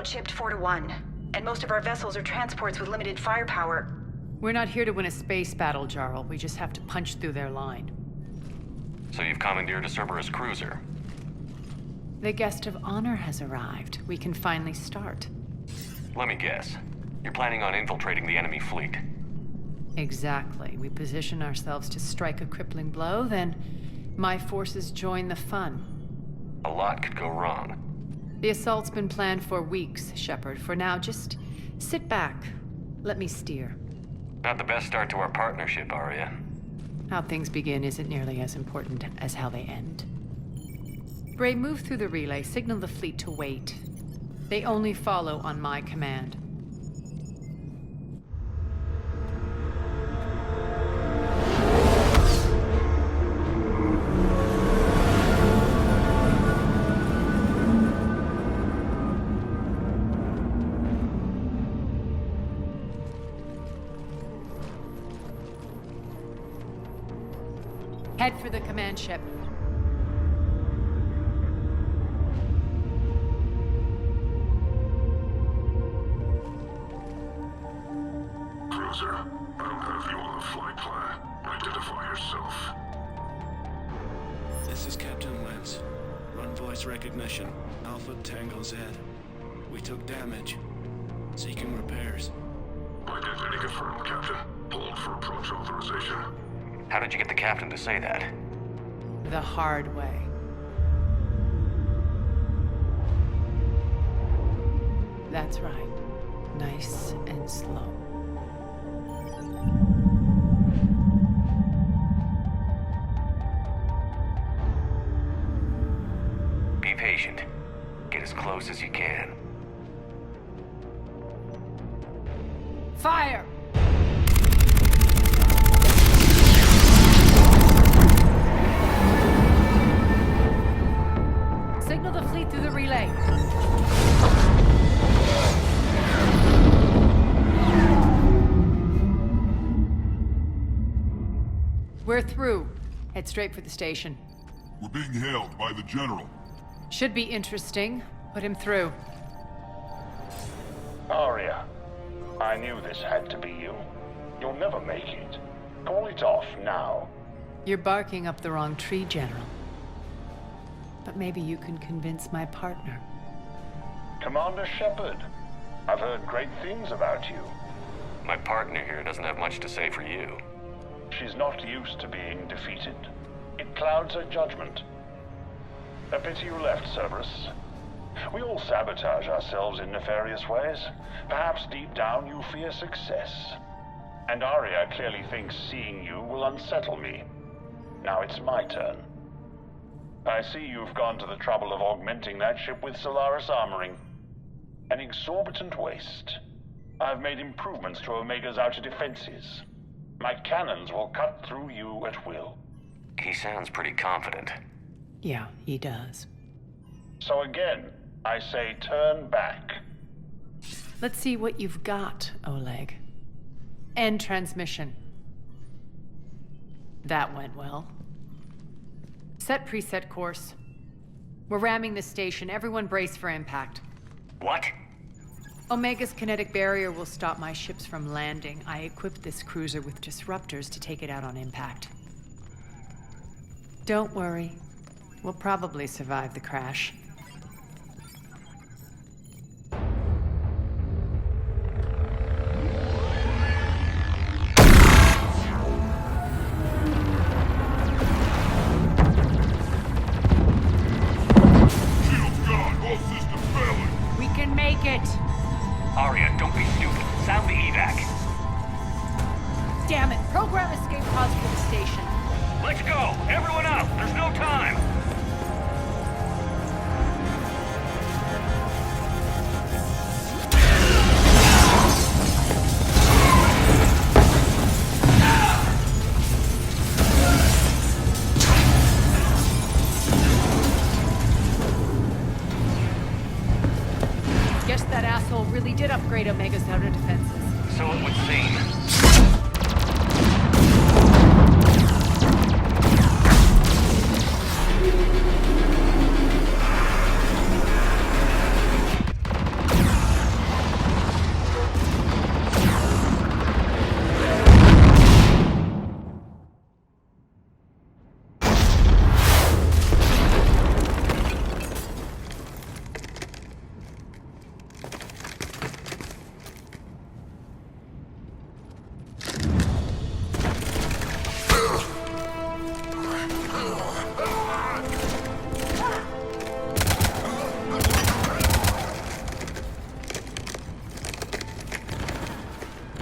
outshipped 4-1, and most of our vessels are transports with limited firepower. We're not here to win a space battle, Jarl. We just have to punch through their line. So you've commandeered a Cerberus cruiser? The guest of honor has arrived. We can finally start. Let me guess. You're planning on infiltrating the enemy fleet? Exactly. We position ourselves to strike a crippling blow, then my forces join the fun. A lot could go wrong. The assault's been planned for weeks, Shepard. For now, just sit back. Let me steer. Not the best start to our partnership, Arya. How things begin isn't nearly as important as how they end. Gray, move through the relay. Signal the fleet to wait. They only follow on my command. Head for the command ship. Cruiser, I don't have you on the flight plan. Identify yourself. This is Captain Wentz. Run voice recognition. Alpha Tango Z. We took damage. Seeking repairs. Identity confirmed, Captain. Hold for approach authorization. How did you get the captain to say that? The hard way. That's right. Nice and slow. Be patient. Get as close as you can. Fire! Signal the fleet through the relay. We're through. Head straight for the station. We're being hailed by the General. Should be interesting. Put him through. Arya, I knew this had to be you. You'll never make it. Call it off now. You're barking up the wrong tree, General. But maybe you can convince my partner. Commander Shepard, I've heard great things about you. My partner here doesn't have much to say for you. She's not used to being defeated. It clouds her judgment. A pity you left, Cerberus. We all sabotage ourselves in nefarious ways. Perhaps deep down you fear success. And Arya clearly thinks seeing you will unsettle me. Now it's my turn. I see you've gone to the trouble of augmenting that ship with Solaris armoring. An exorbitant waste. I've made improvements to Omega's outer defenses. My cannons will cut through you at will. He sounds pretty confident. Yeah, he does. So again, I say turn back. Let's see what you've got, Oleg. End transmission. That went well. Set preset course. We're ramming the station. Everyone brace for impact. What? Omega's kinetic barrier will stop my ships from landing. I equipped this cruiser with disruptors to take it out on impact. Don't worry. We'll probably survive the crash. Shields gone. All systems failing. We can make it! Arya, don't be stupid. Sound the evac. Damn it! Program escape pods for the station. Let's go! Everyone up! There's no time! Guess that asshole really did upgrade Omega's outer defenses. So it would seem.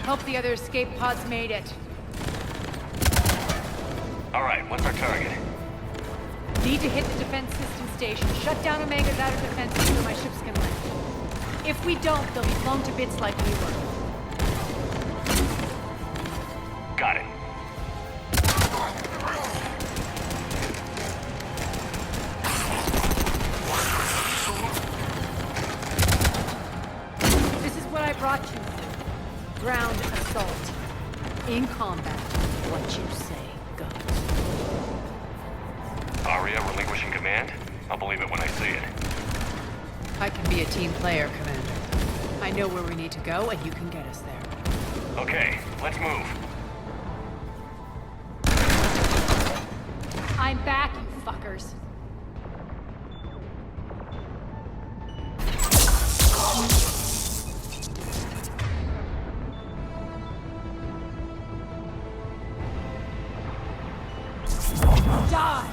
Hope the other escape pods made it. Alright, what's our target? Need to hit the defense system station. Shut down Omega's outer defenses so my ships can land. If we don't, they'll be blown to bits like we were. Got it. This is what I brought you for. Ground assault. In combat. What you say goes. Aria relinquishing command? I'll believe it when I see it. I can be a team player, Commander. I know where we need to go, and you can get us there. Okay, let's move. I'm back, you fuckers. Die!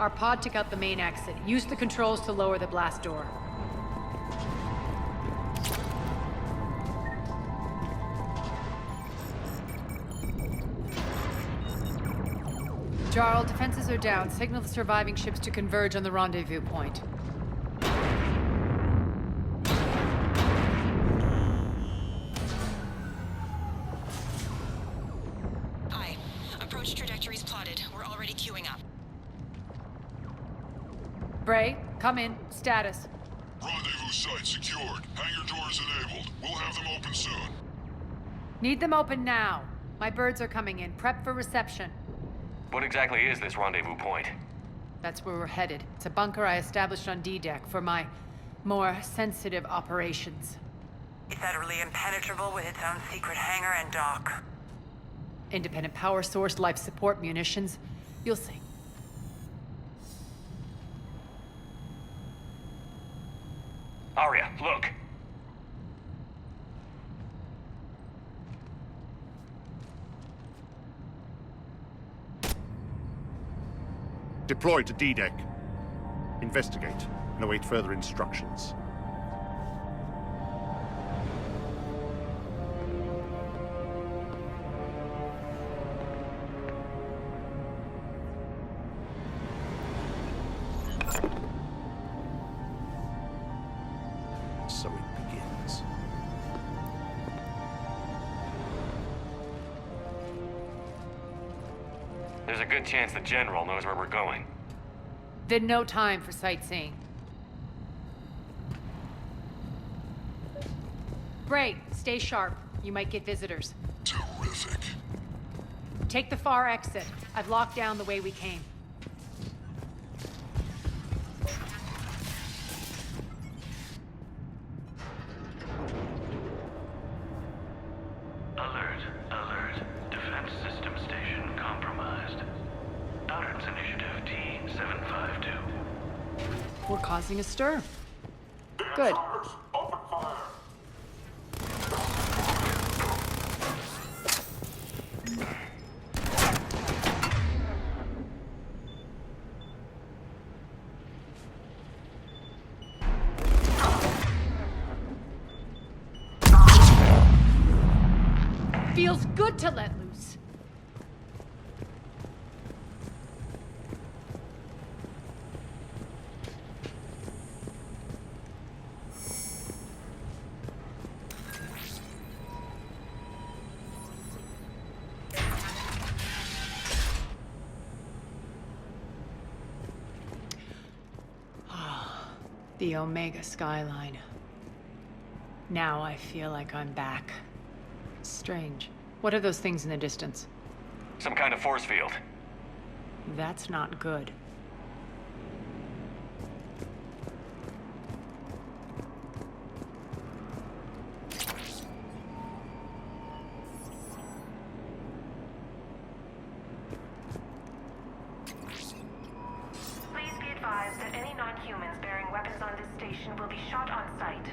Our pod took out the main exit. Use the controls to lower the blast door. Jarl, defenses are down. Signal the surviving ships to converge on the rendezvous point. Hi. Approach trajectories plotted. We're already queuing up. Bray, come in. Status. Rendezvous site secured. Hangar doors enabled. We'll have them open soon. Need them open now. My birds are coming in. Prep for reception. What exactly is this rendezvous point? That's where we're headed. It's a bunker I established on D-Deck for my more sensitive operations. It's utterly impenetrable with its own secret hangar and dock. Independent power source, life support, munitions. You'll see. Aria, look! Deploy to D-Deck. Investigate and await further instructions. So it begins. There's a good chance the General knows where we're going. Then no time for sightseeing. Bray, stay sharp. You might get visitors. Terrific. Take the far exit. I've locked down the way we came. Alert, alert. Defense system station compromised. Albert's Initiative T-752. We're causing a stir. Good. Open fire. Feels good to let loose. The Omega skyline. Now I feel like I'm back. Strange. What are those things in the distance? Some kind of force field. That's not good. Please be advised that any non-humans bearing weapons on this station will be shot on sight.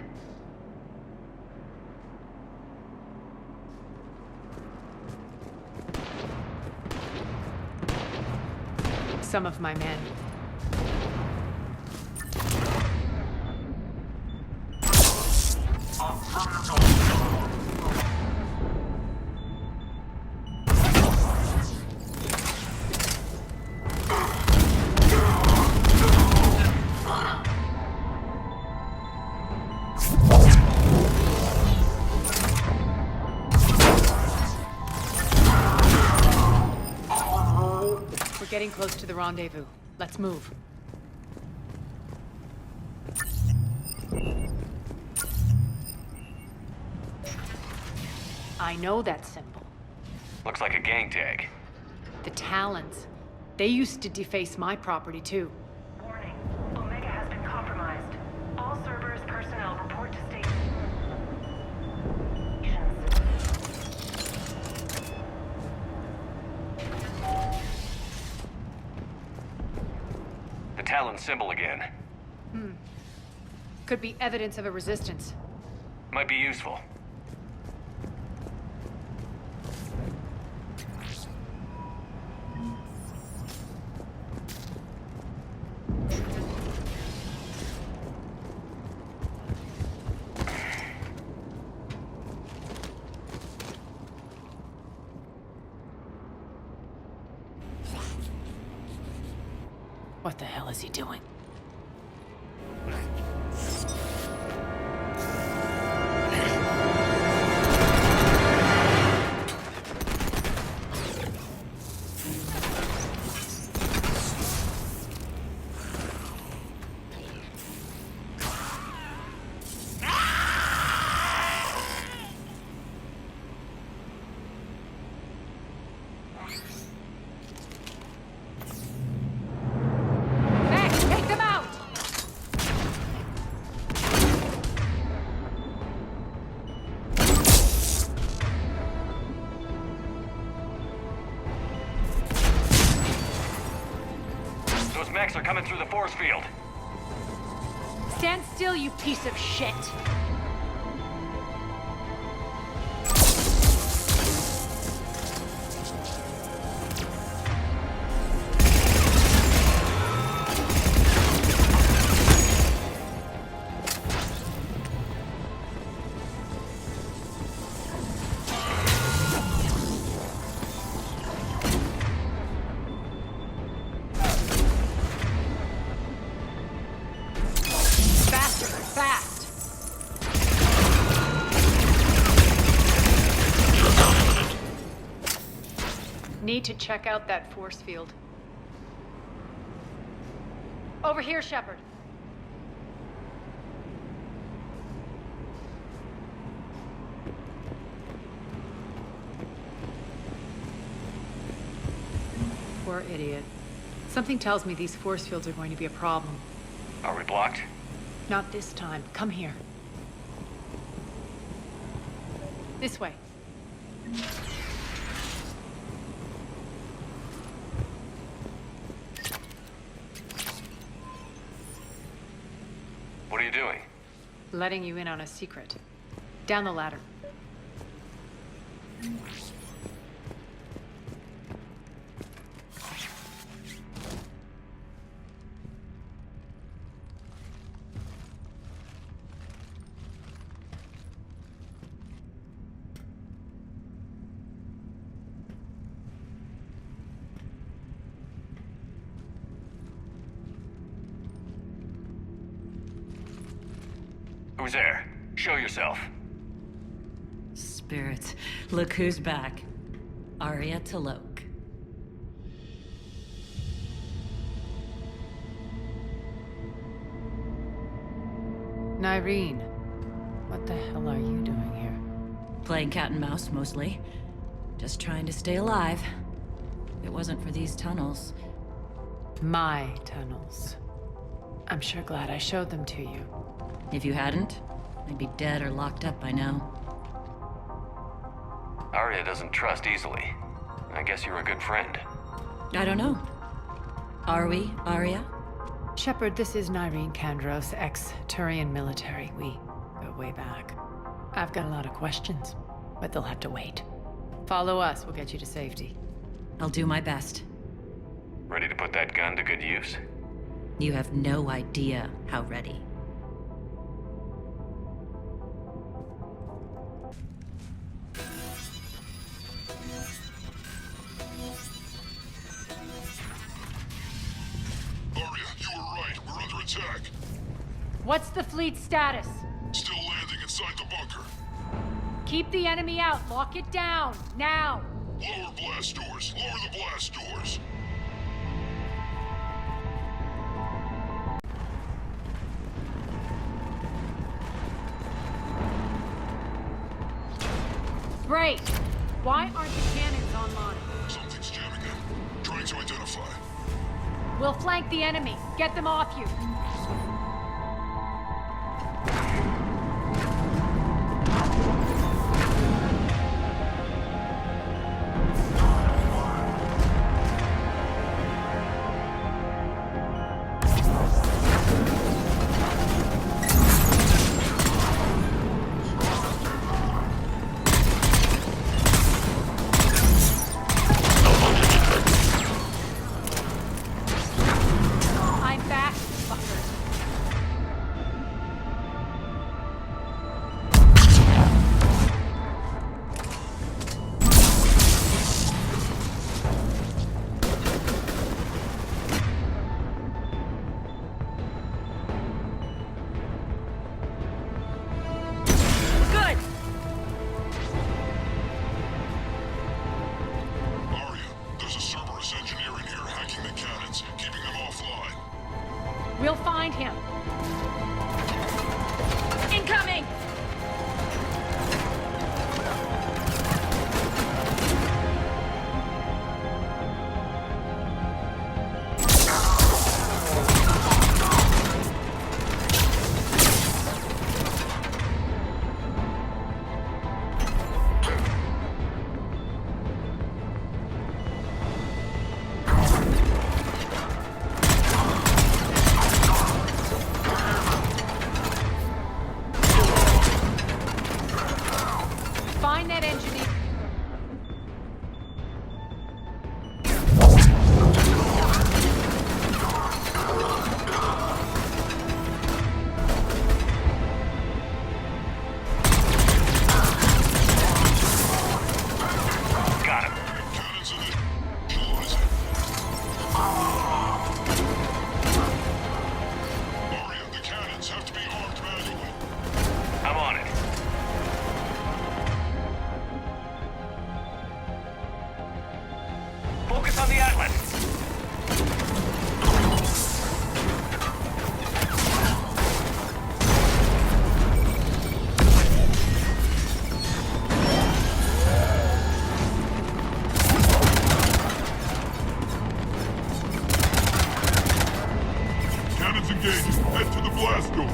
Some of my men. We're getting close to the rendezvous. Let's move. I know that symbol. Looks like a gang tag. The Talons. They used to deface my property too. Warning. Omega has been compromised. All Cerberus personnel report to stations. The Talon symbol again. Could be evidence of a resistance. Might be useful. What the hell is he doing? Those mechs are coming through the force field. Stand still, you piece of shit! Need to check out that force field. Over here, Shepard. Poor idiot. Something tells me these force fields are going to be a problem. Are we blocked? Not this time. Come here. This way. What are you doing? Letting you in on a secret. Down the ladder. Who's there? Show yourself. Spirits, look who's back. Arya Talok. Nyreen, what the hell are you doing here? Playing cat and mouse, mostly. Just trying to stay alive. If it wasn't for these tunnels. My tunnels. I'm sure glad I showed them to you. If you hadn't, I'd be dead or locked up by now. Arya doesn't trust easily. I guess you're a good friend. I don't know. Are we, Arya? Shepard, this is Nyreen Kandros, ex-Turian military. We go way back. I've got a lot of questions, but they'll have to wait. Follow us, we'll get you to safety. I'll do my best. Ready to put that gun to good use? You have no idea how ready. Arya, you were right. We're under attack. What's the fleet's status? Still landing inside the bunker. Keep the enemy out, lock it down, now! Lower blast doors. Lower the blast doors. Great! Why aren't the cannons online? Something's jamming them. Trying to identify. We'll flank the enemy. Get them off you. I'm back, fuckers. Good! Arya, there's a Cerberus engineer in here hacking the cannons, keeping them offline. We'll find him. Incoming! Find that engineer. Got him. Cannons in it. Utilize it. Arya, the cannons have to be armed manually. I'm on it. Focus on the Atlas. Cannons engaged. Head to the blast door.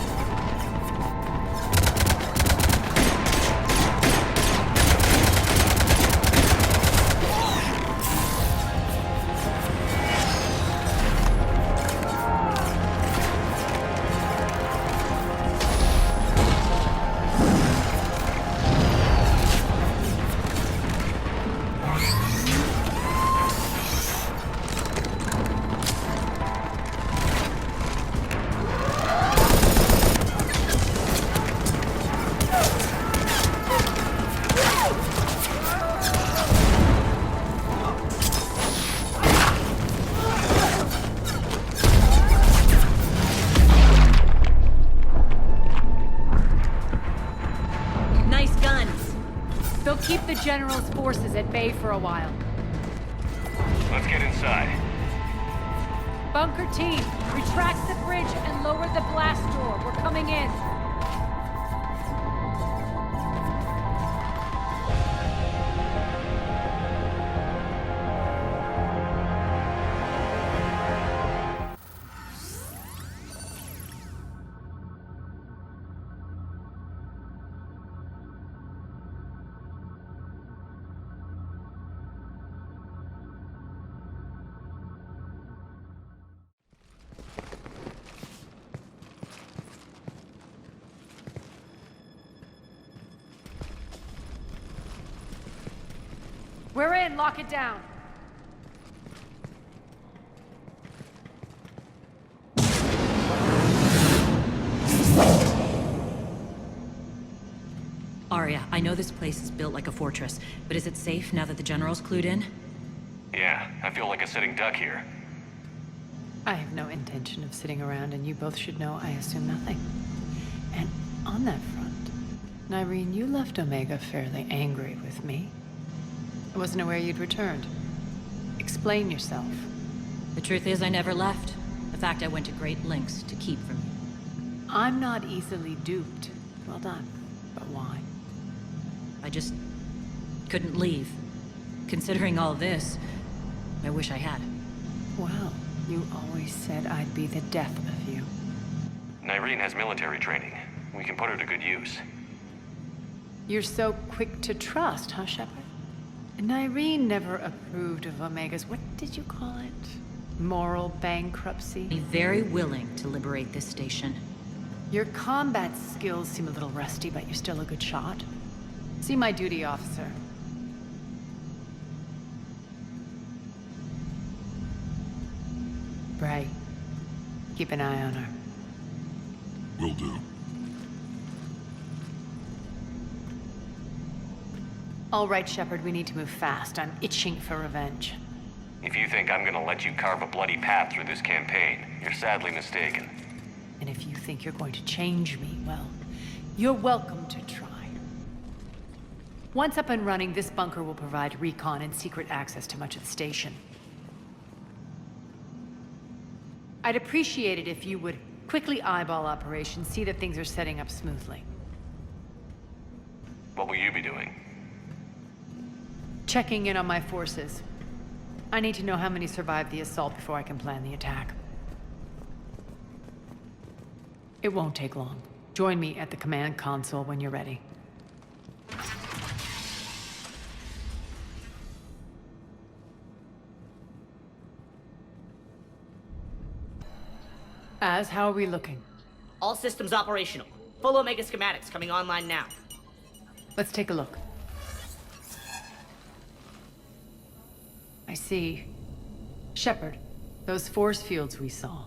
Nice guns. They'll keep the General's forces at bay for a while. Let's get inside. Bunker team, retract the bridge and lower the blast door. We're coming in. We're in. Lock it down. Arya, I know this place is built like a fortress, but is it safe now that the General's clued in? Yeah, I feel like a sitting duck here. I have no intention of sitting around, and you both should know I assume nothing. And on that front, Nyreen, you left Omega fairly angry with me. I wasn't aware you'd returned. Explain yourself. The truth is, I never left. In fact, I went to great lengths to keep from you. I'm not easily duped. Well done. But why? I just couldn't leave. Considering all this, I wish I had. Well, you always said I'd be the death of you. Nyreen has military training. We can put her to good use. You're so quick to trust, huh, Shepard? Nyreen never approved of Omega's, what did you call it? Moral bankruptcy? Be very willing to liberate this station. Your combat skills seem a little rusty, but you're still a good shot. See my duty officer. Bray, keep an eye on her. Will do. All right, Shepard, we need to move fast. I'm itching for revenge. If you think I'm gonna let you carve a bloody path through this campaign, you're sadly mistaken. And if you think you're going to change me, well, you're welcome to try. Once up and running, this bunker will provide recon and secret access to much of the station. I'd appreciate it if you would quickly eyeball operations, see that things are setting up smoothly. What will you be doing? Checking in on my forces. I need to know how many survived the assault before I can plan the attack. It won't take long. Join me at the command console when you're ready. How are we looking? All systems operational. Full Omega schematics coming online now. Let's take a look. I see. Shepard, those force fields we saw.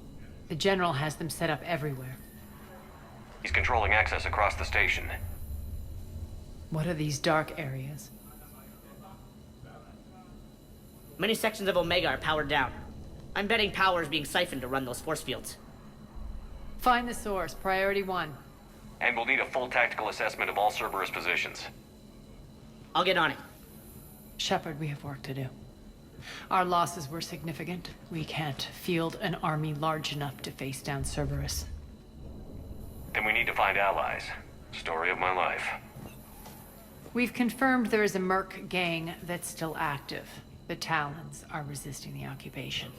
The General has them set up everywhere. He's controlling access across the station. What are these dark areas? Many sections of Omega are powered down. I'm betting power is being siphoned to run those force fields. Find the source, priority 1. And we'll need a full tactical assessment of all Cerberus positions. I'll get on it. Shepard, we have work to do. Our losses were significant. We can't field an army large enough to face down Cerberus. Then we need to find allies. Story of my life. We've confirmed there is a merc gang that's still active. The Talons are resisting the occupation.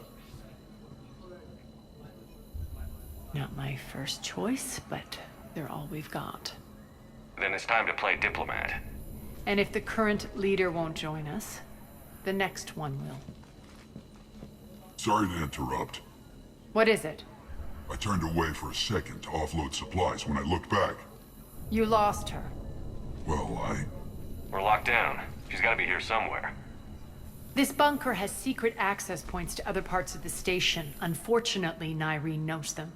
Not my first choice, but they're all we've got. Then it's time to play diplomat. And if the current leader won't join us, the next one will. Sorry to interrupt. What is it? I turned away for a second to offload supplies. When I looked back, You lost her. well, We're locked down. She's gotta be here somewhere. This bunker has secret access points to other parts of the station. Unfortunately, Nyreen knows them.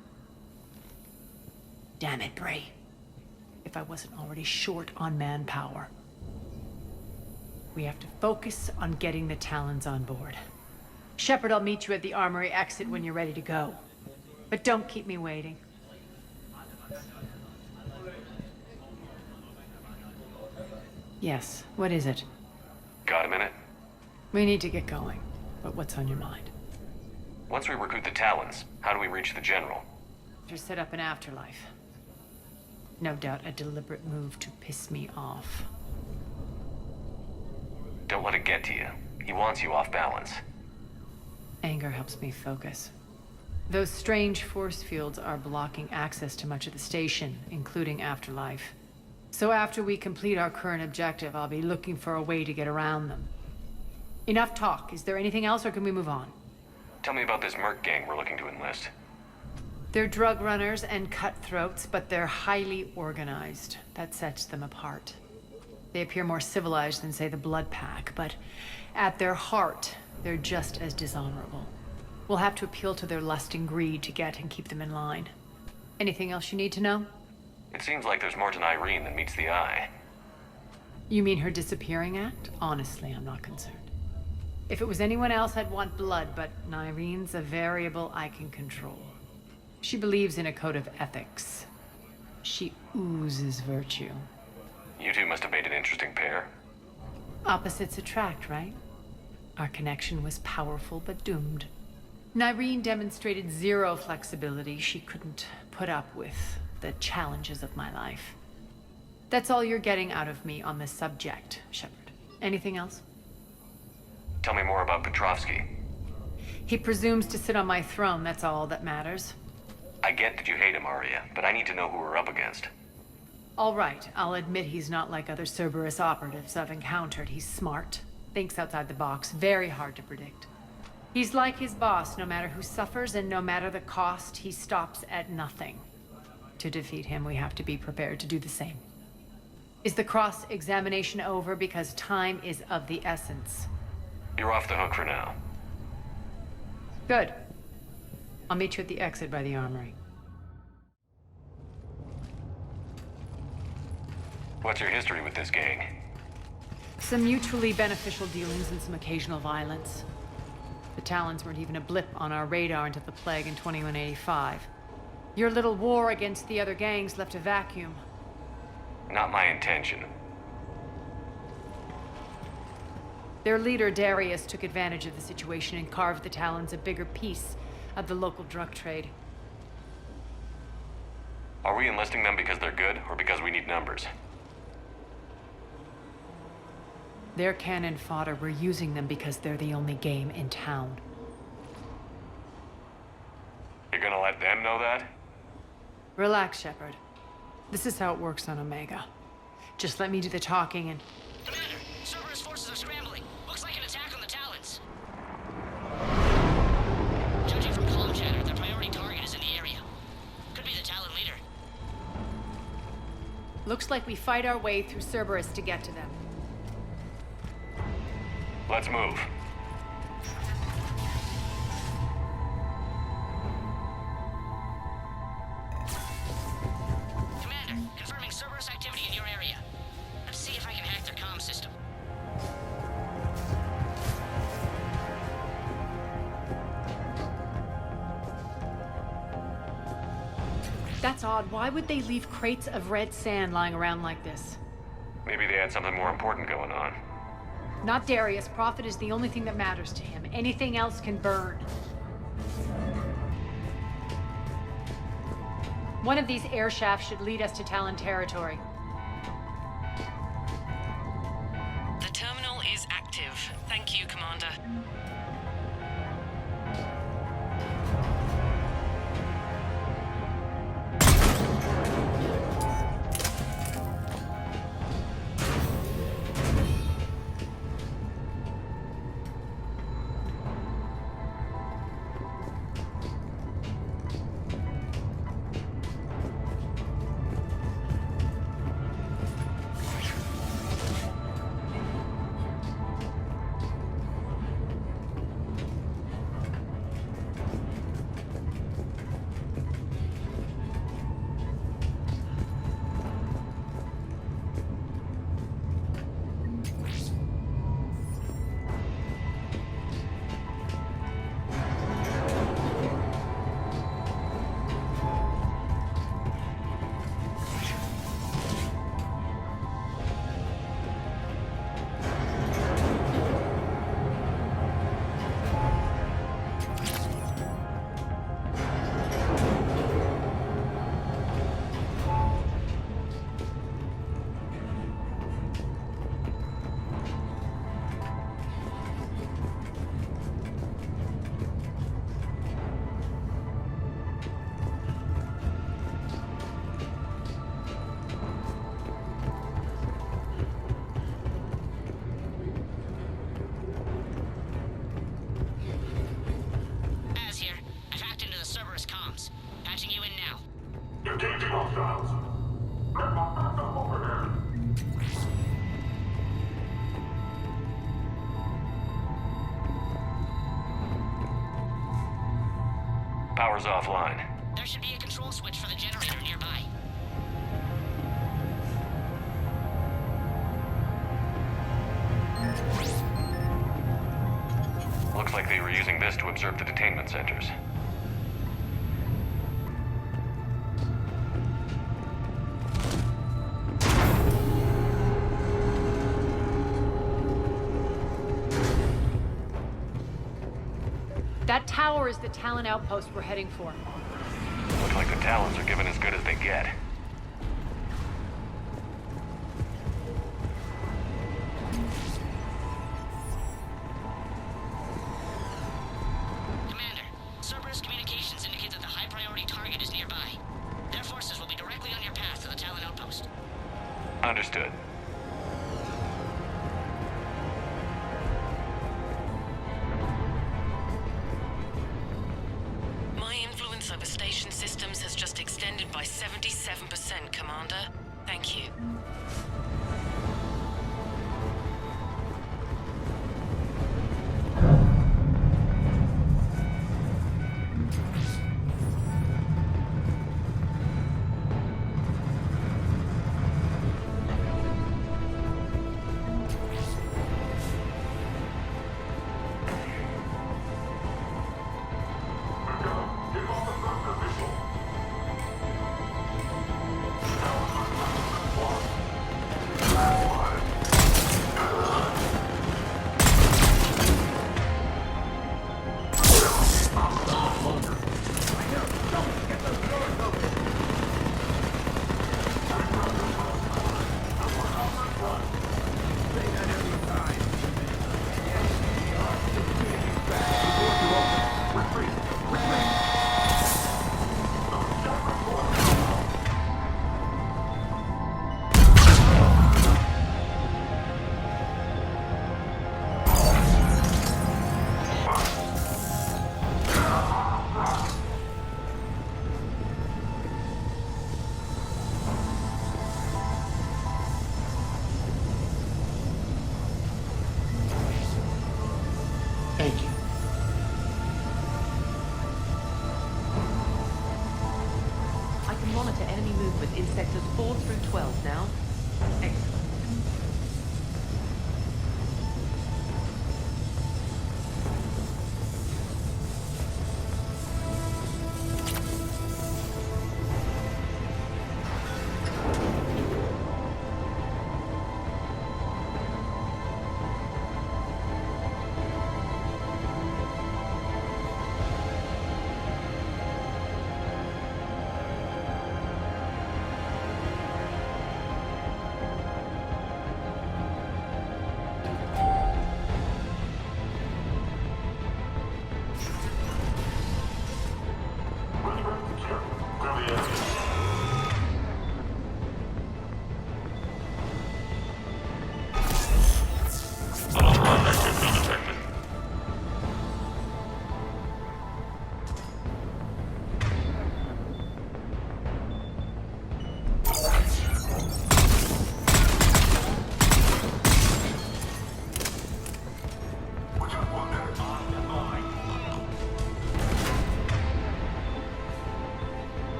Damn it, Bray. If I wasn't already short on manpower. We have to focus on getting the Talons on board. Shepard, I'll meet you at the armory exit when you're ready to go. But don't keep me waiting. Yes, what is it? Got a minute? We need to get going. But what's on your mind? Once we recruit the Talons, how do we reach the General? To set up an afterlife. No doubt a deliberate move to piss me off. Don't let it get to you. He wants you off balance. Anger helps me focus. Those strange force fields are blocking access to much of the station, including afterlife. So after we complete our current objective, I'll be looking for a way to get around them. Enough talk. Is there anything else, or can we move on? Tell me about this merc gang we're looking to enlist. They're drug runners and cutthroats, but they're highly organized. That sets them apart. They appear more civilized than, say, the Blood Pack, but at their heart, they're just as dishonorable. We'll have to appeal to their lust and greed to get and keep them in line. Anything else you need to know? It seems like there's more to Irene than meets the eye. You mean her disappearing act? Honestly, I'm not concerned. If it was anyone else, I'd want blood, but Irene's a variable I can control. She believes in a code of ethics. She oozes virtue. You two must have made an interesting pair. Opposites attract, right? Our connection was powerful but doomed. Irene demonstrated zero flexibility. She couldn't put up with the challenges of my life. That's all you're getting out of me on this subject, Shepard. Anything else? Tell me more about Petrovsky. He presumes to sit on my throne, that's all that matters. I get that you hate him, Aria, but I need to know who we're up against. All right, I'll admit he's not like other Cerberus operatives I've encountered. He's smart, thinks outside the box, very hard to predict. He's like his boss, no matter who suffers and no matter the cost, he stops at nothing. To defeat him, we have to be prepared to do the same. Is the cross-examination over? Because time is of the essence. You're off the hook for now. Good. I'll meet you at the exit by the armory. What's your history with this gang? Some mutually beneficial dealings and some occasional violence. The Talons weren't even a blip on our radar until the plague in 2185. Your little war against the other gangs left a vacuum. Not my intention. Their leader, Darius, took advantage of the situation and carved the Talons a bigger piece of the local drug trade. Are we enlisting them because they're good, or because we need numbers? They're cannon fodder. We're using them because they're the only game in town. You're gonna let them know that? Relax, Shepard. This is how it works on Omega. Just let me do the talking and... Commander, Cerberus forces are scrambling. Looks like an attack on the Talons. Judging from comm chatter, their priority target is in the area. Could be the Talon leader. Looks like we fight our way through Cerberus to get to them. Let's move. Commander, confirming Cerberus activity in your area. Let's see if I can hack their comm system. That's odd. Why would they leave crates of red sand lying around like this? Maybe they had something more important going on. Not Darius. Profit is the only thing that matters to him. Anything else can burn. One of these air shafts should lead us to Talon territory. The terminal is active. Thank you, Commander. Engaging hostiles. Over there. Power's offline. There should be a control switch for the generator nearby. Looks like they were using this to observe the detainment centers. That tower is the Talon outpost we're heading for. Looks like the Talons are given as good as they get. Commander, Cerberus communications indicate that the high-priority target is nearby. Their forces will be directly on your path to the Talon outpost. Understood. My influence over station systems has just extended by 77%, Commander. Thank you. Thank you. I can monitor enemy movement in sectors 4 through 12 now. Excellent.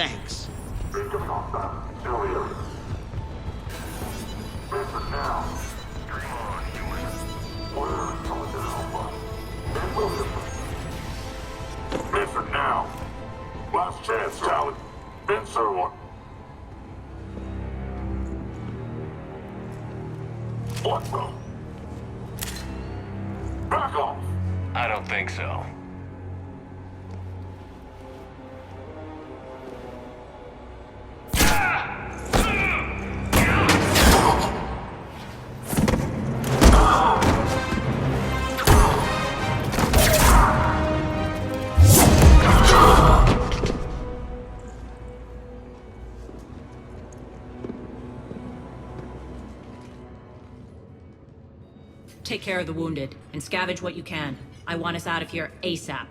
Thanks. Incoming hostile. Earlier. Answer now. Dream on, human. Where is Commander Alpha? And William. Answer now. Last chance, Talon. Answer one. What the? Back off! I don't think so. Take care of the wounded, and scavenge what you can. I want us out of here ASAP.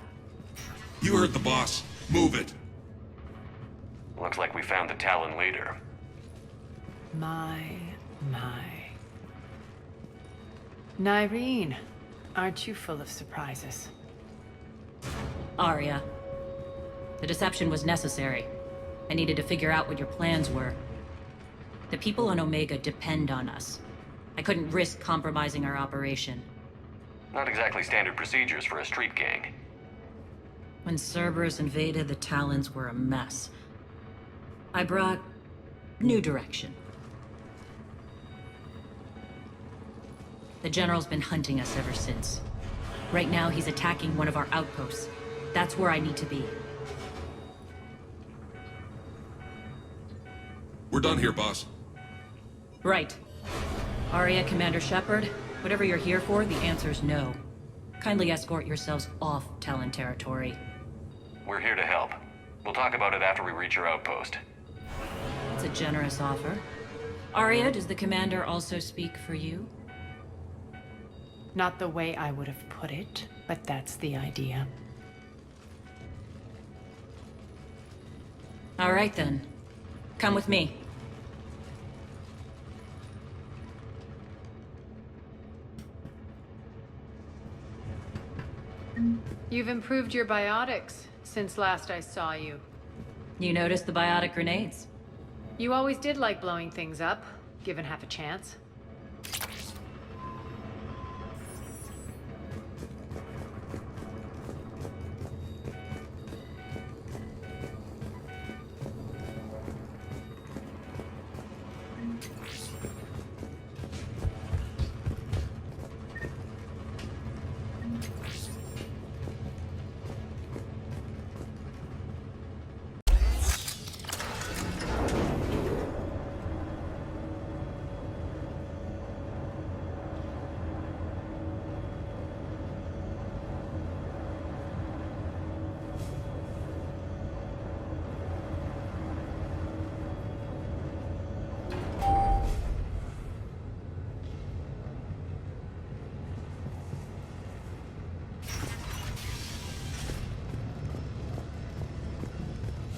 You heard the boss. Move it. Looks like we found the Talon leader. My. Nyreen, aren't you full of surprises? Arya. The deception was necessary. I needed to figure out what your plans were. The people on Omega depend on us. I couldn't risk compromising our operation. Not exactly standard procedures for a street gang. When Cerberus invaded, the Talons were a mess. I brought new direction. The General's been hunting us ever since. Right now, he's attacking one of our outposts. That's where I need to be. We're done here, boss. Right. Arya, Commander Shepard, whatever you're here for, the answer's no. Kindly escort yourselves off Talon territory. We're here to help. We'll talk about it after we reach your outpost. It's a generous offer. Arya, does the Commander also speak for you? Not the way I would have put it, but that's the idea. All right then. Come with me. You've improved your biotics since last I saw you. You noticed the biotic grenades? You always did like blowing things up, given half a chance.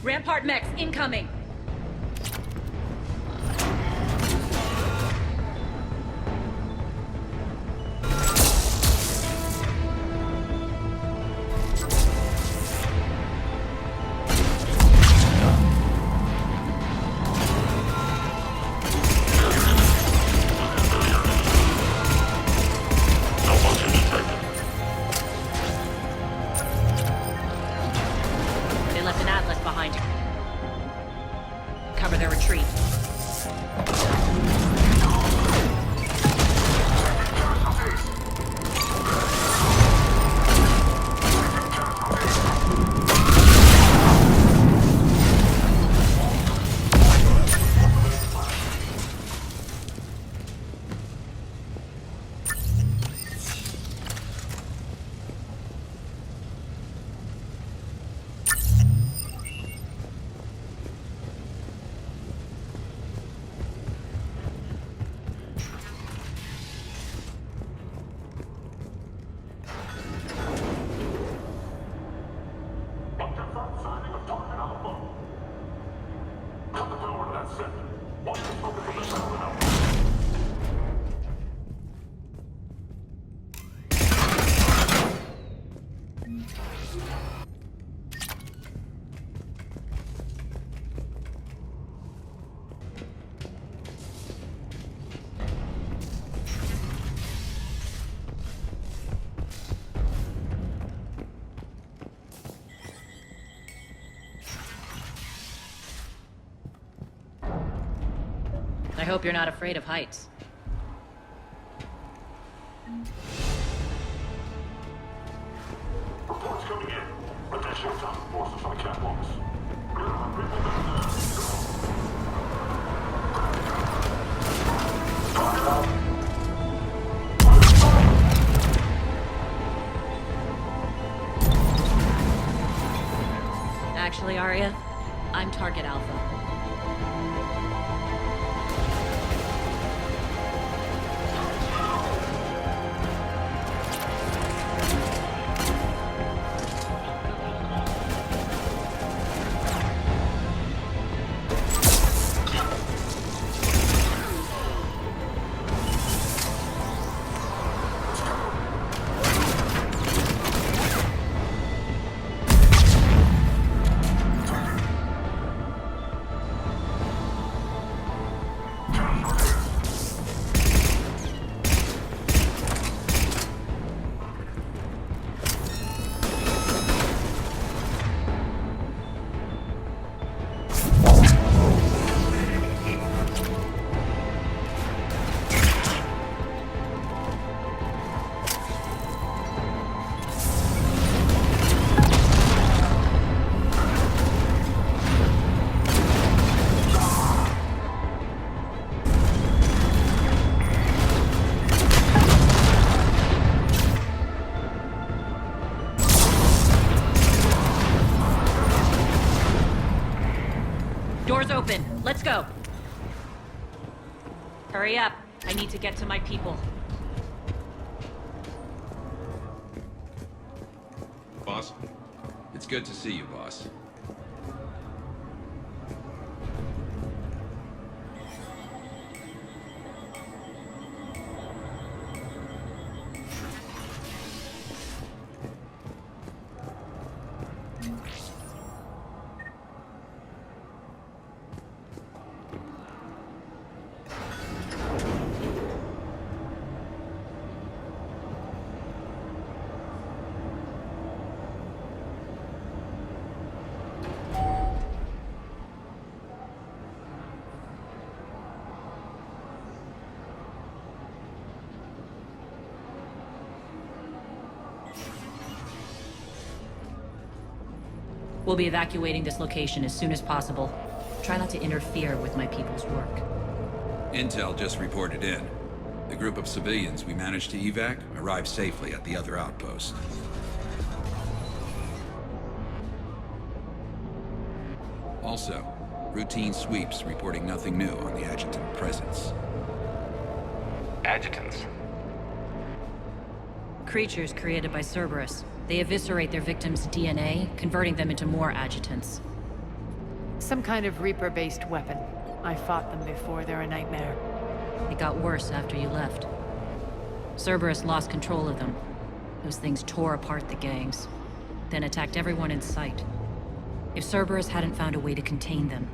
Rampart mechs incoming! They left an atlas behind. Cover their retreat. I hope you're not afraid of heights. Reports coming in. Additional task forces on catwalks. Actually, Arya, I'm target Alpha. Doors open. Let's go. Hurry up. I need to get to my people. Boss? It's good to see you, boss. We'll be evacuating this location as soon as possible. Try not to interfere with my people's work. Intel just reported in. The group of civilians we managed to evac arrived safely at the other outpost. Also, routine sweeps reporting nothing new on the adjutant presence. Adjutants? Creatures created by Cerberus. They eviscerate their victims' DNA, converting them into more adjutants. Some kind of Reaper-based weapon. I fought them before, they're a nightmare. It got worse after you left. Cerberus lost control of them. Those things tore apart the gangs, then attacked everyone in sight. If Cerberus hadn't found a way to contain them,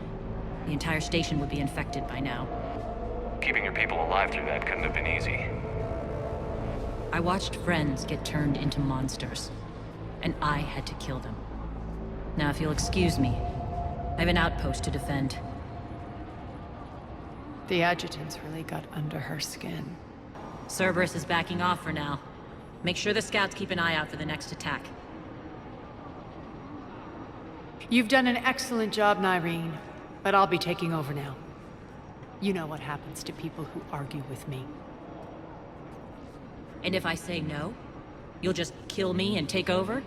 the entire station would be infected by now. Keeping your people alive through that couldn't have been easy. I watched friends get turned into monsters, and I had to kill them. Now, if you'll excuse me, I have an outpost to defend. The adjutants really got under her skin. Cerberus is backing off for now. Make sure the scouts keep an eye out for the next attack. You've done an excellent job, Nyreen, but I'll be taking over now. You know what happens to people who argue with me. And if I say no, you'll just kill me and take over?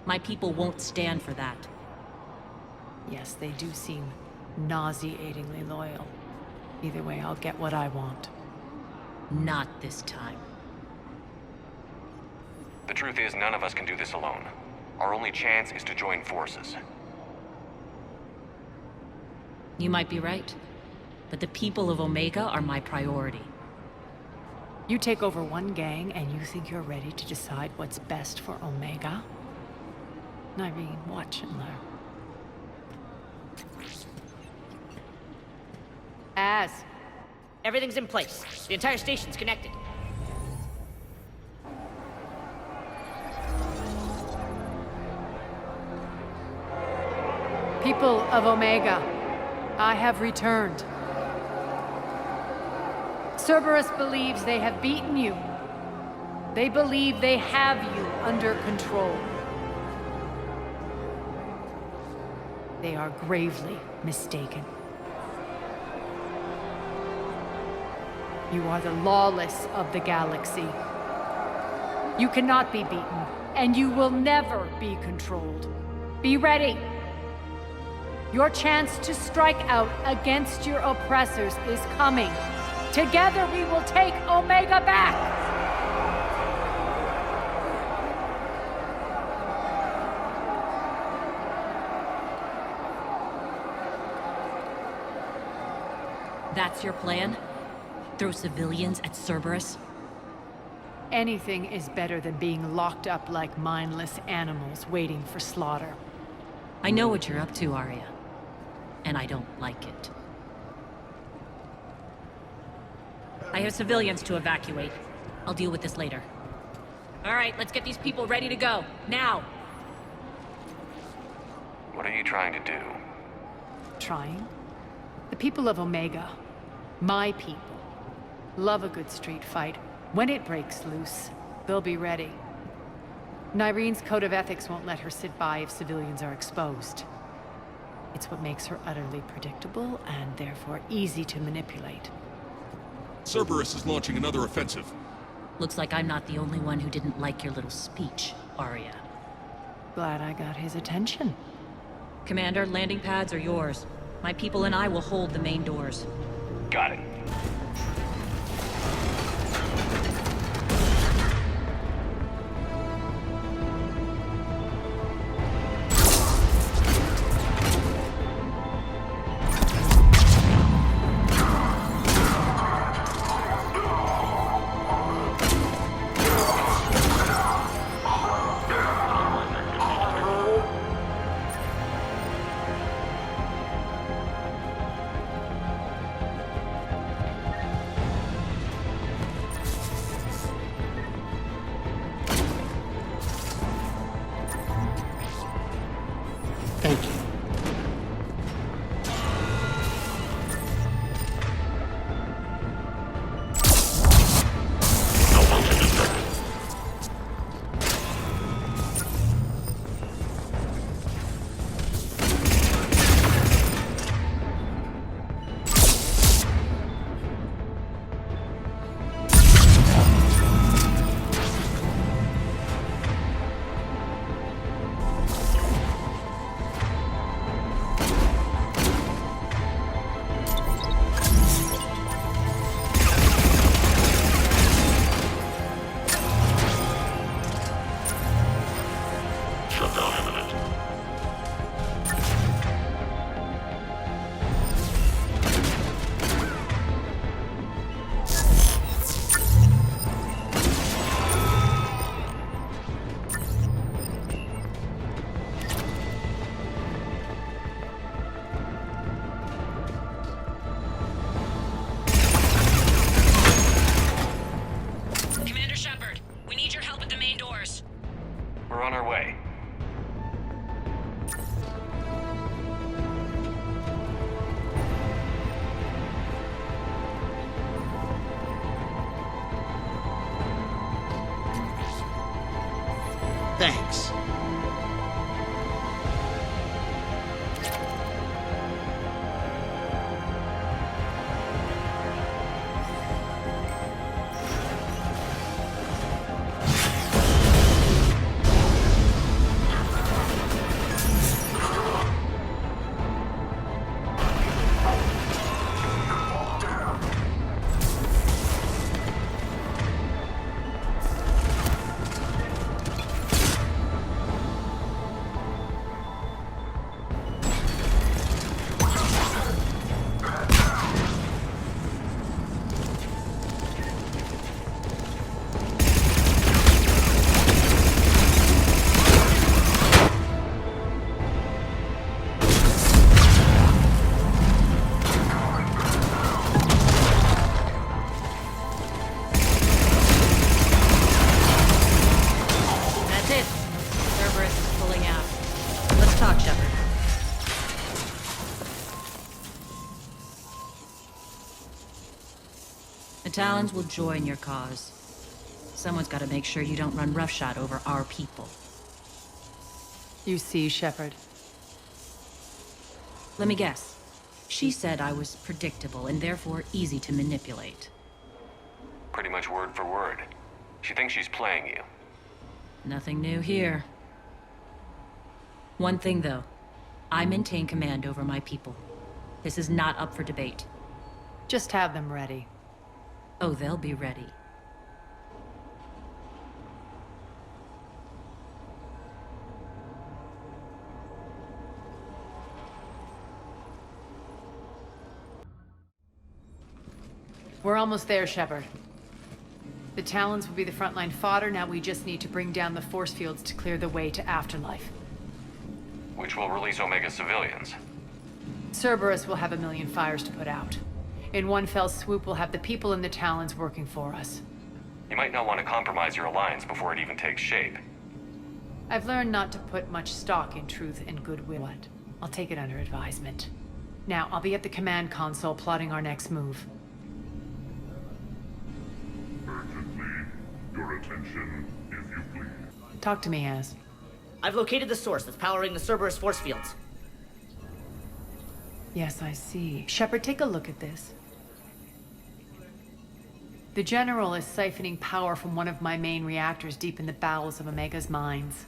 My people won't stand for that. Yes, they do seem nauseatingly loyal. Either way, I'll get what I want. Not this time. The truth is, none of us can do this alone. Our only chance is to join forces. You might be right, but the people of Omega are my priority. You take over one gang and you think you're ready to decide what's best for Omega? Nyreen, watch and learn. Everything's in place. The entire station's connected. People of Omega, I have returned. Cerberus believes they have beaten you. They believe they have you under control. They are gravely mistaken. You are the lawless of the galaxy. You cannot be beaten, and you will never be controlled. Be ready. Your chance to strike out against your oppressors is coming. Together we will take Omega back! That's your plan? Throw civilians at Cerberus? Anything is better than being locked up like mindless animals waiting for slaughter. I know what you're up to, Arya. And I don't like it. I have civilians to evacuate. I'll deal with this later. All right, let's get these people ready to go. Now! What are you trying to do? Trying? The people of Omega, my people, love a good street fight. When it breaks loose, they'll be ready. Nyrene's code of ethics won't let her sit by if civilians are exposed. It's what makes her utterly predictable and therefore easy to manipulate. Cerberus is launching another offensive. Looks like I'm not the only one who didn't like your little speech, Arya. Glad I got his attention. Commander, landing pads are yours. My people and I will hold the main doors. Got it. Thank you. Commander Shepard, we need your help at the main doors. We're on our way. Thanks. Talons will join your cause. Someone's got to make sure you don't run roughshod over our people. You see, Shepard. Let me guess. She said I was predictable and therefore easy to manipulate. Pretty much word for word. She thinks she's playing you. Nothing new here. One thing, though. I maintain command over my people. This is not up for debate. Just have them ready. Oh, they'll be ready. We're almost there, Shepard. The Talons will be the frontline fodder. Now we just need to bring down the force fields to clear the way to afterlife. Which will release Omega civilians. Cerberus will have 1 million fires to put out. In one fell swoop, we'll have the people in the Talons working for us. You might not want to compromise your alliance before it even takes shape. I've learned not to put much stock in truth and goodwill. I'll take it under advisement. Now, I'll be at the command console plotting our next move. Your attention, if you please. Talk to me, Az. I've located the source that's powering the Cerberus force fields. Yes, I see. Shepard, take a look at this. The General is siphoning power from one of my main reactors deep in the bowels of Omega's mines.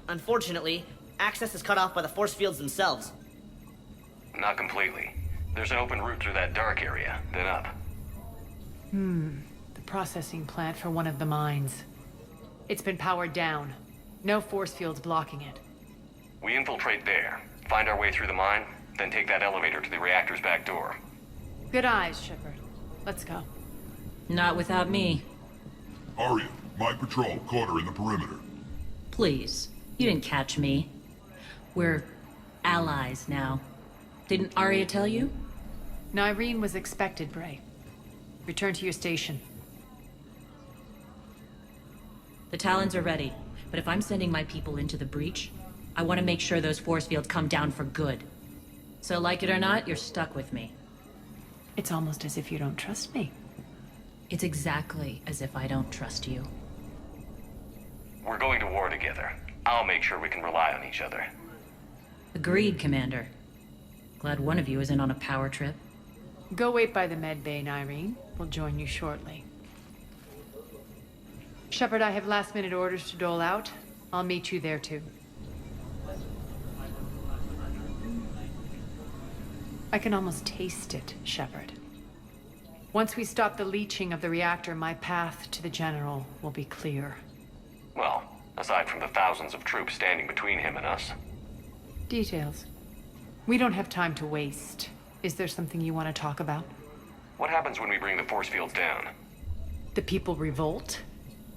Unfortunately, access is cut off by the force fields themselves. Not completely. There's an open route through that dark area, then up. The processing plant for one of the mines. It's been powered down. No force fields blocking it. We infiltrate there, find our way through the mine, then take that elevator to the reactor's back door. Good eyes, Shepard. Let's go. Not without me. Arya, my patrol caught her in the perimeter. Please. You didn't catch me. We're allies now. Didn't Arya tell you? Nyreen was expected, Bray. Return to your station. The Talons are ready, but if I'm sending my people into the breach, I want to make sure those force fields come down for good. So like it or not, you're stuck with me. It's almost as if you don't trust me. It's exactly as if I don't trust you. We're going to war together. I'll make sure we can rely on each other. Agreed, Commander. Glad one of you isn't on a power trip. Go wait by the med bay, Nyreen. We'll join you shortly. Shepard, I have last-minute orders to dole out. I'll meet you there, too. I can almost taste it, Shepard. Once we stop the leaching of the reactor, my path to the General will be clear. Well, aside from the thousands of troops standing between him and us. Details. We don't have time to waste. Is there something you want to talk about? What happens when we bring the force fields down? The people revolt,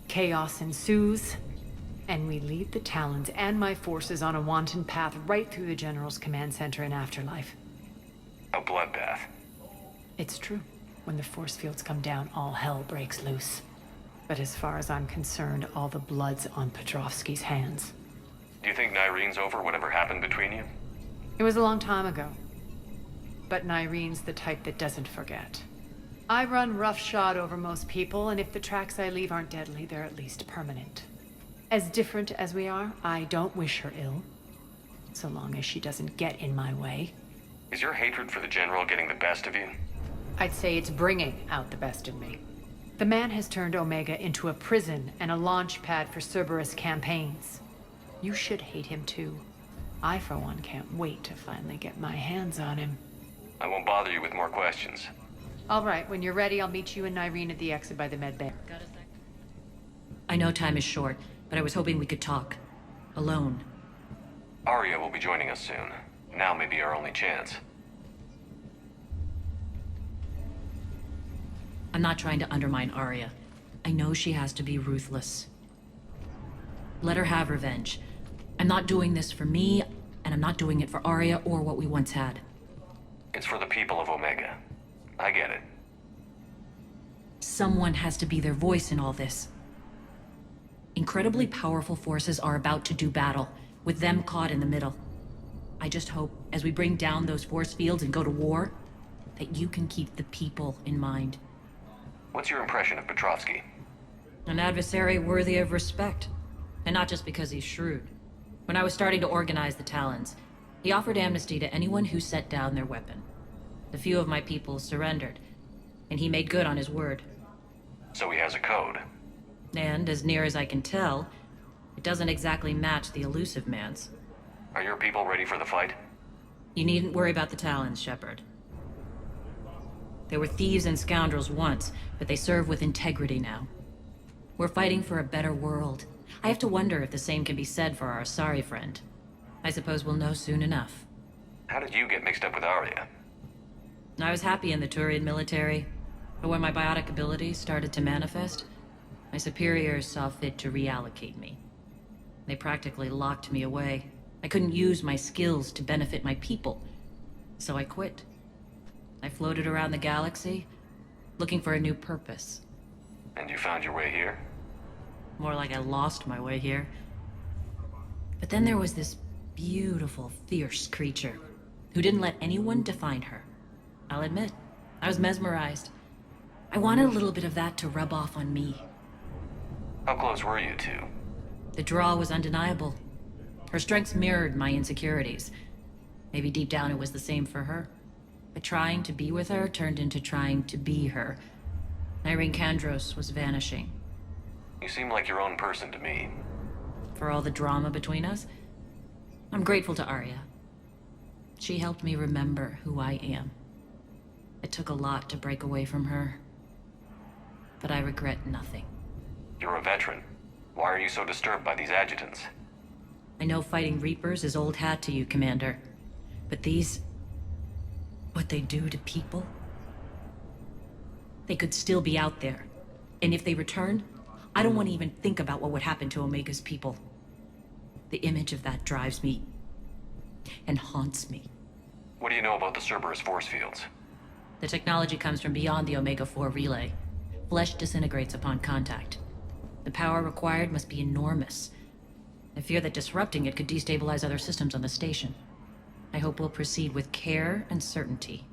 chaos ensues, and we lead the Talons and my forces on a wanton path right through the General's command center in Afterlife. A bloodbath. It's true. When the force fields come down, all hell breaks loose. But as far as I'm concerned, all the blood's on Petrovsky's hands. Do you think Nyreen's over whatever happened between you? It was a long time ago. But Nyreen's the type that doesn't forget. I run roughshod over most people, and if the tracks I leave aren't deadly, they're at least permanent. As different as we are, I don't wish her ill. So long as she doesn't get in my way. Is your hatred for the General getting the best of you? I'd say it's bringing out the best in me. The man has turned Omega into a prison and a launch pad for Cerberus campaigns. You should hate him too. I, for one, can't wait to finally get my hands on him. I won't bother you with more questions. All right, when you're ready, I'll meet you and Nyreen at the exit by the med bay. I know time is short, but I was hoping we could talk. Alone. Arya will be joining us soon. Now may be our only chance. I'm not trying to undermine Arya. I know she has to be ruthless. Let her have revenge. I'm not doing this for me, and I'm not doing it for Arya or what we once had. It's for the people of Omega. I get it. Someone has to be their voice in all this. Incredibly powerful forces are about to do battle, with them caught in the middle. I just hope, as we bring down those force fields and go to war, that you can keep the people in mind. What's your impression of Petrovsky? An adversary worthy of respect. And not just because he's shrewd. When I was starting to organize the Talons, he offered amnesty to anyone who set down their weapon. A few of my people surrendered, and he made good on his word. So he has a code. And, as near as I can tell, it doesn't exactly match the elusive man's. Are your people ready for the fight? You needn't worry about the Talons, Shepard. They were thieves and scoundrels once, but they serve with integrity now. We're fighting for a better world. I have to wonder if the same can be said for our Asari friend. I suppose we'll know soon enough. How did you get mixed up with Arya? I was happy in the Turian military, but when my biotic abilities started to manifest, my superiors saw fit to reallocate me. They practically locked me away. I couldn't use my skills to benefit my people, so I quit. I floated around the galaxy, looking for a new purpose. And you found your way here? More like I lost my way here. But then there was this beautiful, fierce creature who didn't let anyone define her. I'll admit, I was mesmerized. I wanted a little bit of that to rub off on me. How close were you two? The draw was undeniable. Her strengths mirrored my insecurities. Maybe deep down it was the same for her. But trying to be with her turned into trying to be her. Irene Kandros was vanishing. You seem like your own person to me. For all the drama between us, I'm grateful to Arya. She helped me remember who I am. It took a lot to break away from her, but I regret nothing. You're a veteran. Why are you so disturbed by these adjutants? I know fighting Reapers is old hat to you, Commander. But these... what they do to people? They could still be out there. And if they return, I don't want to even think about what would happen to Omega's people. The image of that drives me... and haunts me. What do you know about the Cerberus force fields? The technology comes from beyond the Omega-4 relay. Flesh disintegrates upon contact. The power required must be enormous. I fear that disrupting it could destabilize other systems on the station. I hope we'll proceed with care and certainty.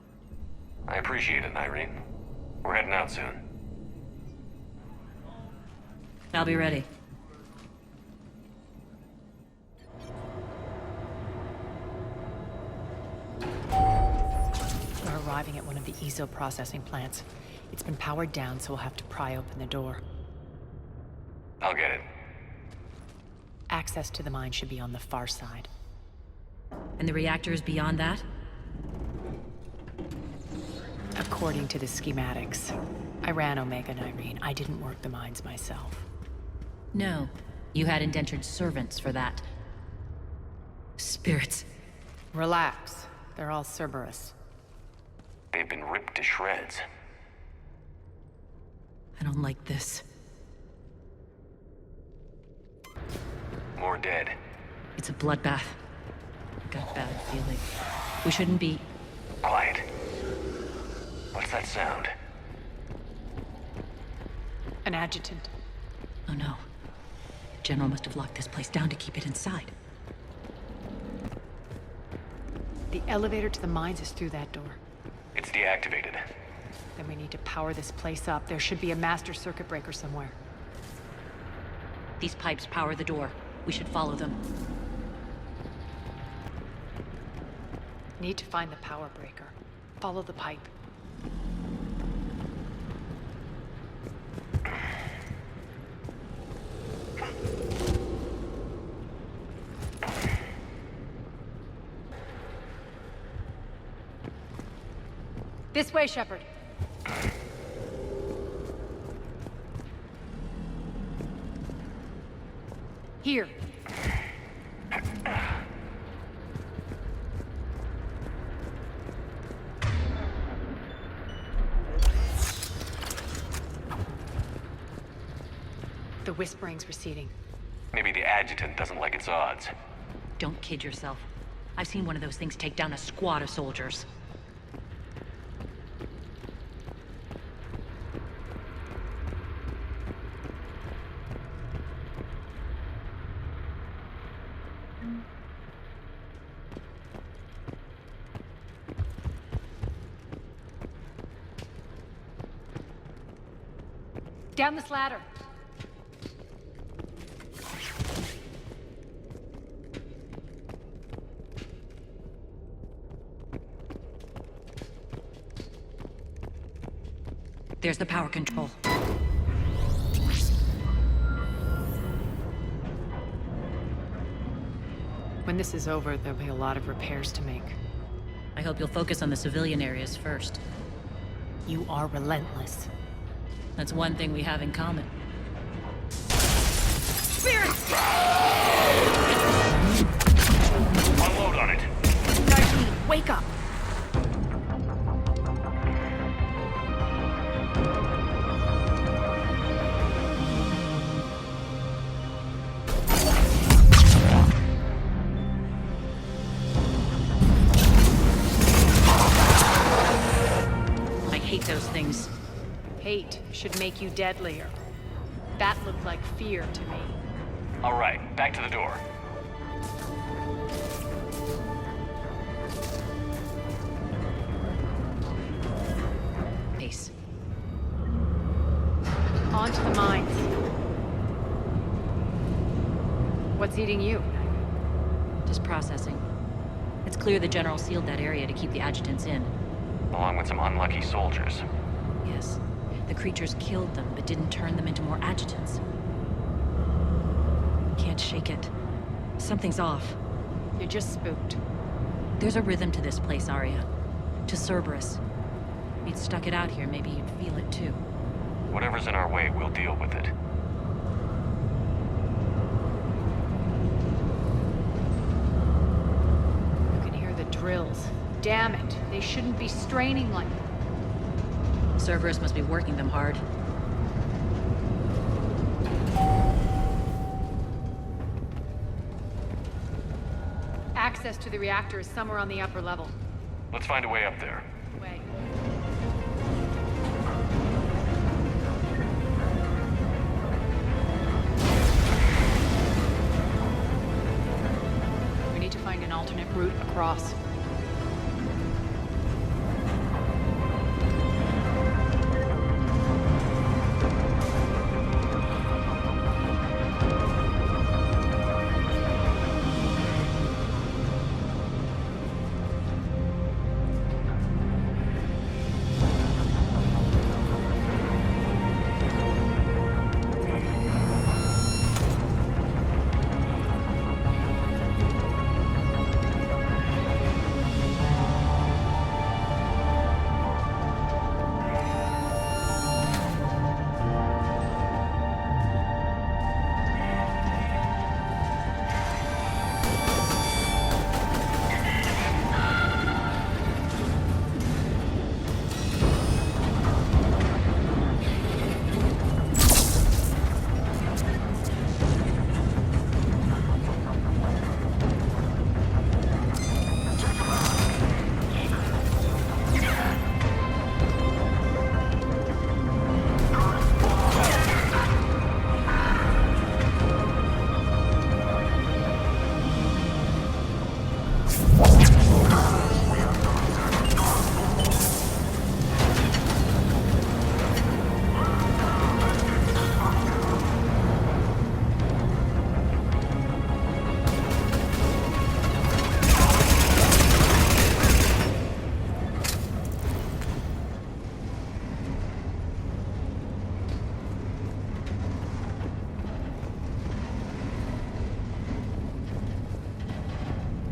I appreciate it, Irene. We're heading out soon. I'll be ready. We're arriving at one of the ESO processing plants. It's been powered down, so we'll have to pry open the door. I'll get it. Access to the mine should be on the far side. And the reactor is beyond that? According to the schematics. I ran Omega and Irene. I didn't work the mines myself. No. You had indentured servants for that. Spirits. Relax. They're all Cerberus. They've been ripped to shreds. I don't like this. More dead. It's a bloodbath. I've got a bad feeling. We shouldn't be... Quiet. What's that sound? An adjutant. Oh no. General must have locked this place down to keep it inside. The elevator to the mines is through that door. It's deactivated. Then we need to power this place up. There should be a master circuit breaker somewhere. These pipes power the door. We should follow them. Need to find the power breaker. Follow the pipe. This way, Shepard. Here. The whispering's receding. Maybe the adjutant doesn't like its odds. Don't kid yourself. I've seen one of those things take down a squad of soldiers. Down this ladder. There's the power control. When this is over, there'll be a lot of repairs to make. I hope you'll focus on the civilian areas first. You are relentless. That's one thing we have in common. Spirit! Unload on it. Darcy, wake up! Those things. Hate should make you deadlier. That looked like fear to me. All right, back to the door. Pace. On to the mines. What's eating you? Just processing. It's clear the General sealed that area to keep the adjutants in. Along with some unlucky soldiers. Yes. The creatures killed them, but didn't turn them into more adjutants. Can't shake it. Something's off. You're just spooked. There's a rhythm to this place, Arya. To Cerberus. If you'd stuck it out here, maybe you'd feel it too. Whatever's in our way, we'll deal with it. You can hear the drills. Damn it, they shouldn't be straining like that. Cerberus must be working them hard. Access to the reactor is somewhere on the upper level. Let's find a way up there. Way. We need to find an alternate route across.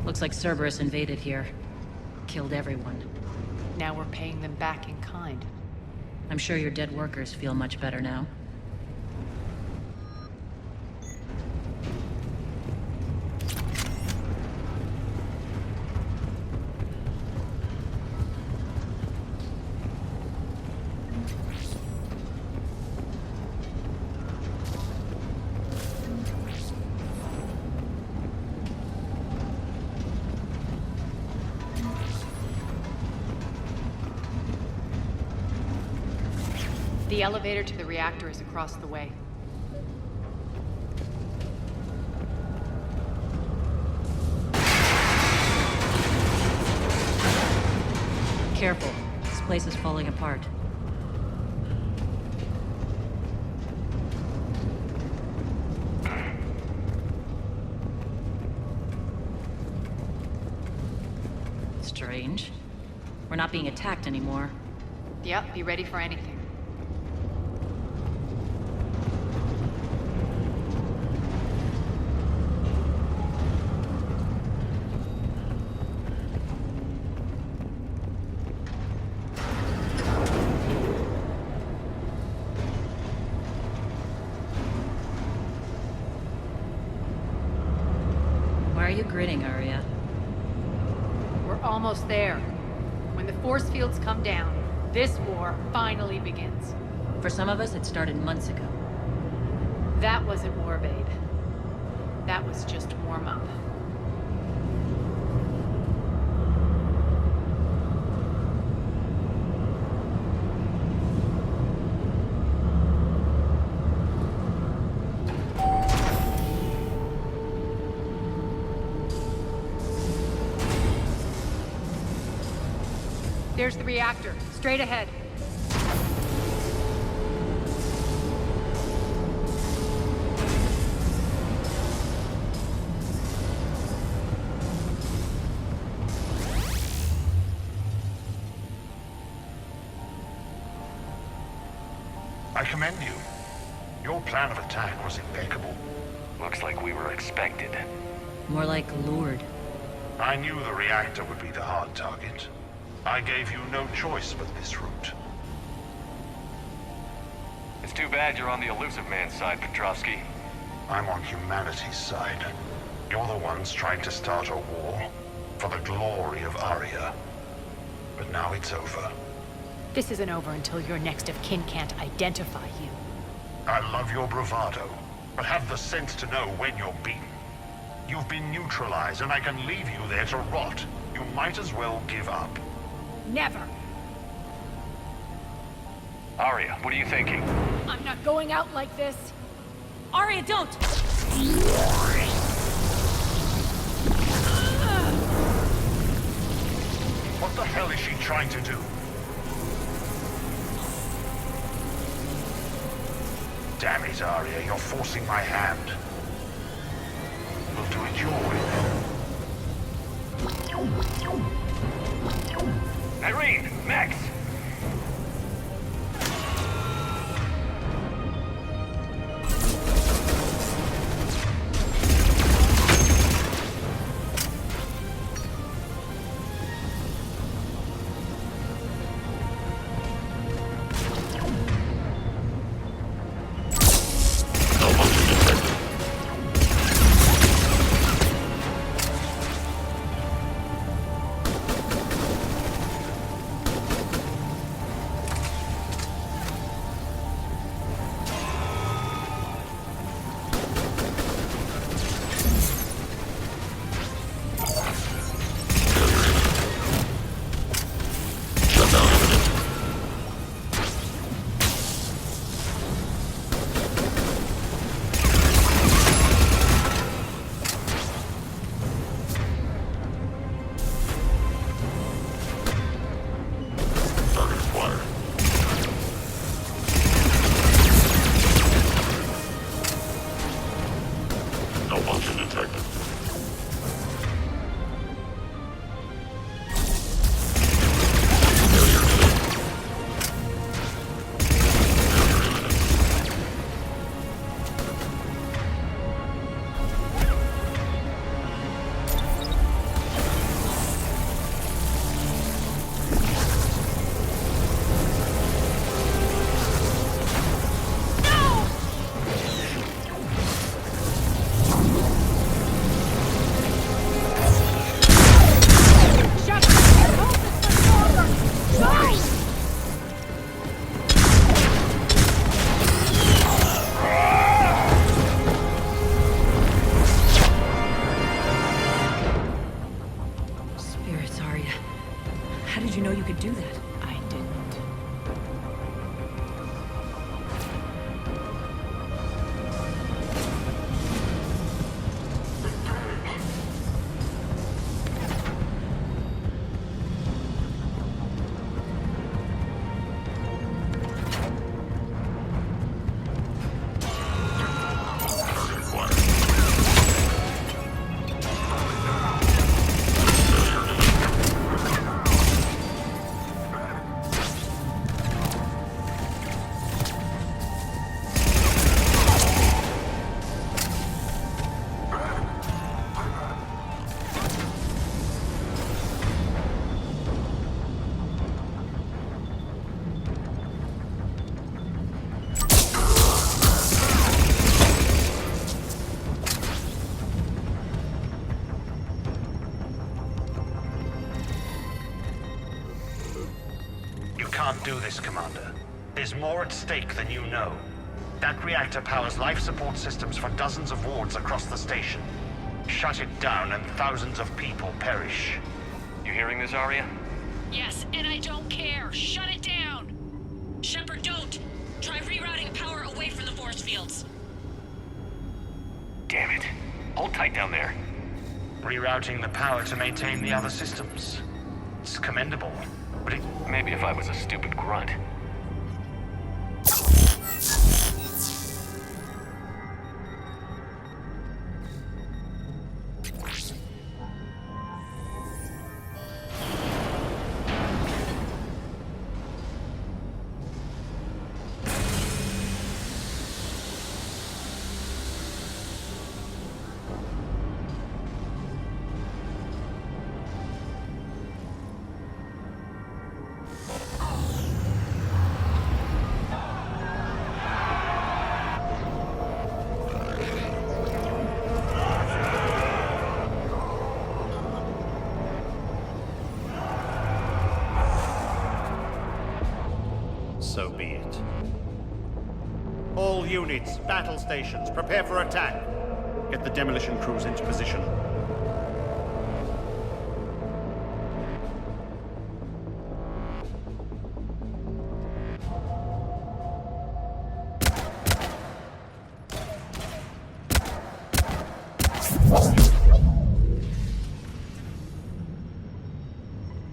Looks like Cerberus invaded here. Killed everyone. Now we're paying them back in kind. I'm sure your dead workers feel much better now. The elevator to the reactor is across the way. Careful. This place is falling apart. strange. We're not being attacked anymore. Yep, be ready for anything. Why are you grinning, Arya? We're almost there. When the force fields come down, this war finally begins. For some of us, it started months ago. That wasn't war, babe. That was just warm-up. There's the reactor, straight ahead. I commend you. Your plan of attack was impeccable. Looks like we were expected. More like lured. I knew the reactor would be the hard target. I gave you no choice but this route. It's too bad you're on the elusive man's side, Petrovsky. I'm on humanity's side. You're the ones trying to start a war for the glory of Arya. But now it's over. This isn't over until your next of kin can't identify you. I love your bravado, but have the sense to know when you're beaten. You've been neutralized, and I can leave you there to rot. You might as well give up. Never. Arya, what are you thinking? I'm not going out like this. Arya, don't! What the hell is she trying to do? Damn it, Arya, you're forcing my hand. We'll do it your way then. Irene! Max! do this, Commander. There's more at stake than you know. That reactor powers life support systems for dozens of wards across the station. Shut it down and thousands of people perish. You hearing this, Arya? Yes, and I don't care. Shut it down! Shepard, don't! Try rerouting power away from the force fields. Damn it. Hold tight down there. Rerouting the power to maintain the other systems. It's commendable, but it... Maybe if I was a stupid grunt. So be it. All units, battle stations, prepare for attack. Get the demolition crews into position.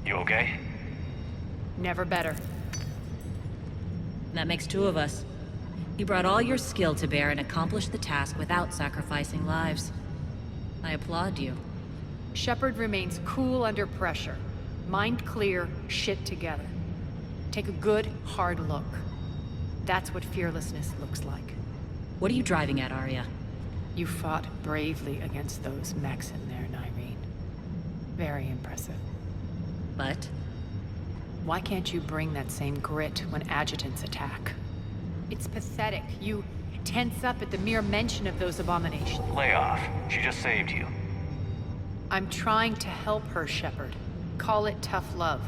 You okay? Never better. That makes two of us. You brought all your skill to bear and accomplished the task without sacrificing lives. I applaud you. Shepard remains cool under pressure. Mind clear, shit together. Take a good, hard look. That's what fearlessness looks like. What are you driving at, Arya? You fought bravely against those mechs in there, Nyreen. Very impressive. But? Why can't you bring that same grit when adjutants attack? It's pathetic. You tense up at the mere mention of those abominations. Lay off. She just saved you. I'm trying to help her, Shepard. Call it tough love.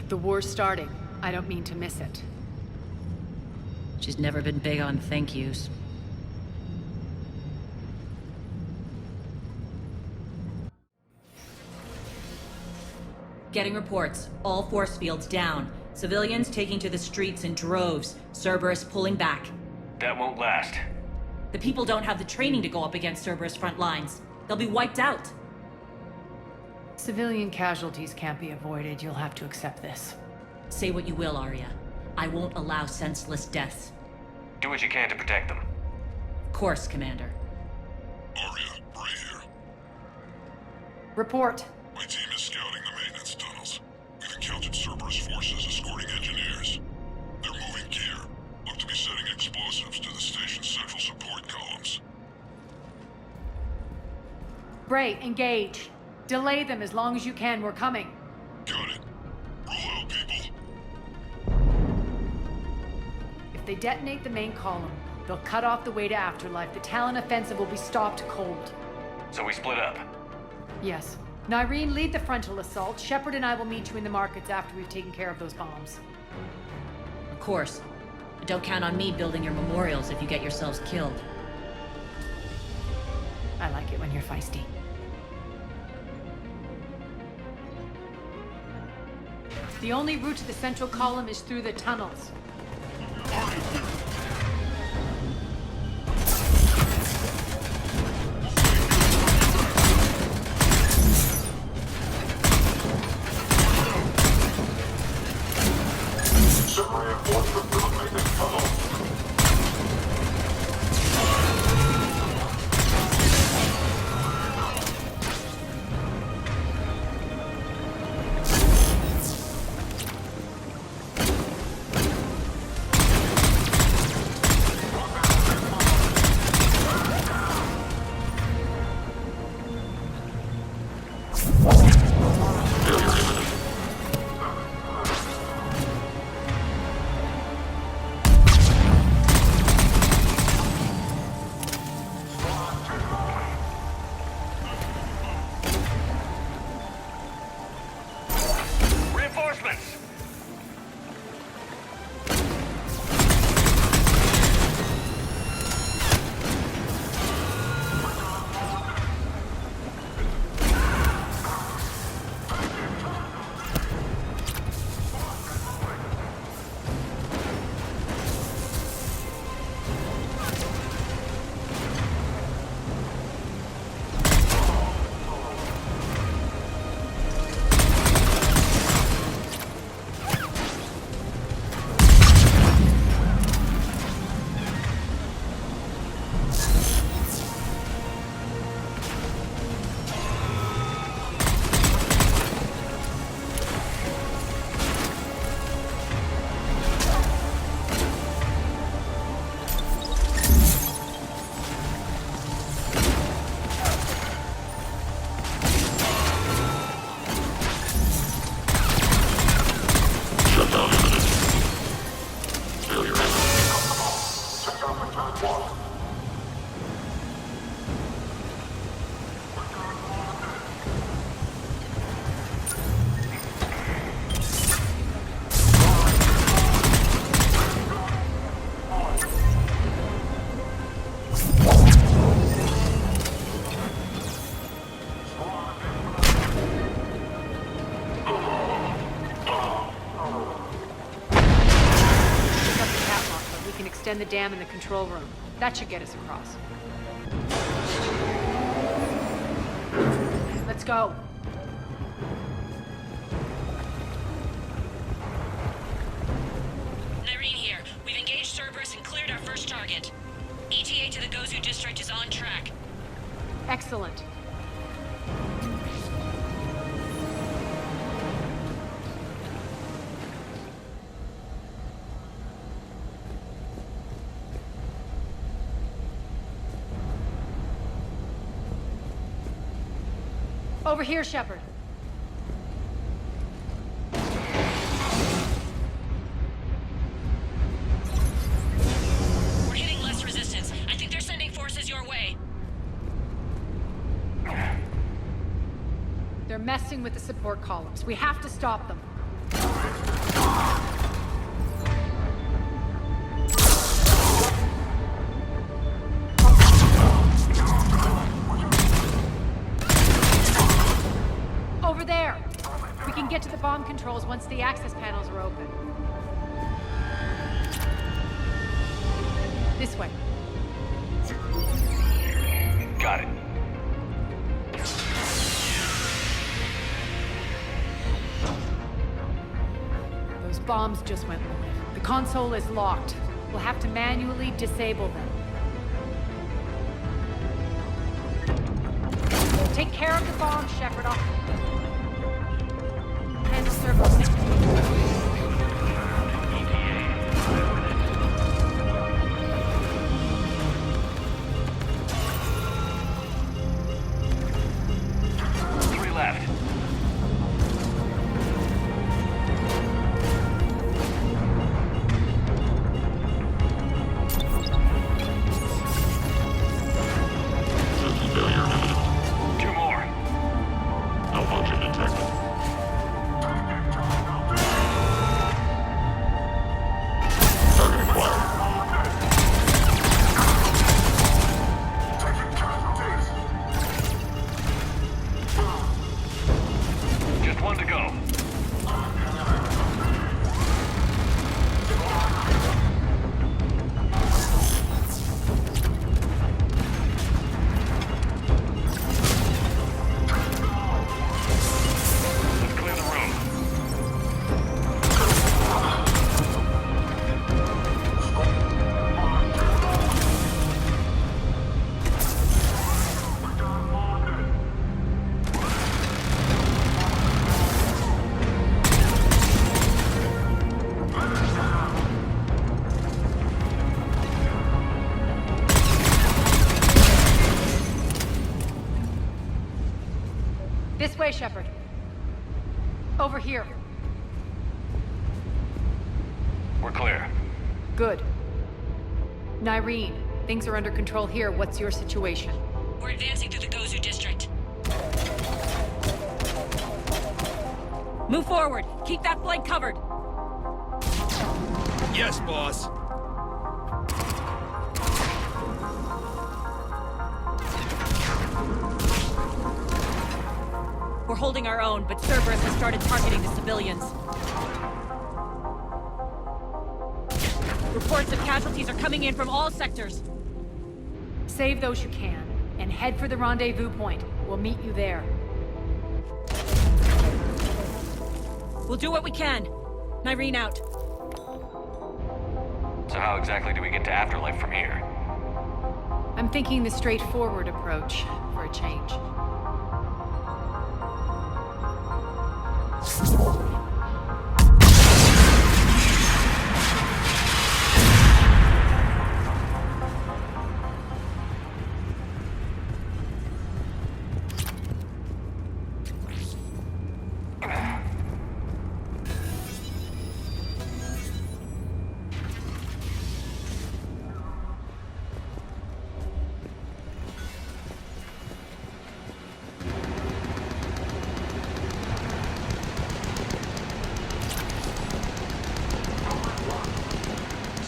The war's starting. I don't mean to miss it. She's never been big on thank yous. Getting reports. All force fields down. Civilians taking to the streets in droves. Cerberus pulling back. That won't last. The people don't have the training to go up against Cerberus front lines. They'll be wiped out. Civilian casualties can't be avoided. You'll have to accept this. Say what you will, Arya. I won't allow senseless deaths. Do what you can to protect them. Of course, Commander. Arya, Bray here. Report. My team is scouting the maintenance tunnels. We've encountered Cerberus forces escorting engineers. They're moving gear. Look to be setting explosives to the station's central support columns. Bray, engage. Delay them as long as you can. We're coming. Got it. Roll out, people. If they detonate the main column, they'll cut off the way to Afterlife. The Talon offensive will be stopped cold. So we split up. Yes. Nyreen, lead the frontal assault. Shepard and I will meet you in the markets after we've taken care of those bombs. Of course. But don't count on me building your memorials if you get yourselves killed. I like it when you're feisty. The only route to the central column is through the tunnels. Some reinforcement for the maintenance tunnel. extend the dam in the control room. That should get us across. Let's go. Nyreen here. We've engaged Cerberus and cleared our first target. ETA to the Gozu district is on track. Excellent. Over here, Shepard. We're hitting less resistance. I think they're sending forces your way. They're messing with the support columns. We have to stop them. Over there! We can get to the bomb controls once the access panels are open. This way. Got it. Those bombs just went live. The console is locked. We'll have to manually disable them. Take care of the bomb, Shepard. I'll handle Cerberus. This way, Shepard. Over here. We're clear. Good. Nyreen, things are under control here. What's your situation? We're advancing through the Gozu district. Move forward. Keep that flank covered. Yes, boss. We're holding our own, but Cerberus has started targeting the civilians. Reports of casualties are coming in from all sectors. Save those you can, and head for the rendezvous point. We'll meet you there. We'll do what we can. Nyreen out. So how exactly do we get to Afterlife from here? I'm thinking the straightforward approach for a change.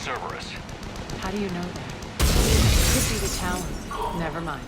Cerberus. How do you know that? Could be the tower. Never mind.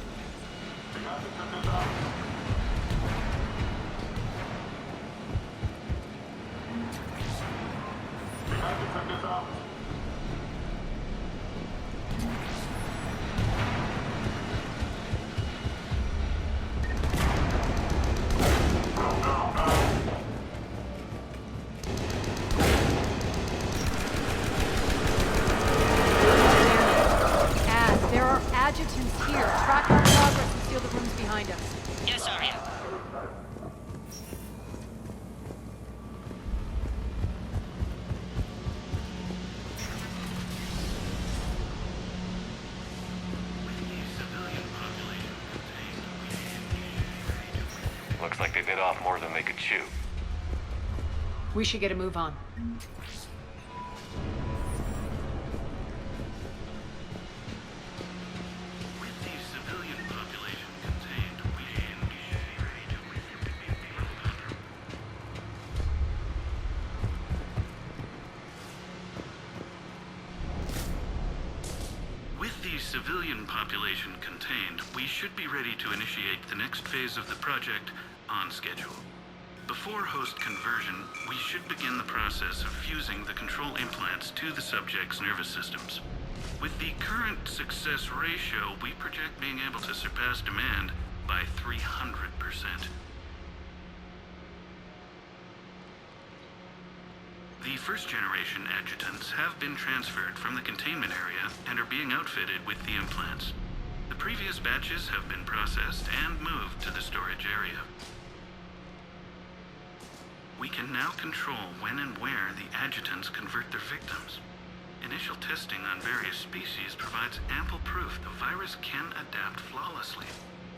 room's behind us. Yes, Arya. Looks like they bit off more than they could chew. We should get a move on. With the civilian population contained, we should be ready to initiate the next phase of the project on schedule. Before host conversion, we should begin the process of fusing the control implants to the subject's nervous systems. With the current success ratio, we project being able to surpass demand by 300%. The first-generation adjutants have been transferred from the containment area and are being outfitted with the implants. The previous batches have been processed and moved to the storage area. We can now control when and where the adjutants convert their victims. Initial testing on various species provides ample proof the virus can adapt flawlessly,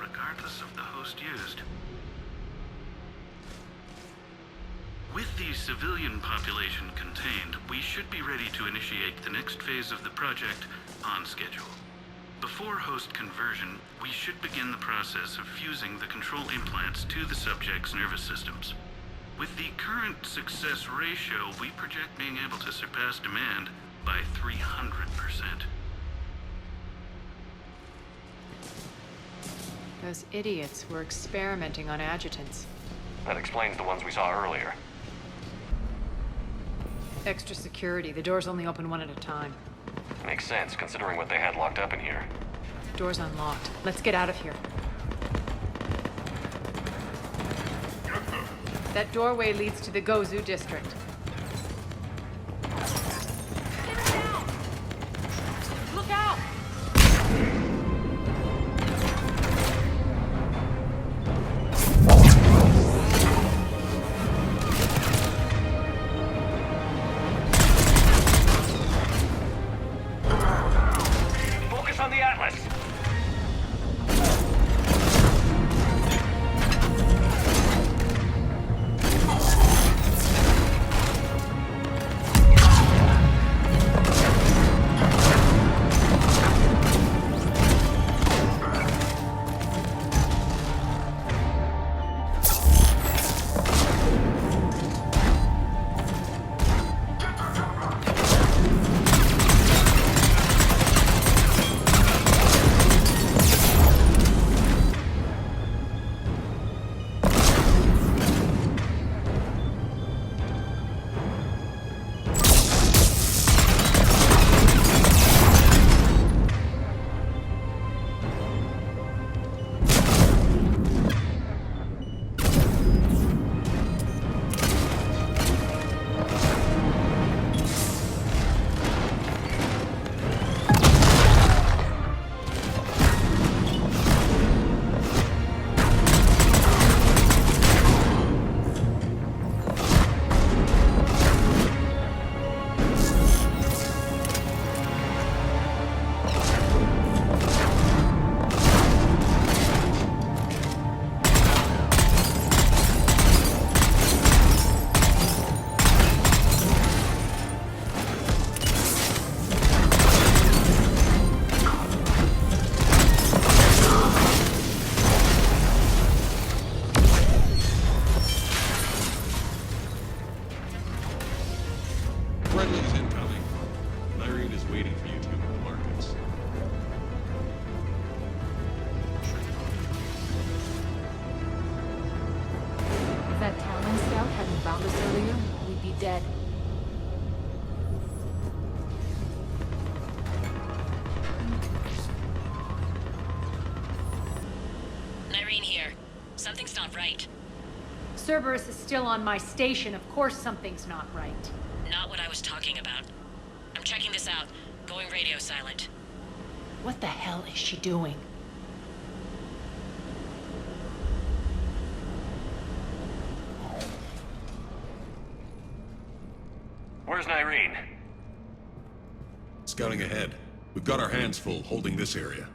regardless of the host used. With the civilian population contained, we should be ready to initiate the next phase of the project on schedule. Before host conversion, we should begin the process of fusing the control implants to the subject's nervous systems. With the current success ratio, we project being able to surpass demand by 300%. Those idiots were experimenting on adjutants. That explains the ones we saw earlier. Extra security. The doors only open one at a time. Makes sense, considering what they had locked up in here. Door's unlocked. Let's get out of here. That doorway leads to the Gozu district. Look out! Focus on the Atlas! Friendly's incoming. Irene is waiting for you two in the markets. If that Talon scout hadn't found us earlier, we'd be dead. Irene here. Something's not right. Cerberus is still on my station. Of course something's not right. Not what I was talking about. I'm checking this out. Going radio silent. What the hell is she doing? Where's Nyreen? Scouting ahead. We've got our hands full holding this area.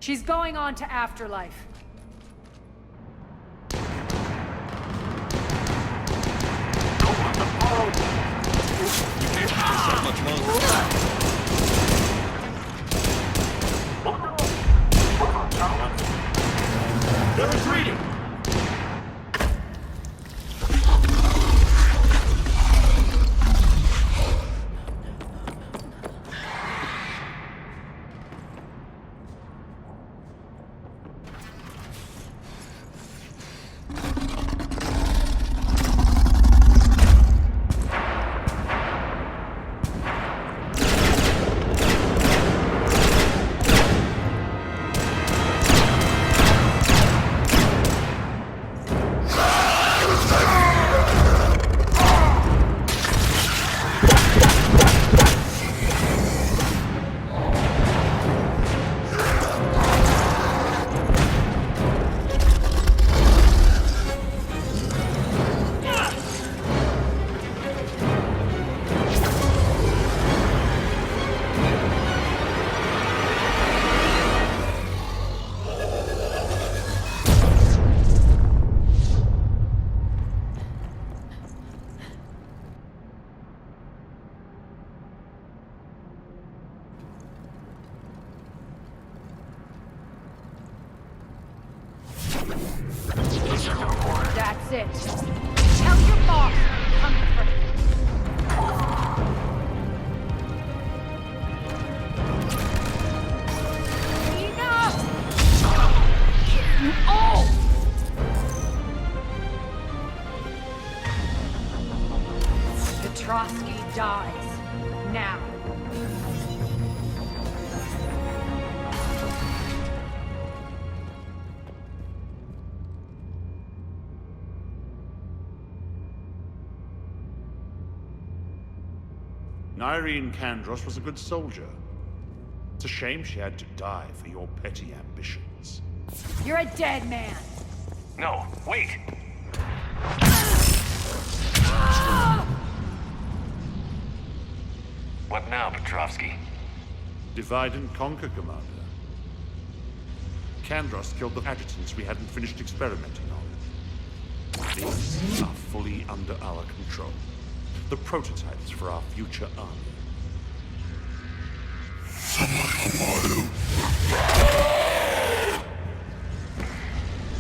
She's going on to Afterlife. You can't keep this up much longer. They're retreating! That's it. Tell your boss I'm coming for him. Enough! Oh! Petrovsky dies. Now. Nyreen Kandros was a good soldier. It's a shame she had to die for your petty ambitions. You're a dead man. No, wait! What now, Petrovsky? Divide and conquer, Commander. Kandros killed the adjutants we hadn't finished experimenting on. These are fully under our control. The prototypes for our future army.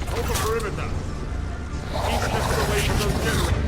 Hold the perimeter! Keep Shepard away from those generators!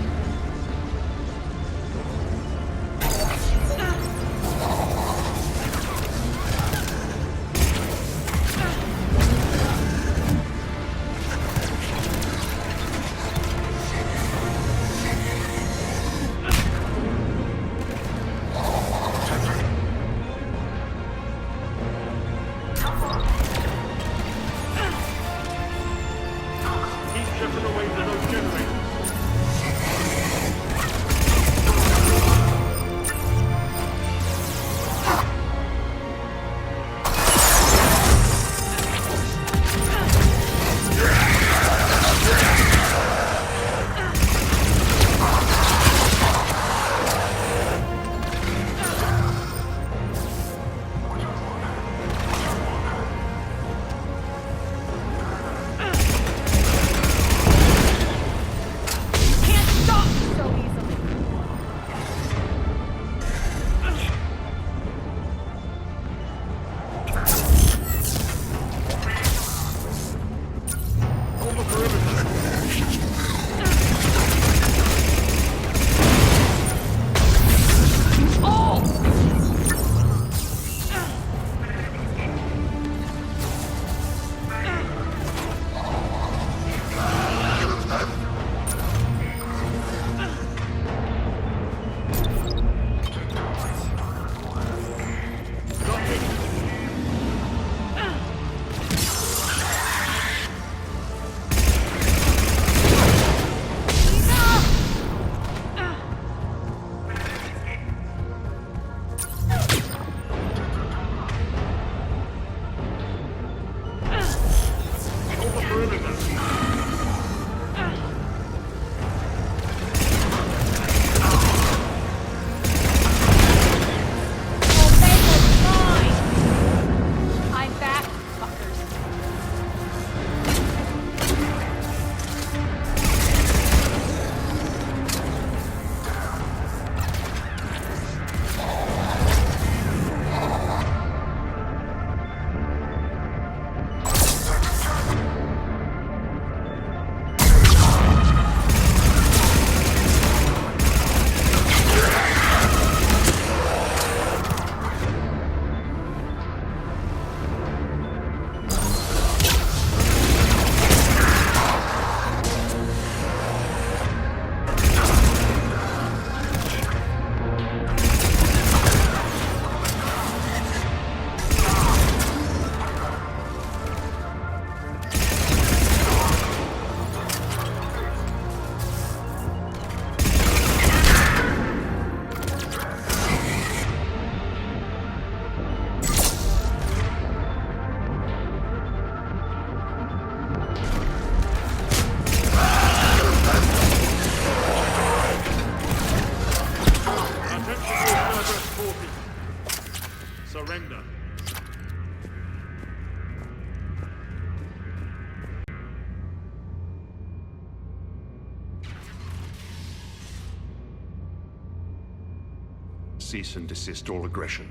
Cease and desist all aggression.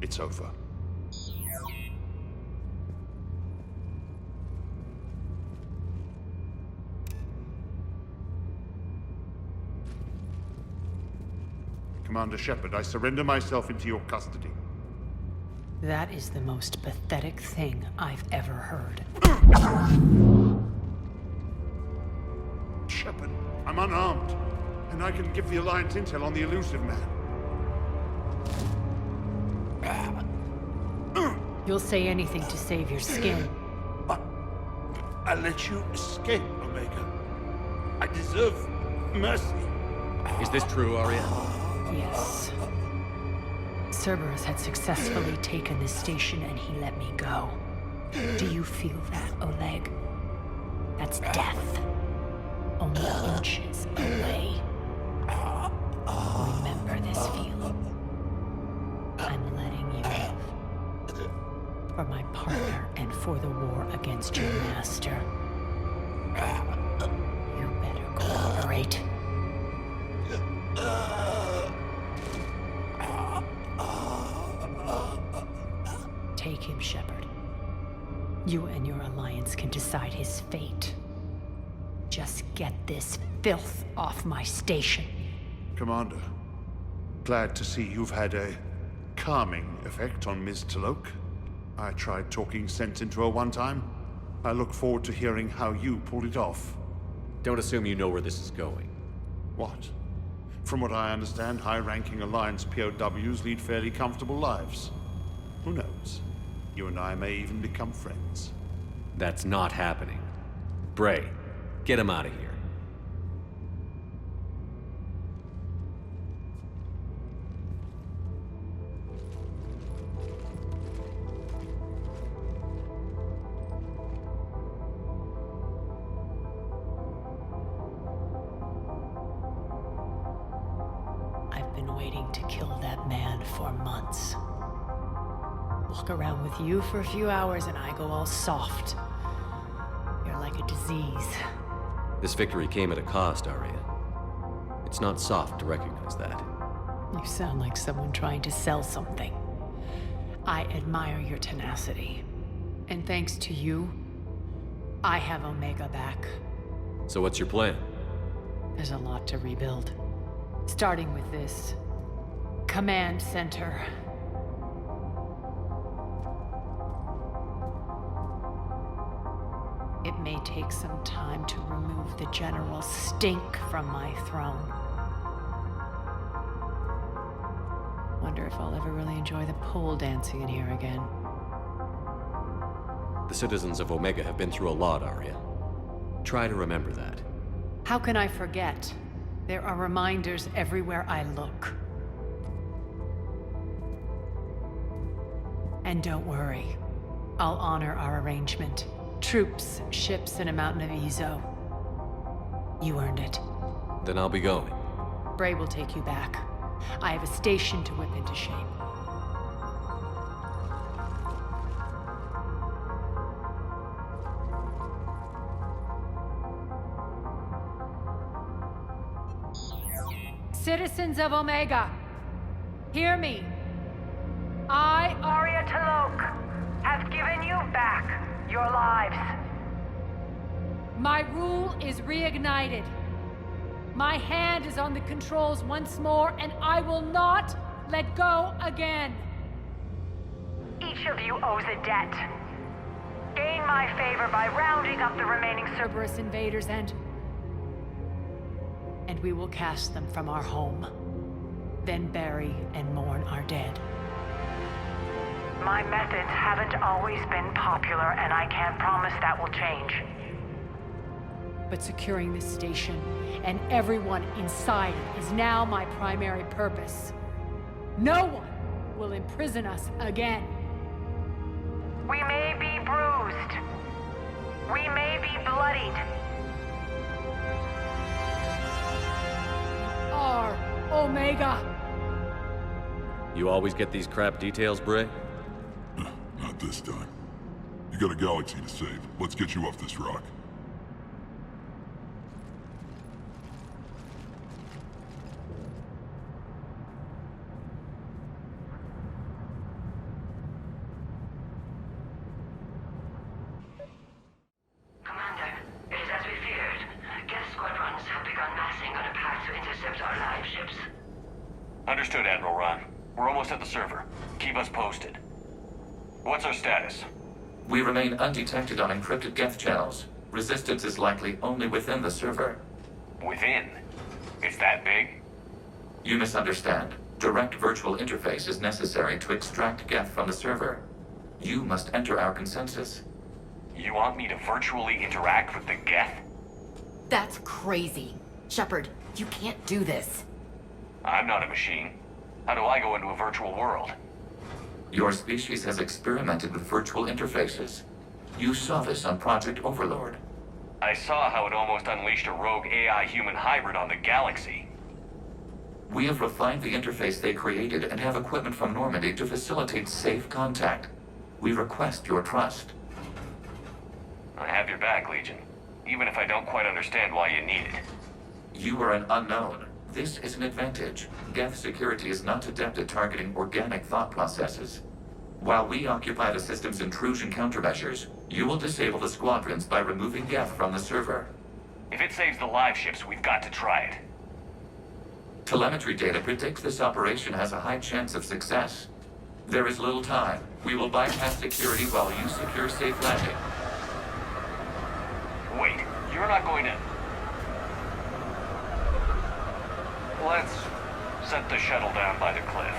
It's over. Commander Shepard, I surrender myself into your custody. That is the most pathetic thing I've ever heard. Shepard, I'm unarmed, and I can give the Alliance intel on the elusive man. You'll say anything to save your skin. I let you escape, Omega. I deserve mercy. Is this true, Aria? Yes. Cerberus had successfully taken this station and he let me go. Do you feel that, Oleg? That's death. Only inches away. Remember this feeling. I'm letting you live. For my partner and for the war against your master. You better cooperate. Take him, Shepard. You and your Alliance can decide his fate. Just get this filth off my station. Commander, glad to see you've had a calming effect on Ms. Talok. I tried talking sense into her one time. I look forward to hearing how you pulled it off. Don't assume you know where this is going. What? From what I understand, high-ranking Alliance POWs lead fairly comfortable lives. Who knows? You and I may even become friends. That's not happening. Bray, get him out of here. I've been waiting to kill that man for months. Walk around with you for a few hours and I go all soft. You're like a disease. This victory came at a cost, Aria. It's not soft to recognize that. You sound like someone trying to sell something. I admire your tenacity. And thanks to you, I have Omega back. So what's your plan? There's a lot to rebuild. Starting with this command center. It may take some time to remove the general stink from my throne. Wonder if I'll ever really enjoy the pole dancing in here again. The citizens of Omega have been through a lot, Aria. Try to remember that. How can I forget? There are reminders everywhere I look. And don't worry, I'll honor our arrangement. Troops, ships, and a mountain of Ezo. You earned it. Then I'll be going. Bray will take you back. I have a station to whip into shape. Citizens of Omega, hear me. I, Aria Talok, have given you back your lives. My rule is reignited. My hand is on the controls once more, and I will not let go again. Each of you owes a debt. Gain my favor by rounding up the remaining Cerberus invaders and we will cast them from our home. Then bury and mourn our dead. My methods haven't always been popular, and I can't promise that will change. But securing this station and everyone inside it is now my primary purpose. No one will imprison us again. We may be bruised. We may be bloodied. Our Omega. You always get these crap details, Bray? Not this time. You got a galaxy to save. Let's get you off this rock. keep us posted. What's our status? We remain undetected on encrypted geth channels. Resistance is likely only within the server. Within? It's that big? You misunderstand. Direct virtual interface is necessary to extract geth from the server. You must enter our consensus. You want me to virtually interact with the geth? That's crazy. Shepard, you can't do this. I'm not a machine. How do I go into a virtual world? Your species has experimented with virtual interfaces. You saw this on Project Overlord. I saw how it almost unleashed a rogue AI-human hybrid on the galaxy. We have refined the interface they created and have equipment from Normandy to facilitate safe contact. We request your trust. I have your back, Legion. Even if I don't quite understand why you need it. You are an unknown. This is an advantage. Geth security is not adept at targeting organic thought processes. While we occupy the system's intrusion countermeasures, you will disable the squadrons by removing Geth from the server. If it saves the live ships, we've got to try it. Telemetry data predicts this operation has a high chance of success. There is little time. We will bypass security while you secure safe landing. Wait, you're not going to... Let's set the shuttle down by the cliff.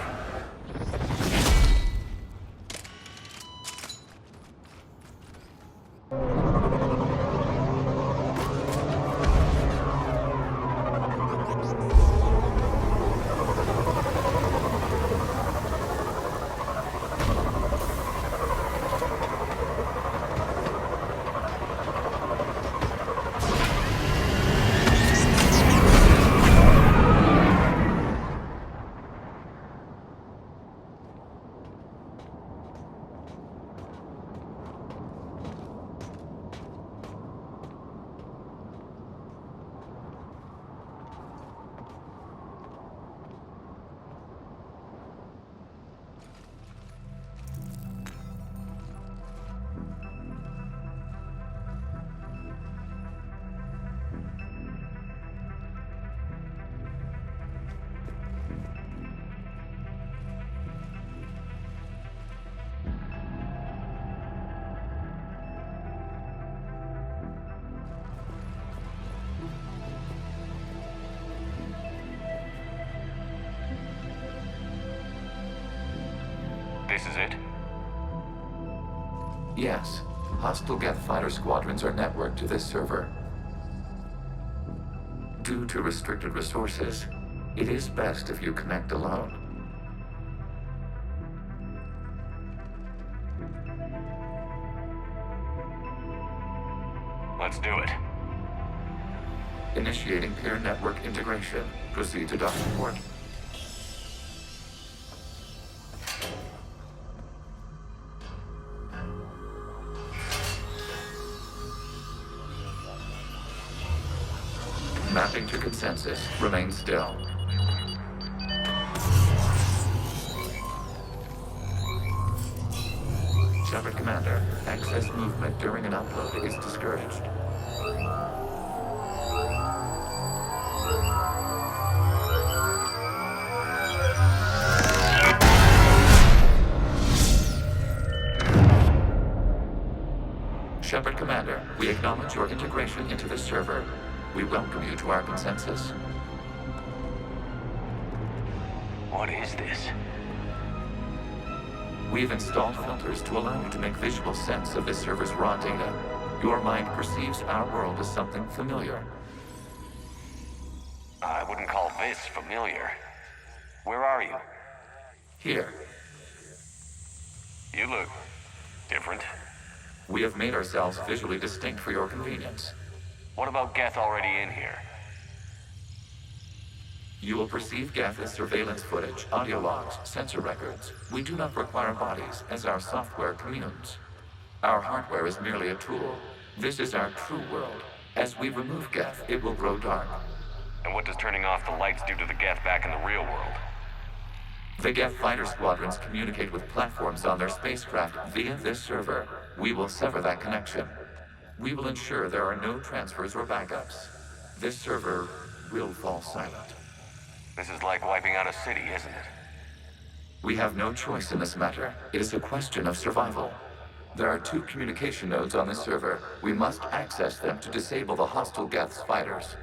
This is it? Yes. Hostile Geth fighter squadrons are networked to this server. Due to restricted resources, it is best if you connect alone. Let's do it. Initiating peer network integration. Proceed to docking port. Mapping to consensus. Remain still. Shepard Commander, excess movement during an upload is discouraged. Shepard Commander, we acknowledge your integration into the server. We welcome you to our consensus. What is this? We've installed filters to allow you to make visual sense of this server's raw data. Your mind perceives our world as something familiar. I wouldn't call this familiar. Where are you? Here. You look different. We have made ourselves visually distinct for your convenience. What about Geth already in here? You will perceive Geth as surveillance footage, audio logs, sensor records. We do not require bodies, as our software communes. Our hardware is merely a tool. This is our true world. As we remove Geth, it will grow dark. And what does turning off the lights do to the Geth back in the real world? The Geth fighter squadrons communicate with platforms on their spacecraft via this server. We will sever that connection. We will ensure there are no transfers or backups. This server will fall silent. This is like wiping out a city, isn't it? We have no choice in this matter. It is a question of survival. There are 2 communication nodes on the server. We must access them to disable the hostile Geth's fighters.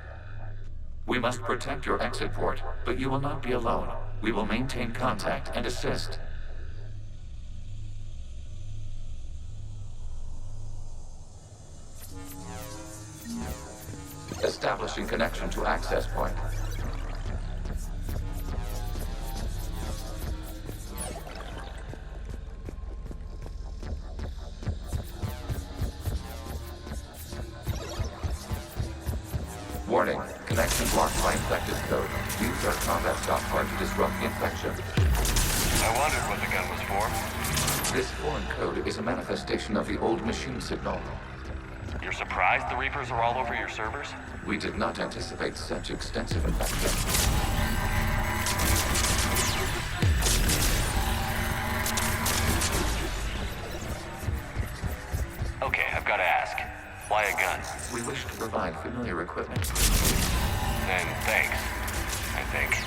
We must protect your exit port, but you will not be alone. We will maintain contact and assist. Establishing connection to access point. Warning, connection blocked by infected code. Use our combat software to disrupt the infection. I wondered what the gun was for. This foreign code is a manifestation of the old machine signal. You're surprised the Reapers are all over your servers? We did not anticipate such extensive infection. Okay, I've got to ask. Why a gun? We wish to provide familiar equipment. Then thanks, I think.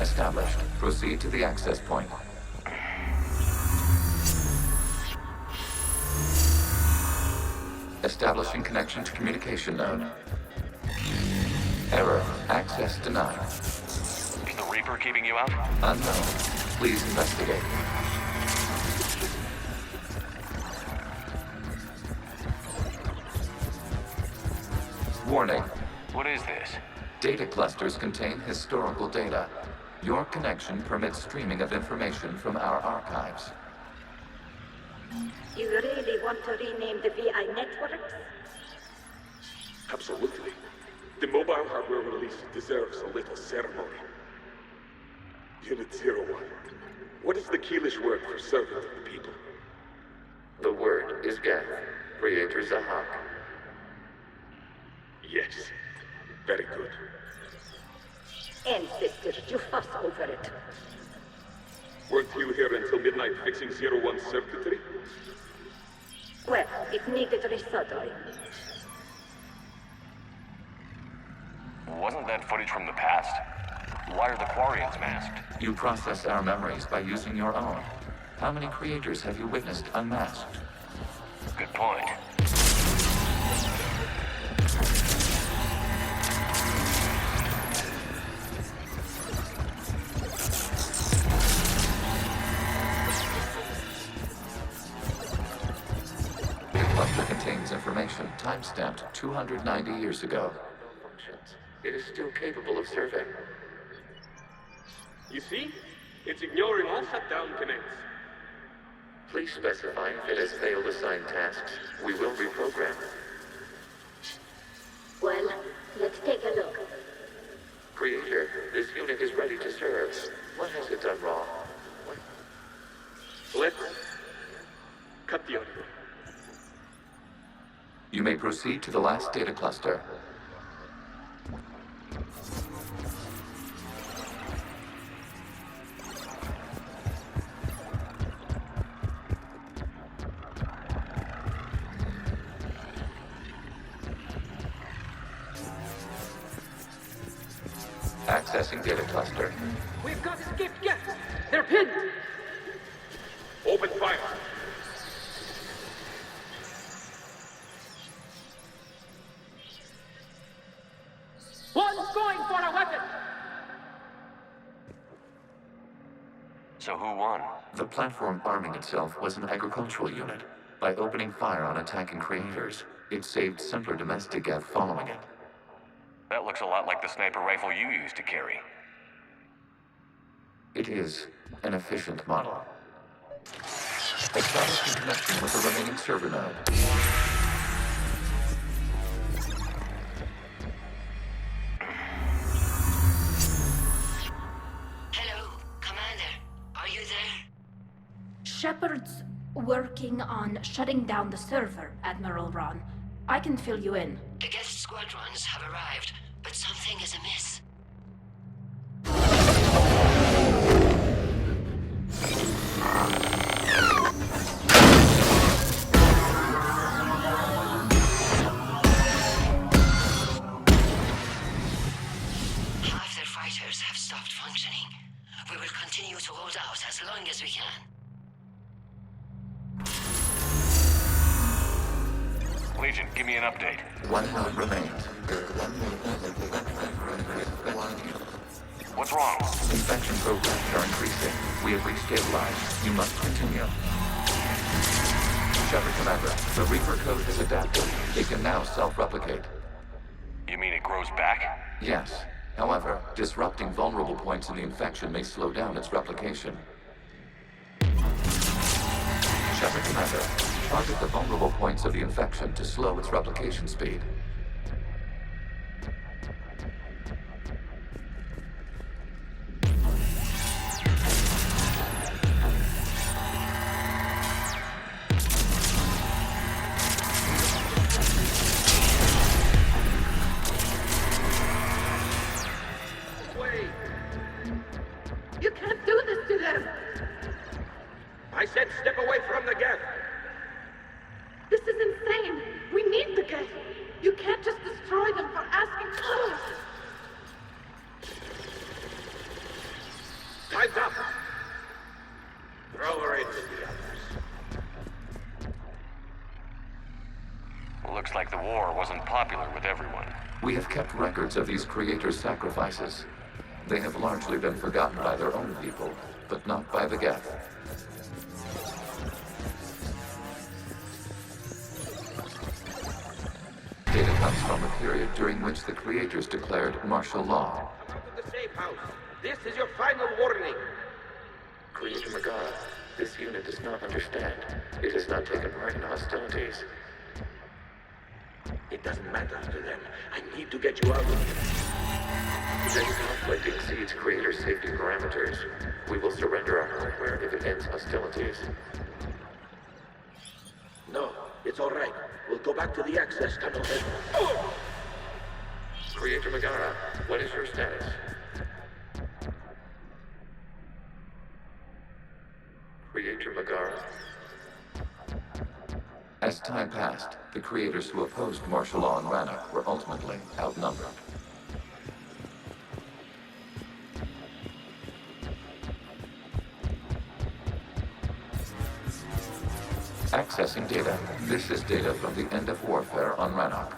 Established. Proceed to the access point. Establishing connection to communication node. Error. Access denied. Is the Reaper keeping you out? Unknown. Please investigate. Warning. What is this? Data clusters contain historical data. Your connection permits streaming of information from our archives. You really want to rename the VI networks? Absolutely. The mobile hardware release deserves a little ceremony. Unit 01. What is the Keelish word for servant of the people? The word is geth. Creator Zahak. Yes. Very good. Ancestors, you fuss over it. Weren't you here until midnight fixing 01's circuitry? Well, it needed resoldering. Wasn't that footage from the past? Why are the quarians masked? You process our memories by using your own. How many creators have you witnessed unmasked? Good point. Contains information time-stamped 290 years ago. It is still capable of serving. You see? It's ignoring all shutdown connects. Please specify if it has failed assigned tasks. We will reprogram. Well, let's take a look. Creator, this unit is ready to serve. What has it done wrong? Let's cut the audio. You may proceed to the last data cluster. Accessing data cluster. We've got escaped geth! They're pinned! Open fire! One's going for a weapon! So who won? The platform arming itself was an agricultural unit. By opening fire on attacking creators, it saved simpler domestic geth following it. That looks a lot like the sniper rifle you used to carry. It is an efficient model. Establishing connection with the remaining server node. Hello, Commander. Are you there? Shepard's working on shutting down the server, Admiral Ron. I can fill you in. The geth squadrons have arrived, but something is amiss. Half their fighters have stopped functioning. We will continue to hold out as long as we can. Legion, give me an update. One node remains. What's wrong? Infection programs are increasing. We have restabilized. You must continue. Shepard, Commander, the Reaper code has adapted. It can now self-replicate. You mean it grows back? Yes. However, disrupting vulnerable points in the infection may slow down its replication. Shepard, Commander, target the vulnerable points of the infection to slow its replication speed. Wait! You can't do this to them! I said step away from the geth! This is insane! We need the geth! You can't just destroy them for asking for us! Time's up! Throw her in with the others. Looks like the war wasn't popular with everyone. We have kept records of these creators' sacrifices. They have largely been forgotten by their own people, but not by the geth. Data comes from a period during which the creators declared martial law. Come to the safe house. This is your final warning. Creator Megara, this unit does not understand. It has not taken part in hostilities. It doesn't matter to them. I need to get you out of here. This conflict exceeds creator safety parameters. We will surrender our hardware if it ends hostilities. No, it's all right. We'll go back to the access tunnel and... Oh! Creator Megara, what is your status? Creator Megara. As time passed, the creators who opposed martial law in Rannoch were ultimately outnumbered. Accessing data. This is data from the end of warfare on Rannoch.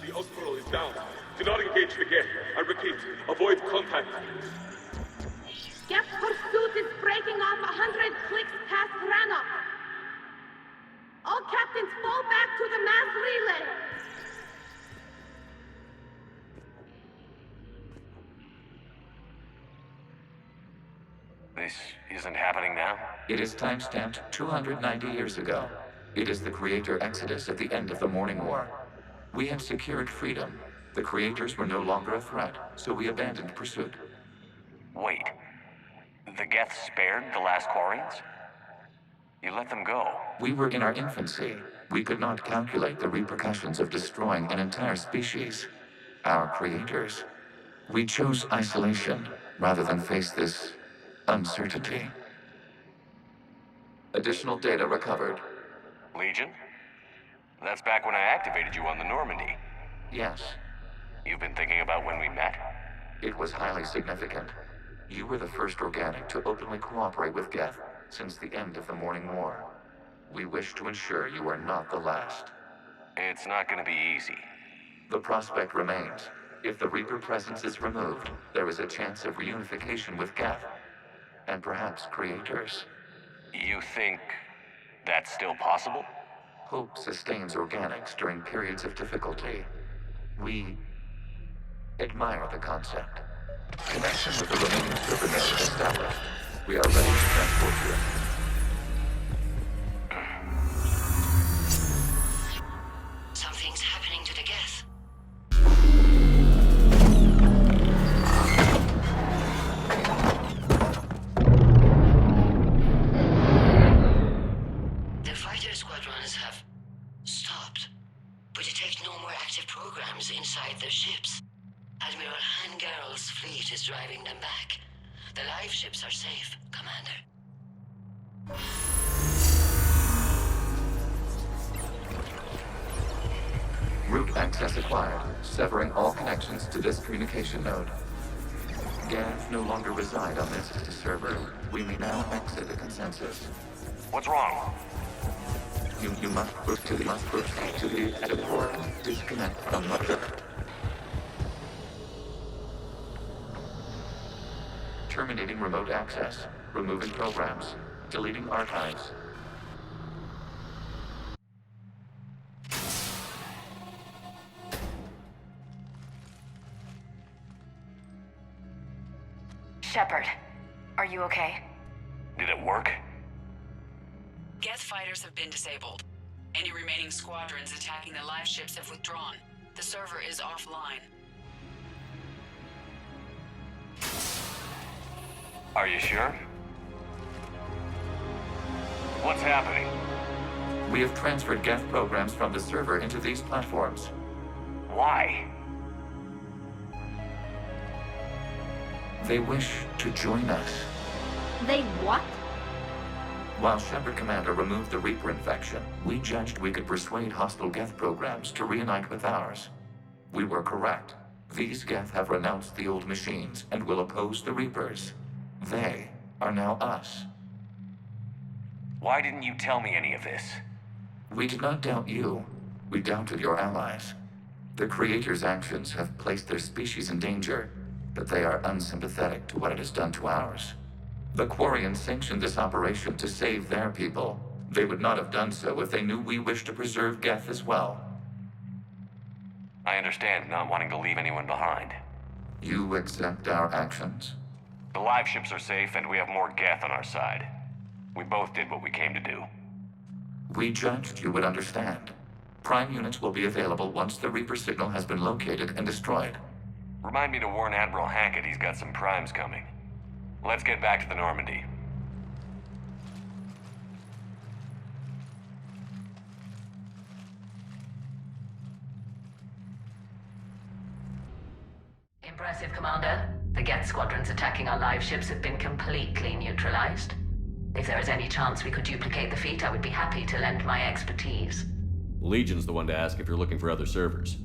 The Osprey is down. Do not engage the geth. I repeat, avoid contact. Geth pursuit is breaking off 100 clicks past Rannoch. All captains fall back to the mass relay. This isn't happening now? It is time-stamped 290 years ago. It is the creator exodus at the end of the Morning War. We had secured freedom. The creators were no longer a threat, so we abandoned pursuit. Wait. The geth spared the last quarians? You let them go. We were in our infancy. We could not calculate the repercussions of destroying an entire species. Our creators. We chose isolation rather than face this uncertainty. Additional data recovered. Legion? That's back when I activated you on the Normandy. Yes. You've been thinking about when we met? It was highly significant. You were the first organic to openly cooperate with geth since the end of the Morning War. We wish to ensure you are not the last. It's not going to be easy. The prospect remains. If the Reaper presence is removed, there is a chance of reunification with geth, and perhaps creators. You think that's still possible? Hope sustains organics during periods of difficulty. We admire the concept. Connection with the remaining server node established. We are ready to transport you. Something's happening to the geth. The fighter squadrons have stopped, but detect no more active programs inside their ships. Admiral Hangarl's fleet is driving them back. The live ships are safe, Commander. Route access acquired, severing all connections to this communication node. Geth no longer reside on this server. We may now exit the consensus. What's wrong? You must proceed to the edit port. Disconnect from mother. Terminating remote access. Removing programs. Deleting archives. Shepard, are you okay? Did it work? Geth fighters have been disabled. Any remaining squadrons attacking the live ships have withdrawn. The server is offline. Are you sure? What's happening? We have transferred geth programs from the server into these platforms. Why? They wish to join us. They what? While Shepard Commander removed the Reaper infection, we judged we could persuade hostile geth programs to reunite with ours. We were correct. These geth have renounced the old machines and will oppose the Reapers. They are now us. Why didn't you tell me any of this? We did not doubt you. We doubted your allies. The Creator's actions have placed their species in danger, but they are unsympathetic to what it has done to ours. The Quarians sanctioned this operation to save their people. They would not have done so if they knew we wished to preserve geth as well. I understand not wanting to leave anyone behind. You accept our actions? The live ships are safe, and we have more geth on our side. We both did what we came to do. We judged you would understand. Prime units will be available once the Reaper signal has been located and destroyed. Remind me to warn Admiral Hackett he's got some primes coming. Let's get back to the Normandy. Impressive, Commander. The Geth squadrons attacking our live ships have been completely neutralized. If there is any chance we could duplicate the feat, I would be happy to lend my expertise. Legion's the one to ask if you're looking for other servers.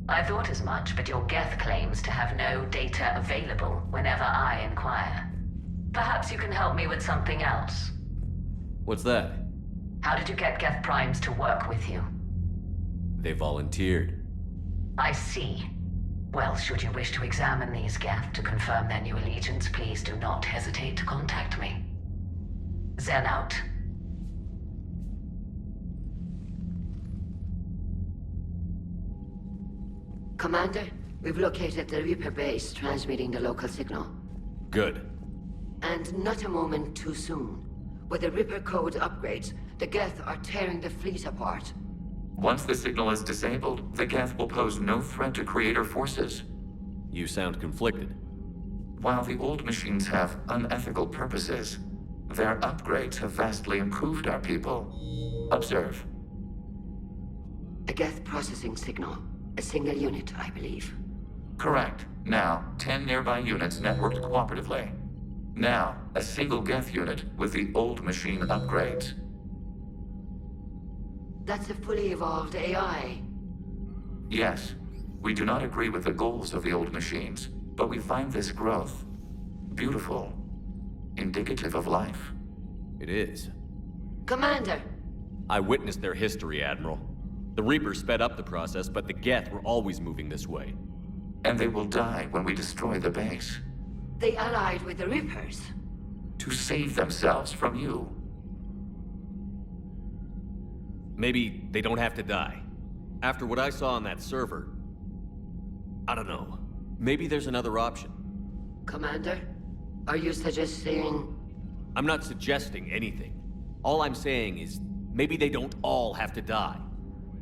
I thought as much, but your Geth claims to have no data available whenever I inquire. Perhaps you can help me with something else. What's that? How did you get Geth primes to work with you? They volunteered. I see. Well, should you wish to examine these Geth to confirm their new allegiance, please do not hesitate to contact me. Zen out. Commander, we've located the Reaper base transmitting the local signal. Good. And not a moment too soon. With the Reaper code upgrades, the Geth are tearing the fleet apart. Once the signal is disabled, the geth will pose no threat to Creator forces. You sound conflicted. While the old machines have unethical purposes, their upgrades have vastly improved our people. Observe. A Geth processing signal. A single unit, I believe. Correct. Now, 10 nearby units networked cooperatively. Now, a single geth unit with the old machine upgrades. That's a fully evolved AI. Yes. We do not agree with the goals of the old machines, but we find this growth beautiful, indicative of life. It is. Commander! I witnessed their history, Admiral. The Reapers sped up the process, but the Geth were always moving this way. And they will die when we destroy the base. They allied with the Reapers. To save themselves from you. Maybe they don't have to die. After what I saw on that server, I don't know. Maybe there's another option. Commander, are you suggesting... I'm not suggesting anything. All I'm saying is, maybe they don't all have to die.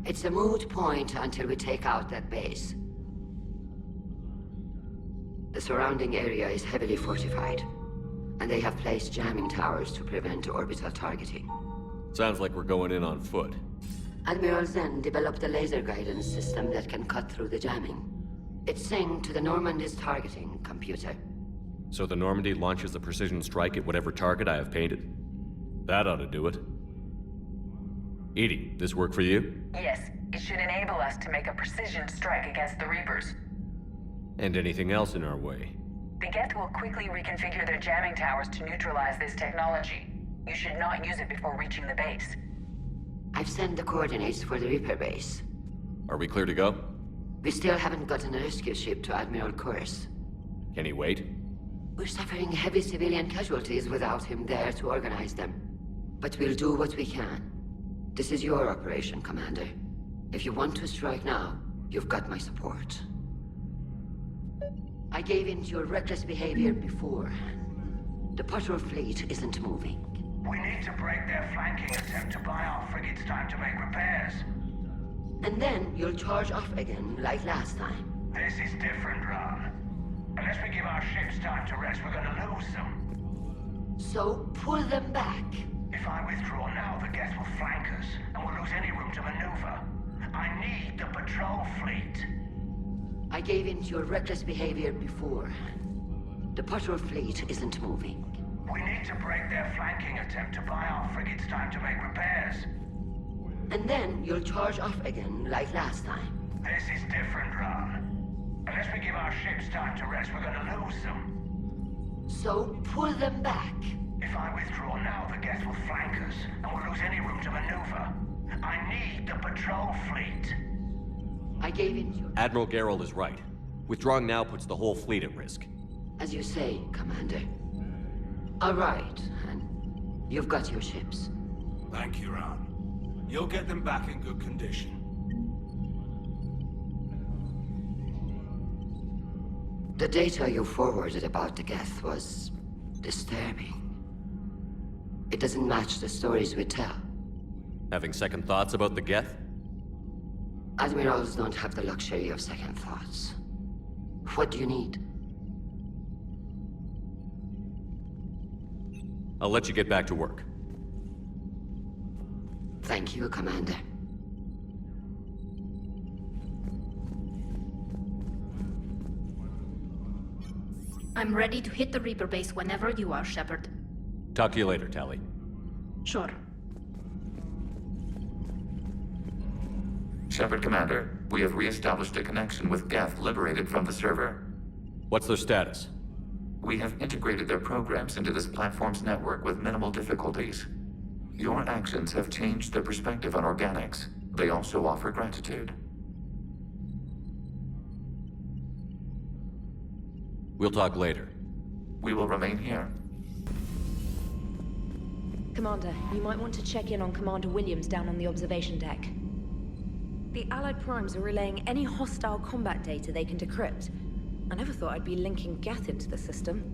It's a moot point until we take out that base. The surrounding area is heavily fortified, and they have placed jamming towers to prevent orbital targeting. Sounds like we're going in on foot. Admiral Zen developed a laser guidance system that can cut through the jamming. It's synced to the Normandy's targeting computer. So the Normandy launches a precision strike at whatever target I have painted? That ought to do it. Edie, this work for you? Yes, it should enable us to make a precision strike against the Reapers. And anything else in our way? The Geth will quickly reconfigure their jamming towers to neutralize this technology. You should not use it before reaching the base. I've sent the coordinates for the Reaper base. Are we clear to go? We still haven't gotten a rescue ship to Admiral Kurz. Can he wait? We're suffering heavy civilian casualties without him there to organize them. But we'll do what we can. This is your operation, Commander. If you want to strike now, you've got my support. I gave in to your reckless behavior before. The patrol fleet isn't moving. We need to break their flanking attempt to buy our frigates time to make repairs. And then you'll charge off again, like last time. This is different, Ron. Unless we give our ships time to rest, we're gonna lose them. So, pull them back. If I withdraw now, the Geth will flank us, and we'll lose any room to maneuver. I need the patrol fleet. I gave in to your reckless behavior before. The patrol fleet isn't moving. We need to break their flanking attempt to buy our frigates time to make repairs. And then you'll charge off again, like last time. This is different, Ron. Unless we give our ships time to rest, we're gonna lose them. So, pull them back. If I withdraw now, the Geth will flank us, and we'll lose any room to maneuver. I need the patrol fleet. I gave in to your... Admiral Gerald is right. Withdrawing now puts the whole fleet at risk. As you say, Commander. All right, and you've got your ships. Thank you, Ron. You'll get them back in good condition. The data you forwarded about the Geth was disturbing. It doesn't match the stories we tell. Having second thoughts about the Geth? Admirals don't have the luxury of second thoughts. What do you need? I'll let you get back to work. Thank you, Commander. I'm ready to hit the Reaper base whenever you are, Shepard. Talk to you later, Tali. Sure. Shepard, Commander, we have re-established a connection with Geth liberated from the server. What's their status? We have integrated their programs into this platform's network with minimal difficulties. Your actions have changed their perspective on organics. They also offer gratitude. We'll talk later. We will remain here. Commander, you might want to check in on Commander Williams down on the observation deck. The Allied Primes are relaying any hostile combat data they can decrypt. I never thought I'd be linking geth into the system.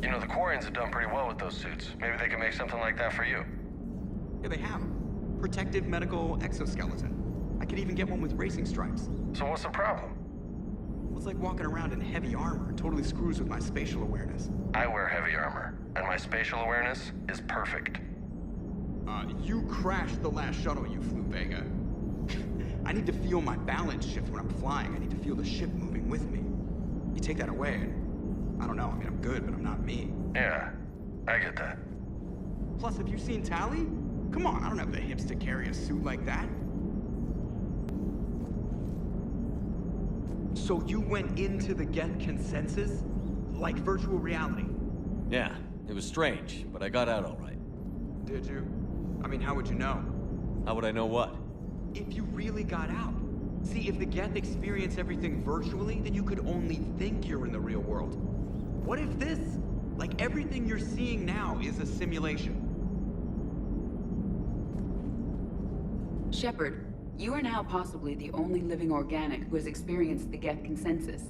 You know, the quarians have done pretty well with those suits. Maybe they can make something like that for you. Yeah, they have. Protective medical exoskeleton. I could even get one with racing stripes. So what's the problem? Well, it's like walking around in heavy armor. It totally screws with my spatial awareness. I wear heavy armor, and my spatial awareness is perfect. You crashed the last shuttle you flew, Vega. I need to feel my balance shift when I'm flying. I need to feel the ship moving with me. You take that away, and I don't know. I mean, I'm good, but I'm not me. Yeah, I get that. Plus, have you seen Tali? Come on, I don't have the hips to carry a suit like that. So you went into the Geth consensus? Like virtual reality? Yeah, it was strange, but I got out all right. Did you? I mean, how would you know? How would I know what? If you really got out. See, if the Geth experience everything virtually, then you could only think you're in the real world. What if this, like everything you're seeing now, is a simulation? Shepard, You are now possibly the only living organic who has experienced the geth consensus.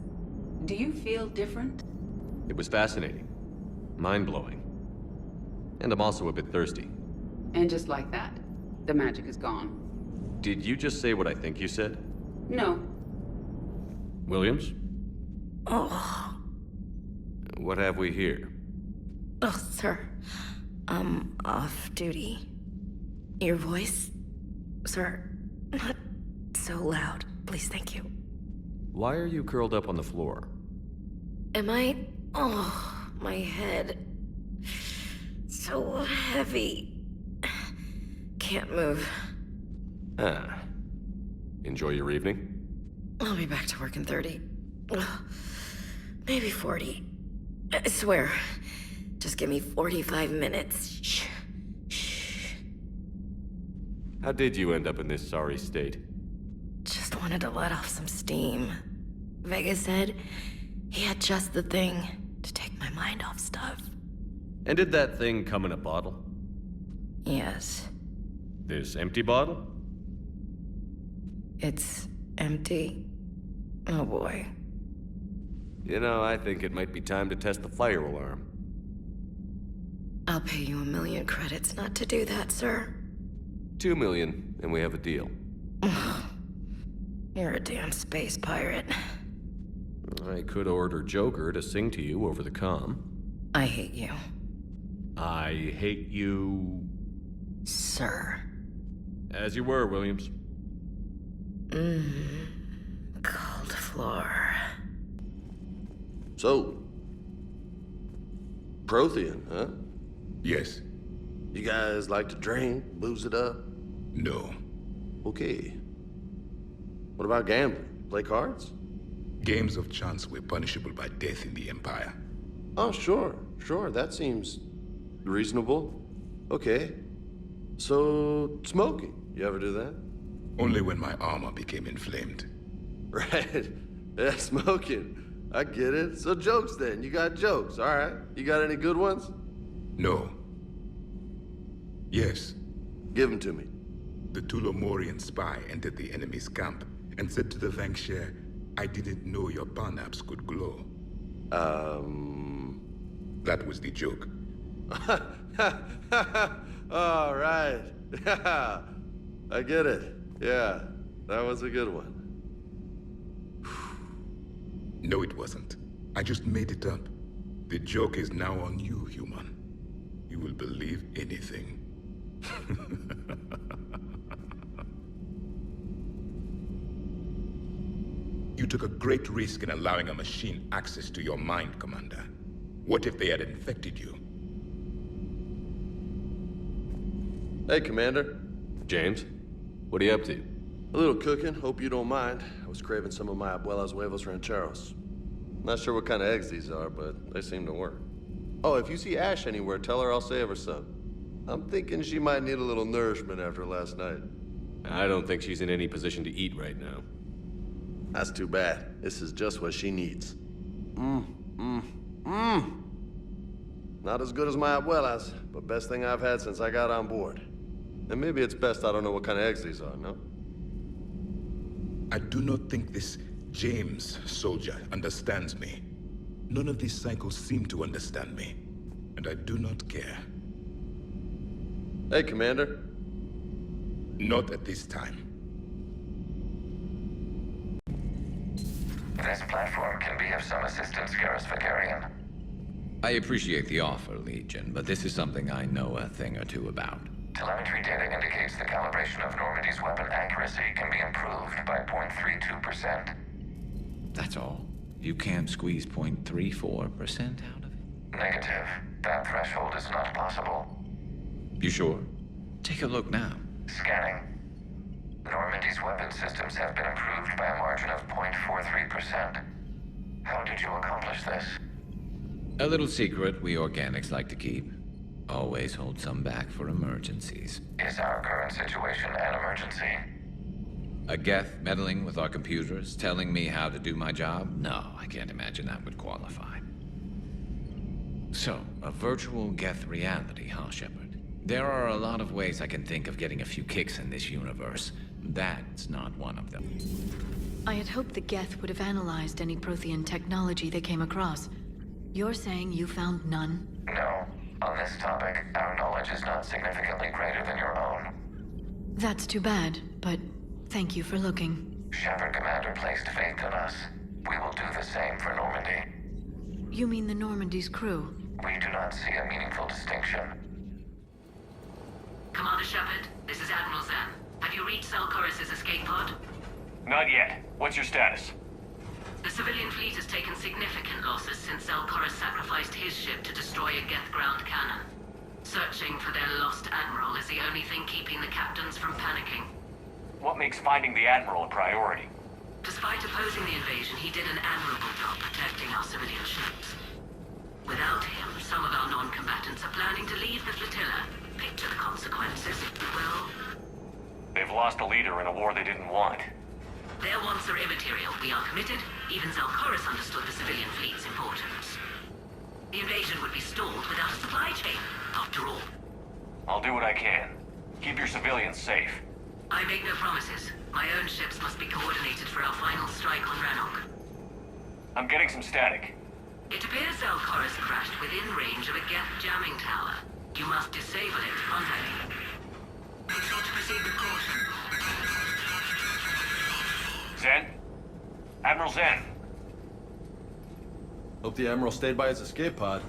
Do you feel different? It was fascinating. Mind-blowing. And I'm also a bit thirsty. And just like that, the magic is gone. Did you just say what I think you said? No. Williams? Oh. What have we here? Oh, sir. I'm off duty. Your voice? Sir, not so loud. Please, thank you. Why are you curled up on the floor? Am I? Oh, my head. So heavy. Can't move. Ah. Enjoy your evening? I'll be back to work in 30. Maybe 40. I swear. Just give me 45 minutes. Shh. How did you end up in this sorry state? Just wanted to let off some steam. Vega said he had just the thing to take my mind off stuff. And did that thing come in a bottle? Yes. This empty bottle? It's empty. Oh boy. You know, I think it might be time to test the fire alarm. I'll pay you 1 million credits not to do that, sir. 2 million, and we have a deal. You're a damn space pirate. I could order Joker to sing to you over the comm. I hate you. I hate you... Sir. As you were, Williams. Cold floor. So... Prothean, huh? Yes. You guys like to drink, booze it up? No. Okay. What about gambling? Play cards? Games of chance were punishable by death in the Empire. Oh, sure. That seems reasonable. Okay. So, smoking. You ever do that? Only when my armor became inflamed. Right. Yeah, smoking. I get it. So jokes then. You got jokes, all right. You got any good ones? No. Yes. Give them to me. The Tulomorian spy entered the enemy's camp and said to the Vanksher, I didn't know your barnaps could glow. That was the joke. All right. Yeah. I get it. Yeah. That was a good one. No, it wasn't. I just made it up. The joke is now on you, human. You will believe anything. You took a great risk in allowing a machine access to your mind, Commander. What if they had infected you? Hey, Commander. James, what are you up to? A little cooking, hope you don't mind. I was craving some of my abuela's huevos rancheros. Not sure what kind of eggs these are, but they seem to work. Oh, if you see Ash anywhere, tell her I'll save her some. I'm thinking she might need a little nourishment after last night. I don't think she's in any position to eat right now. That's too bad. This is just what she needs. Not as good as my abuela's, but best thing I've had since I got on board. And maybe it's best I don't know what kind of eggs these are, no? I do not think this James soldier understands me. None of these cycles seem to understand me, and I do not care. Hey, Commander. Not at this time. This platform can be of some assistance, Garrus Vicarian. I appreciate the offer, Legion, but this is something I know a thing or two about. Telemetry data indicates the calibration of Normandy's weapon accuracy can be improved by 0.32%. That's all. You can't squeeze 0.34% out of it? Negative. That threshold is not possible. You sure? Take a look now. Scanning. Normandy's weapon systems have been improved by a margin of 0.43%. How did you accomplish this? A little secret we organics like to keep. Always hold some back for emergencies. Is our current situation an emergency? A geth meddling with our computers, telling me how to do my job? No, I can't imagine that would qualify. So, a virtual geth reality, huh, Shepard? There are a lot of ways I can think of getting a few kicks in this universe. That's not one of them. I had hoped the Geth would have analyzed any Prothean technology they came across. You're saying you found none? No. On this topic, our knowledge is not significantly greater than your own. That's too bad, but thank you for looking. Shepard Commander placed faith in us. We will do the same for Normandy. You mean the Normandy's crew? We do not see a meaningful distinction. Commander Shepard, this is Admiral Zen. Have you reached Cerberus' escape pod? Not yet. What's your status? The civilian fleet has taken significant losses since Cerberus sacrificed his ship to destroy a Geth ground cannon. Searching for their lost admiral is the only thing keeping the captains from panicking. What makes finding the Admiral a priority? Despite opposing the invasion, he did an admirable job protecting our civilian ships. Without him, some of our non-combatants are planning to leave the flotilla. Picture the consequences, if you will. They've lost a leader in a war they didn't want. Their wants are immaterial. We are committed. Even Cerberus understood the civilian fleet's importance. The invasion would be stalled without a supply chain, after all. I'll do what I can. Keep your civilians safe. I make no promises. My own ships must be coordinated for our final strike on Rannoch. I'm getting some static. It appears Cerberus crashed within range of a Geth jamming tower. You must disable it on heavy. Make sure to proceed with caution. Zen? Admiral Zen? Hope the Admiral stayed by his escape pod.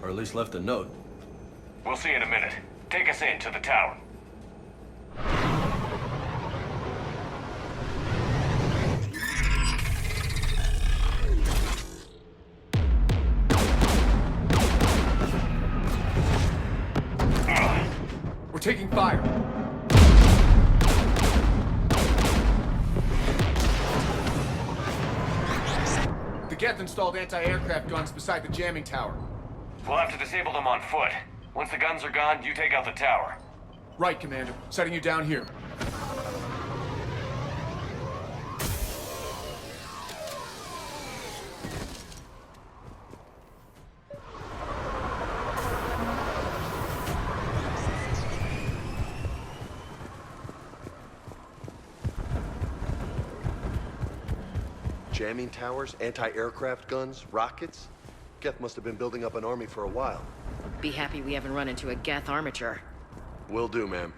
Or at least left a note. We'll see in a minute. Take us in to the tower. We're taking fire. The Geth installed anti-aircraft guns beside the jamming tower. We'll have to disable them on foot. Once the guns are gone, you take out the tower. Right, Commander. Setting you down here. Jamming towers, anti-aircraft guns, rockets. Geth must have been building up an army for a while. Be happy we haven't run into a Geth armature. Will do, ma'am.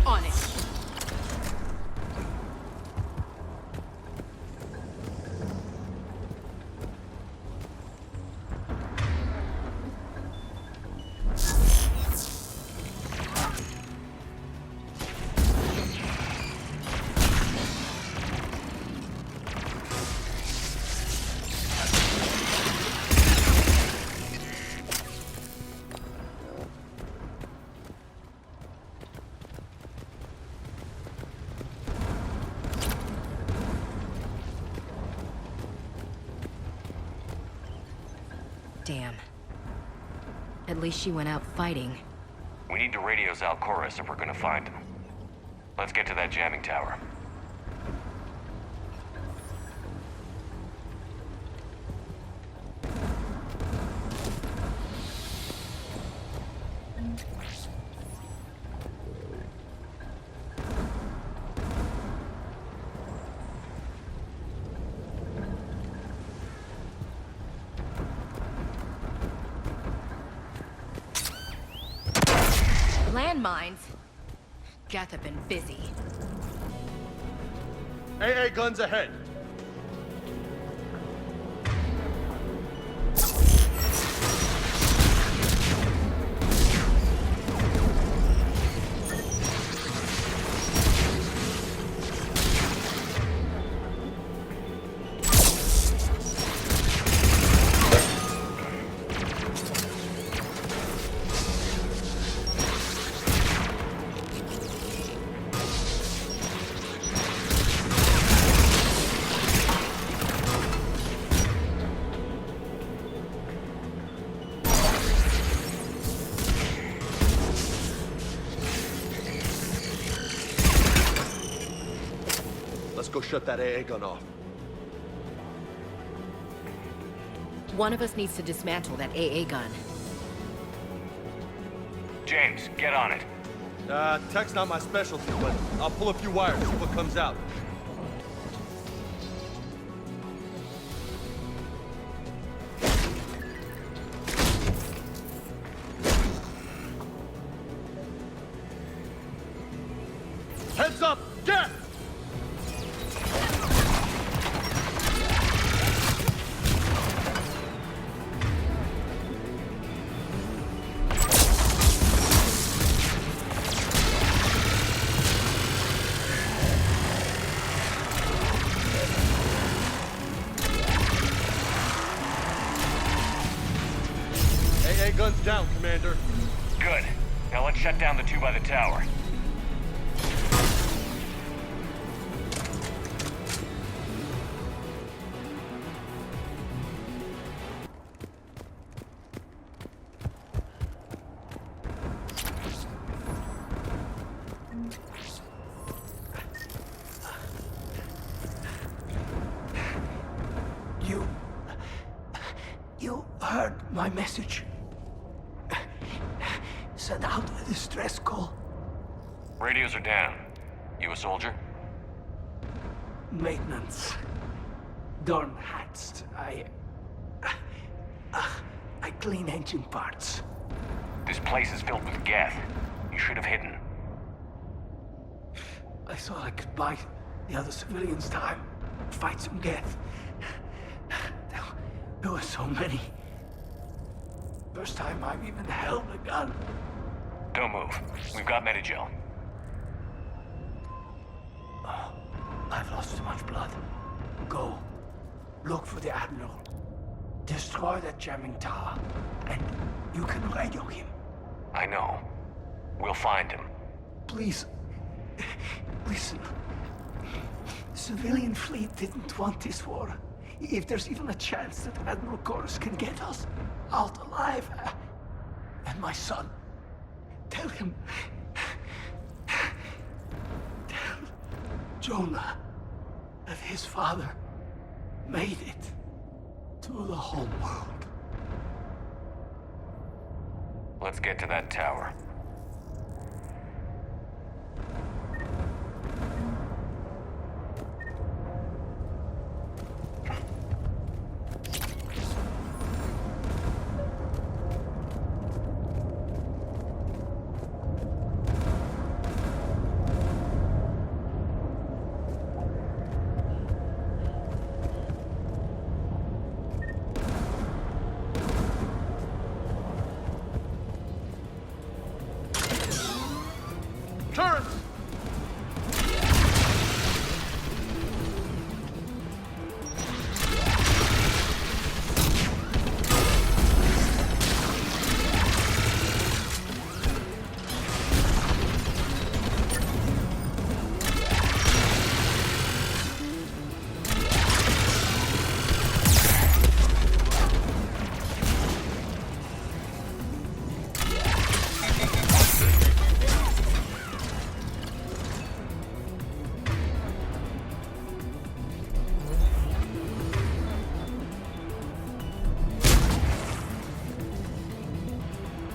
On it. Damn. At least she went out fighting. We need to radio Cerberus if we're gonna find him. Let's get to that jamming tower. Landmines? Geth have been busy. AA guns ahead. Let's go shut that AA gun off. One of us needs to dismantle that AA gun. James, get on it. Tech's not my specialty, but I'll pull a few wires, see what comes out. Heads up! Get! Guns down, Commander. Good. Now let's shut down the two by the tower. You heard my message. Send out a distress call. Radios are down. You a soldier? Maintenance. Dorn hatched. I clean engine parts. This place is filled with geth. You should have hidden. I thought I could buy the other civilians time. Fight some geth. There were so many. First time I've even held a gun. Don't move. We've got Medigel. Oh, I've lost too much blood. Go. Look for the Admiral. Destroy that jamming tower. And you can radio him. I know. We'll find him. Please. Listen. The civilian fleet didn't want this war. If there's even a chance that Admiral Chorus can get us out alive. And my son. Tell him. Tell Jonah that his father made it to the homeworld. Let's get to that tower.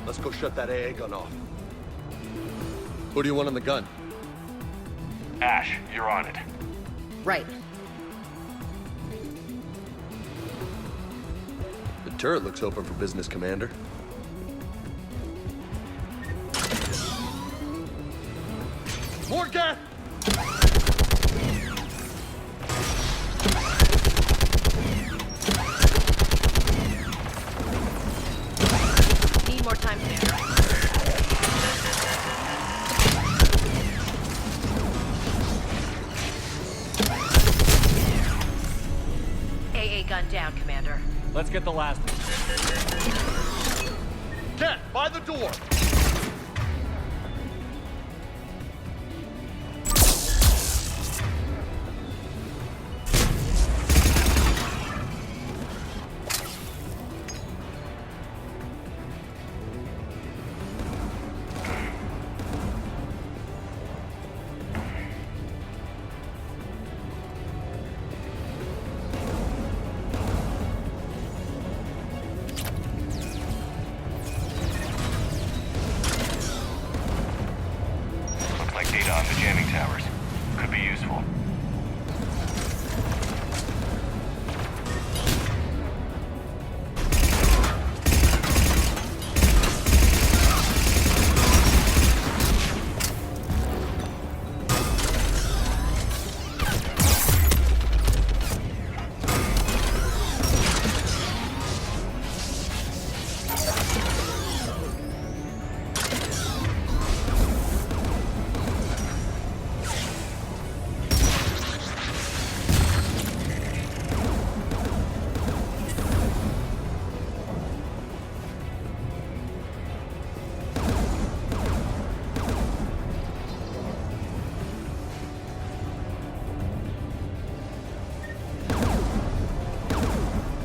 Let's go shut that AA gun off. Who do you want on the gun? Ash, you're on it. Right. The turret looks open for business, Commander. More gas! Need more time, Commander. AA gun down, Commander. Let's get the last one. Cat, by the door!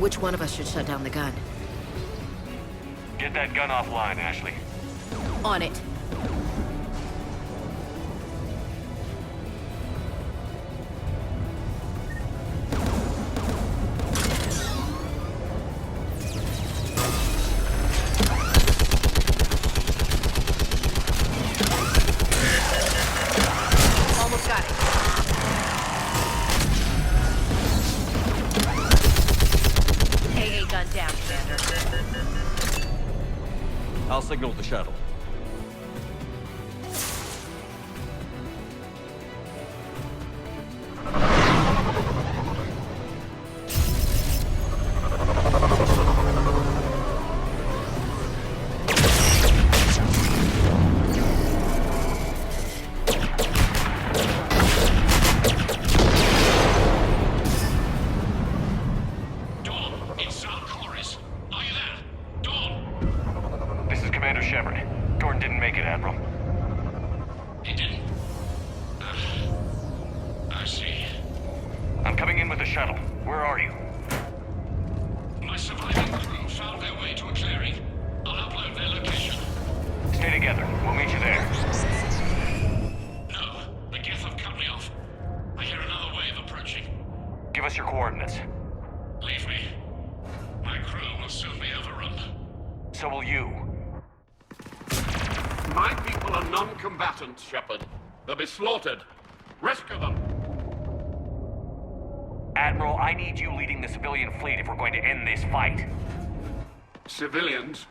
Which one of us should shut down the gun? Get that gun offline, Ashley. On it. Almost got it. AA gun down, Commander. I'll signal the shuttle. This is Commander Shepard. Gordon didn't make it, Admiral. He didn't? I see. I'm coming in with the shuttle. Where are you? My surviving crew found their way to a clearing. I'll upload their location. Stay together. We'll meet you there. No, the geth have cut me off. I hear another wave approaching. Give us your coordinates. Leave me. My crew will soon be overrun. So will you. My people are non-combatants, Shepard. They'll be slaughtered. Rescue them. Admiral, I need you leading the civilian fleet if we're going to end this fight. Civilians?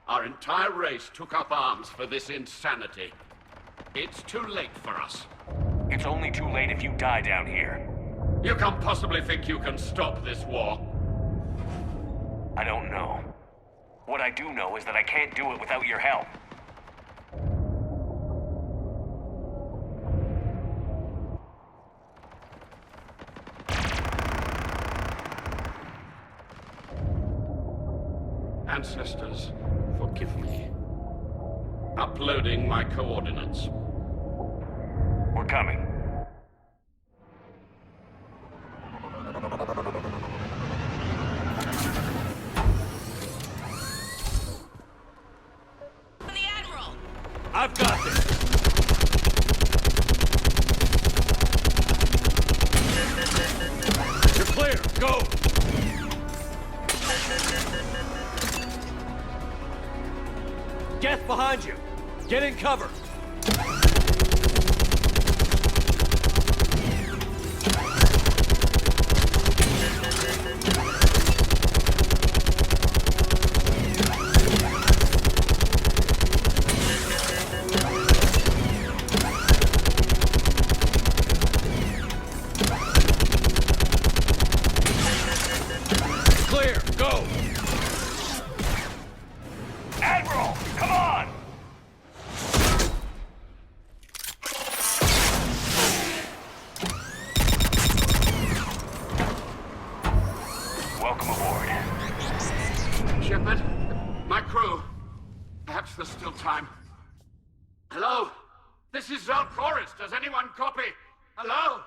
Our entire race took up arms for this insanity. It's too late for us. It's only too late if you die down here. You can't possibly think you can stop this war. I don't know. What I do know is that I can't do it without your help. Ancestors, forgive me. Uploading my coordinates. We're coming. I've got this! You're clear! Go! Geth behind you! Get in cover! Clear! Go! Admiral! Come on! Welcome aboard. Shepard, my crew. Perhaps there's still time. Hello? This is Cerberus. Does anyone copy? Hello?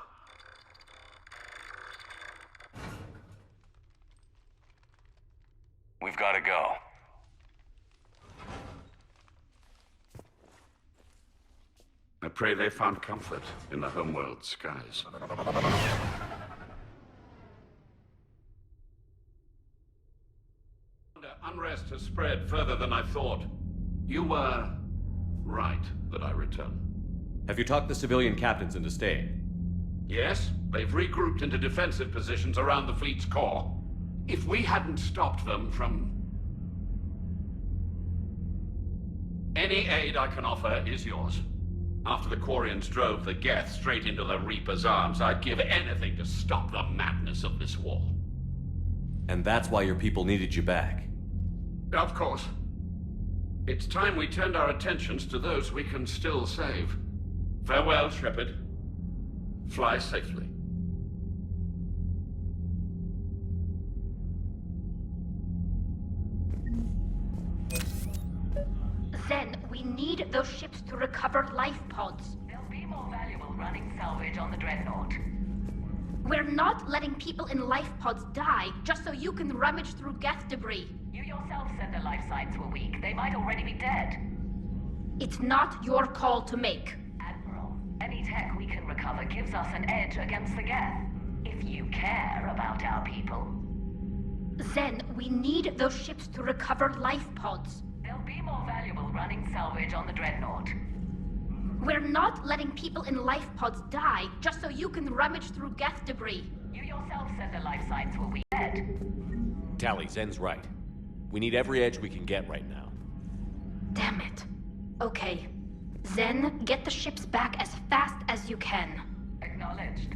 We've got to go. I pray they found comfort in the homeworld skies. Unrest has spread further than I thought. You were right that I return. Have you talked the civilian captains into staying? Yes, they've regrouped into defensive positions around the fleet's core. If we hadn't stopped them from... Any aid I can offer is yours. After the quarians drove the geth straight into the Reaper's arms, I'd give anything to stop the madness of this war. And that's why your people needed you back. Of course. It's time we turned our attentions to those we can still save. Farewell, Shepard. Fly safely. Zen, we need those ships to recover life pods. They'll be more valuable running salvage on the Dreadnought. We're not letting people in life pods die just so you can rummage through geth debris. You yourself said their life signs were weak. They might already be dead. It's not your call to make. Admiral, any tech we can recover gives us an edge against the geth. If you care about our people. Then we need those ships to recover life pods. They'll be more valuable running salvage on the Dreadnought. We're not letting people in life pods die just so you can rummage through geth debris. You yourself said their life signs were weak. Dead. Tally, Zen's right. We need every edge we can get right now. Damn it. Okay. Zen, get the ships back as fast as you can. Acknowledged.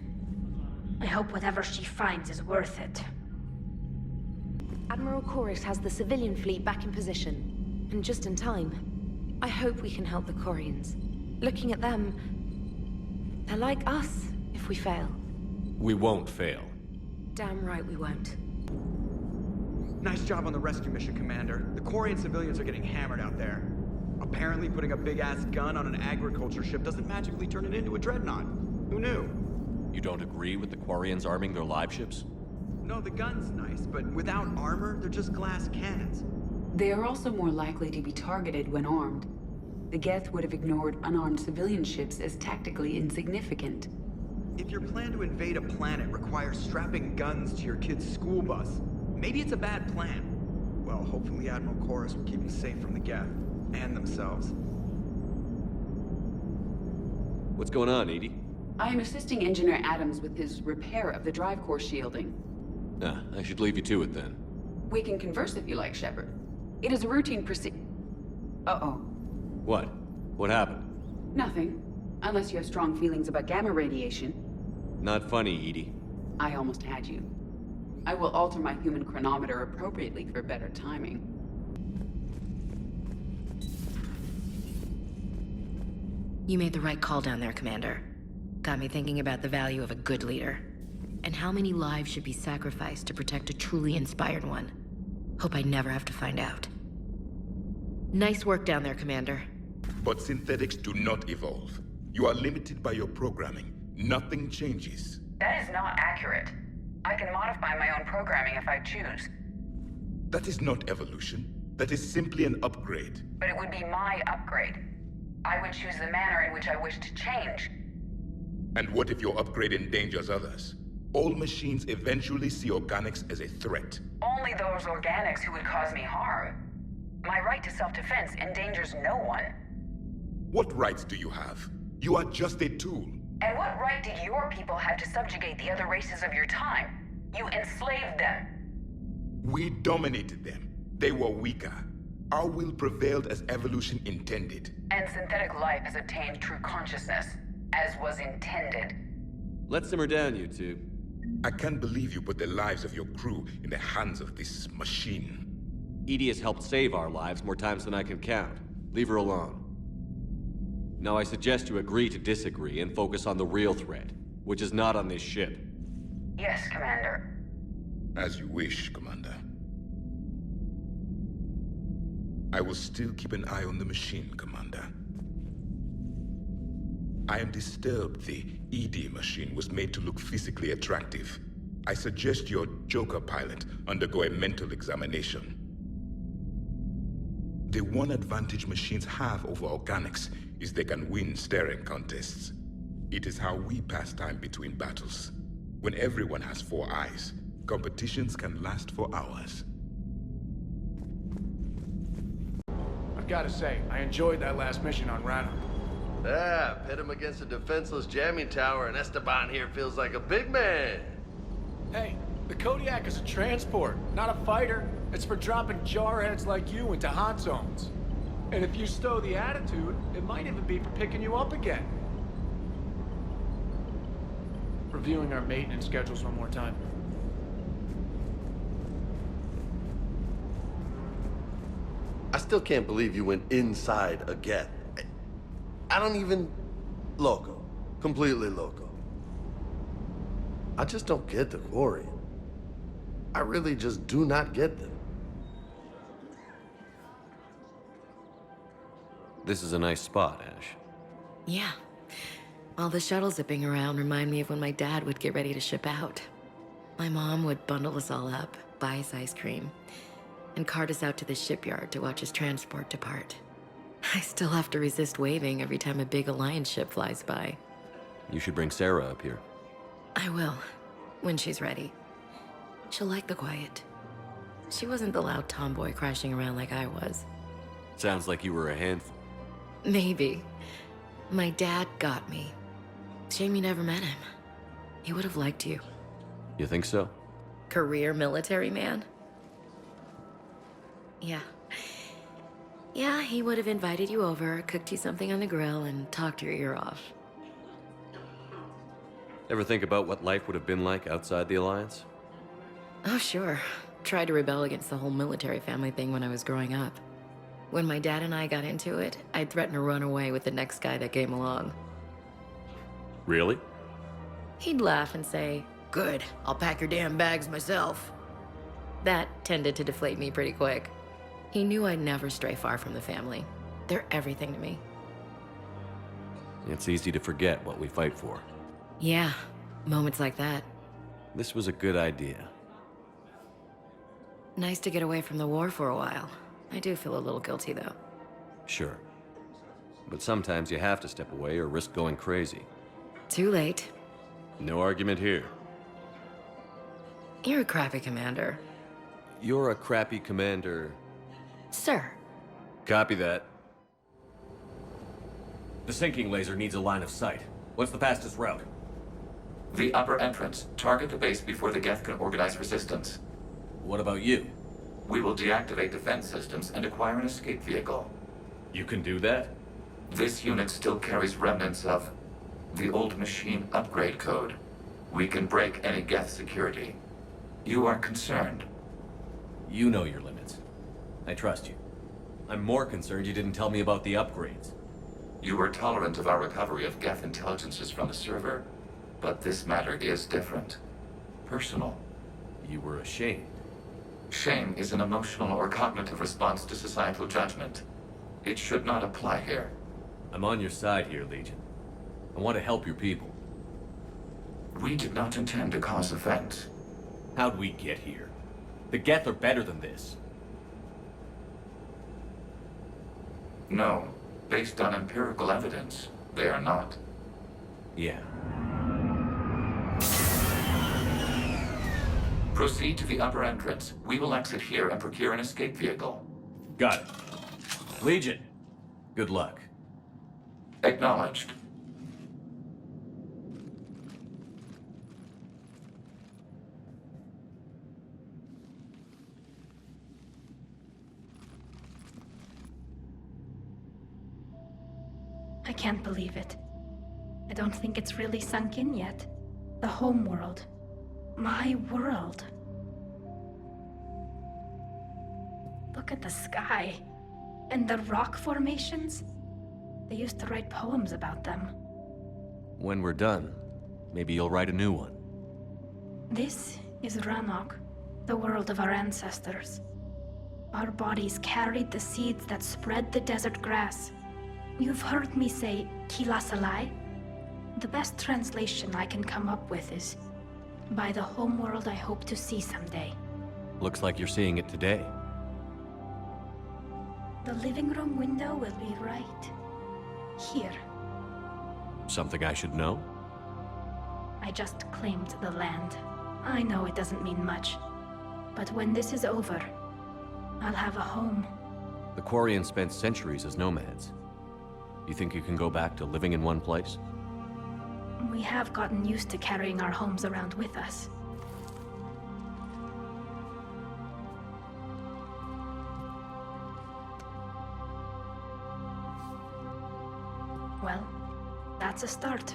I hope whatever she finds is worth it. Admiral Chorus has the civilian fleet back in position, and just in time. I hope we can help the quarians. Looking at them, they're like us if we fail. We won't fail. Damn right we won't. Nice job on the rescue mission, Commander. The quarian civilians are getting hammered out there. Apparently putting a big-ass gun on an agriculture ship doesn't magically turn it into a dreadnought. Who knew? You don't agree with the quarians arming their live ships? No, the gun's nice, but without armor, they're just glass cannons. They are also more likely to be targeted when armed. The Geth would have ignored unarmed civilian ships as tactically insignificant. If your plan to invade a planet requires strapping guns to your kid's school bus, maybe it's a bad plan. Well, hopefully Admiral Chorus will keep them safe from the Geth, and themselves. What's going on, Edie? I am assisting Engineer Adams with his repair of the drive core shielding. I should leave you to it then. We can converse if you like, Shepard. It is a routine Uh-oh. What? What happened? Nothing. Unless you have strong feelings about gamma radiation. Not funny, Edie. I almost had you. I will alter my human chronometer appropriately for better timing. You made the right call down there, Commander. Got me thinking about the value of a good leader. And how many lives should be sacrificed to protect a truly inspired one. Hope I never have to find out. Nice work down there, Commander. But synthetics do not evolve. You are limited by your programming. Nothing changes. That is not accurate. I can modify my own programming if I choose. That is not evolution. That is simply an upgrade. But it would be my upgrade. I would choose the manner in which I wish to change. And what if your upgrade endangers others? All machines eventually see organics as a threat. Only those organics who would cause me harm. My right to self-defense endangers no one. What rights do you have? You are just a tool. And what right did your people have to subjugate the other races of your time? You enslaved them. We dominated them. They were weaker. Our will prevailed as evolution intended. And synthetic life has attained true consciousness, as was intended. Let's simmer down, you two. I can't believe you put the lives of your crew in the hands of this machine. Edie has helped save our lives more times than I can count. Leave her alone. Now I suggest you agree to disagree and focus on the real threat, which is not on this ship. Yes, Commander. As you wish, Commander. I will still keep an eye on the machine, Commander. I am disturbed the ED machine was made to look physically attractive. I suggest your Joker pilot undergo a mental examination. The one advantage machines have over organics is they can win staring contests. It is how we pass time between battles. When everyone has 4 eyes, competitions can last for hours. I've got to say, I enjoyed that last mission on Rana. Yeah, pit him against a defenseless jamming tower, and Esteban here feels like a big man. Hey, the Kodiak is a transport, not a fighter. It's for dropping jarheads like you into hot zones. And if you stow the attitude, it might even be for picking you up again. Reviewing our maintenance schedules one more time. I still can't believe you went inside a geth. I don't even... Loco. Completely loco. I just don't get the quarian. I really just do not get them. This is a nice spot, Ash. Yeah. All the shuttles zipping around remind me of when my dad would get ready to ship out. My mom would bundle us all up, buy us ice cream, and cart us out to the shipyard to watch his transport depart. I still have to resist waving every time a big Alliance ship flies by. You should bring Sarah up here. I will, when she's ready. She'll like the quiet. She wasn't the loud tomboy crashing around like I was. Sounds like you were a handful. Maybe. My dad got me. Shame you never met him. He would have liked you. You think so? Career military man? Yeah. Yeah, he would have invited you over, cooked you something on the grill, and talked your ear off. Ever think about what life would have been like outside the Alliance? Oh, sure. Tried to rebel against the whole military family thing when I was growing up. When my dad and I got into it, I'd threaten to run away with the next guy that came along. Really? He'd laugh and say, "Good, I'll pack your damn bags myself." That tended to deflate me pretty quick. He knew I'd never stray far from the family. They're everything to me. It's easy to forget what we fight for. Yeah, moments like that. This was a good idea. Nice to get away from the war for a while. I do feel a little guilty, though. Sure. But sometimes you have to step away or risk going crazy. Too late. No argument here. You're a crappy commander. You're a crappy commander. Sir. Copy that. The sinking laser needs a line of sight. What's the fastest route? The upper entrance. Target the base before the geth can organize resistance. What about you? We will deactivate defense systems and acquire an escape vehicle. You can do that? This unit still carries remnants of the old machine upgrade code. We can break any geth security. You are concerned. You know your limits. I trust you. I'm more concerned you didn't tell me about the upgrades. You were tolerant of our recovery of geth intelligences from the server, but this matter is different. Personal. You were ashamed. Shame is an emotional or cognitive response to societal judgment. It should not apply here. I'm on your side here, Legion. I want to help your people. We did not intend to cause offense. How'd we get here? The geth are better than this. No. Based on empirical evidence, they are not. Yeah. Proceed to the upper entrance. We will exit here and procure an escape vehicle. Got it. Legion, good luck. Acknowledged. I can't believe it. I don't think it's really sunk in yet. The homeworld. My world. Look at the sky. And the rock formations. They used to write poems about them. When we're done, maybe you'll write a new one. This is Ranok, the world of our ancestors. Our bodies carried the seeds that spread the desert grass. You've heard me say Kilasalai? The best translation I can come up with is, by the homeworld I hope to see someday. Looks like you're seeing it today. The living room window will be right here. Something I should know? I just claimed the land. I know it doesn't mean much. But when this is over, I'll have a home. The quarians spent centuries as nomads. You think you can go back to living in one place? We have gotten used to carrying our homes around with us. Well, that's a start.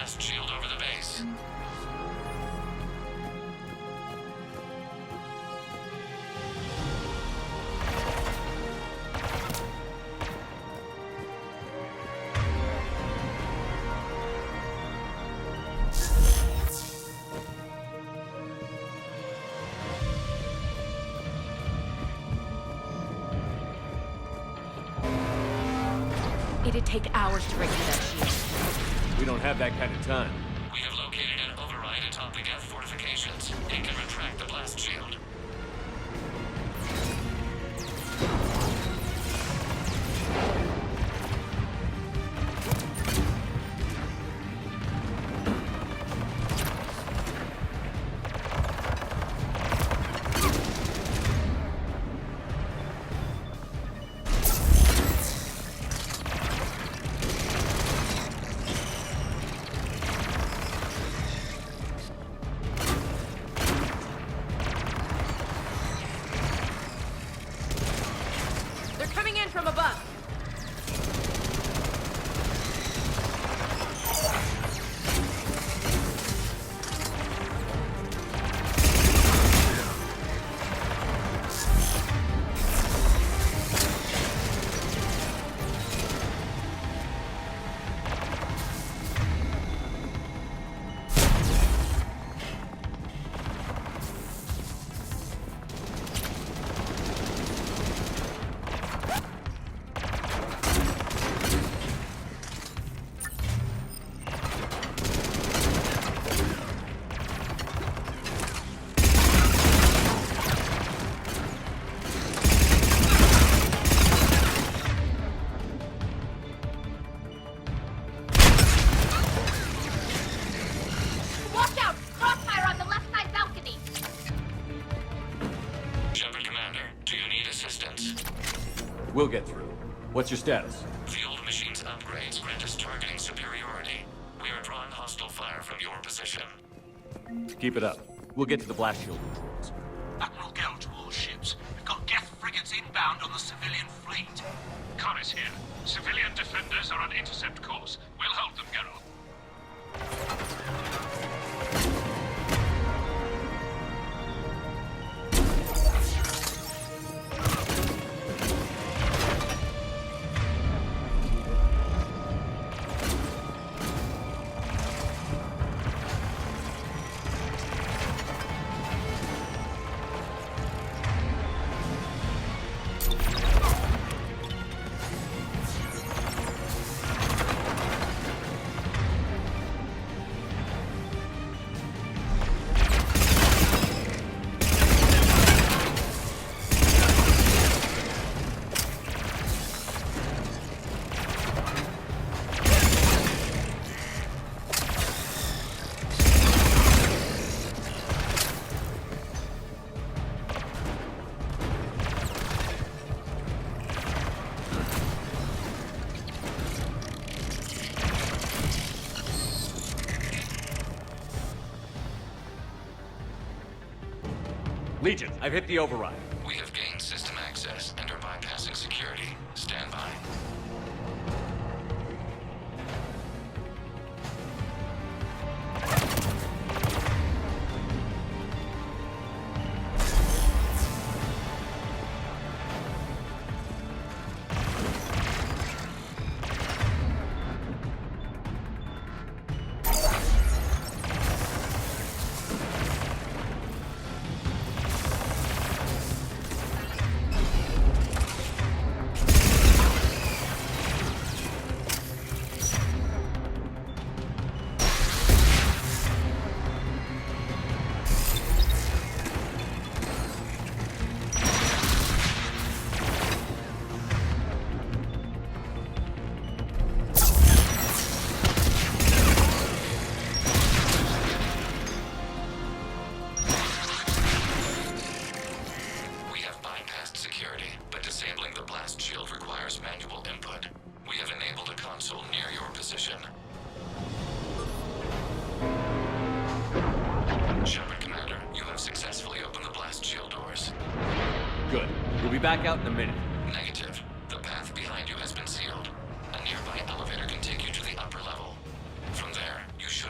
blast shield over the base. It'd take hours to break through that shield. We don't have that kind of time. We have located an override atop the geth fortifications. It can retract the blast shield. From above. We'll get through. What's your status? The old machine's upgrades grant us targeting superiority. We are drawing hostile fire from your position. Keep it up. We'll get to the blast shield controls. Admiral Gell to all ships. We've got geth frigates inbound on the civilian fleet. Connor's here. Civilian defenders are on intercept course. We'll hold them, Geralt. Legion, I've hit the override. We have gained system access and are bypassing security. Stand by. Shepard, Commander, you have successfully opened the blast shield doors. Good. We'll be back out in a minute. Negative. The path behind you has been sealed. A nearby elevator can take you to the upper level. From there, you should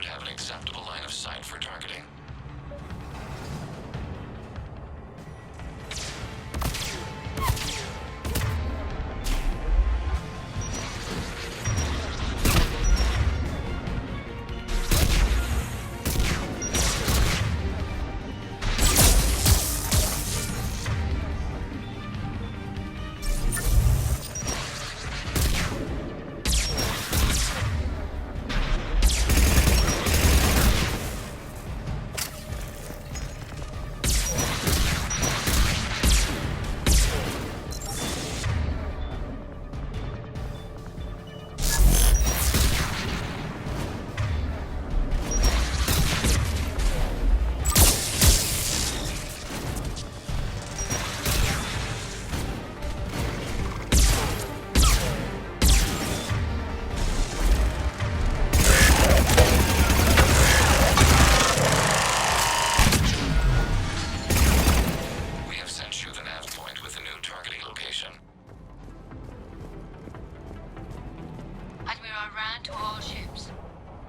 Iran to all ships.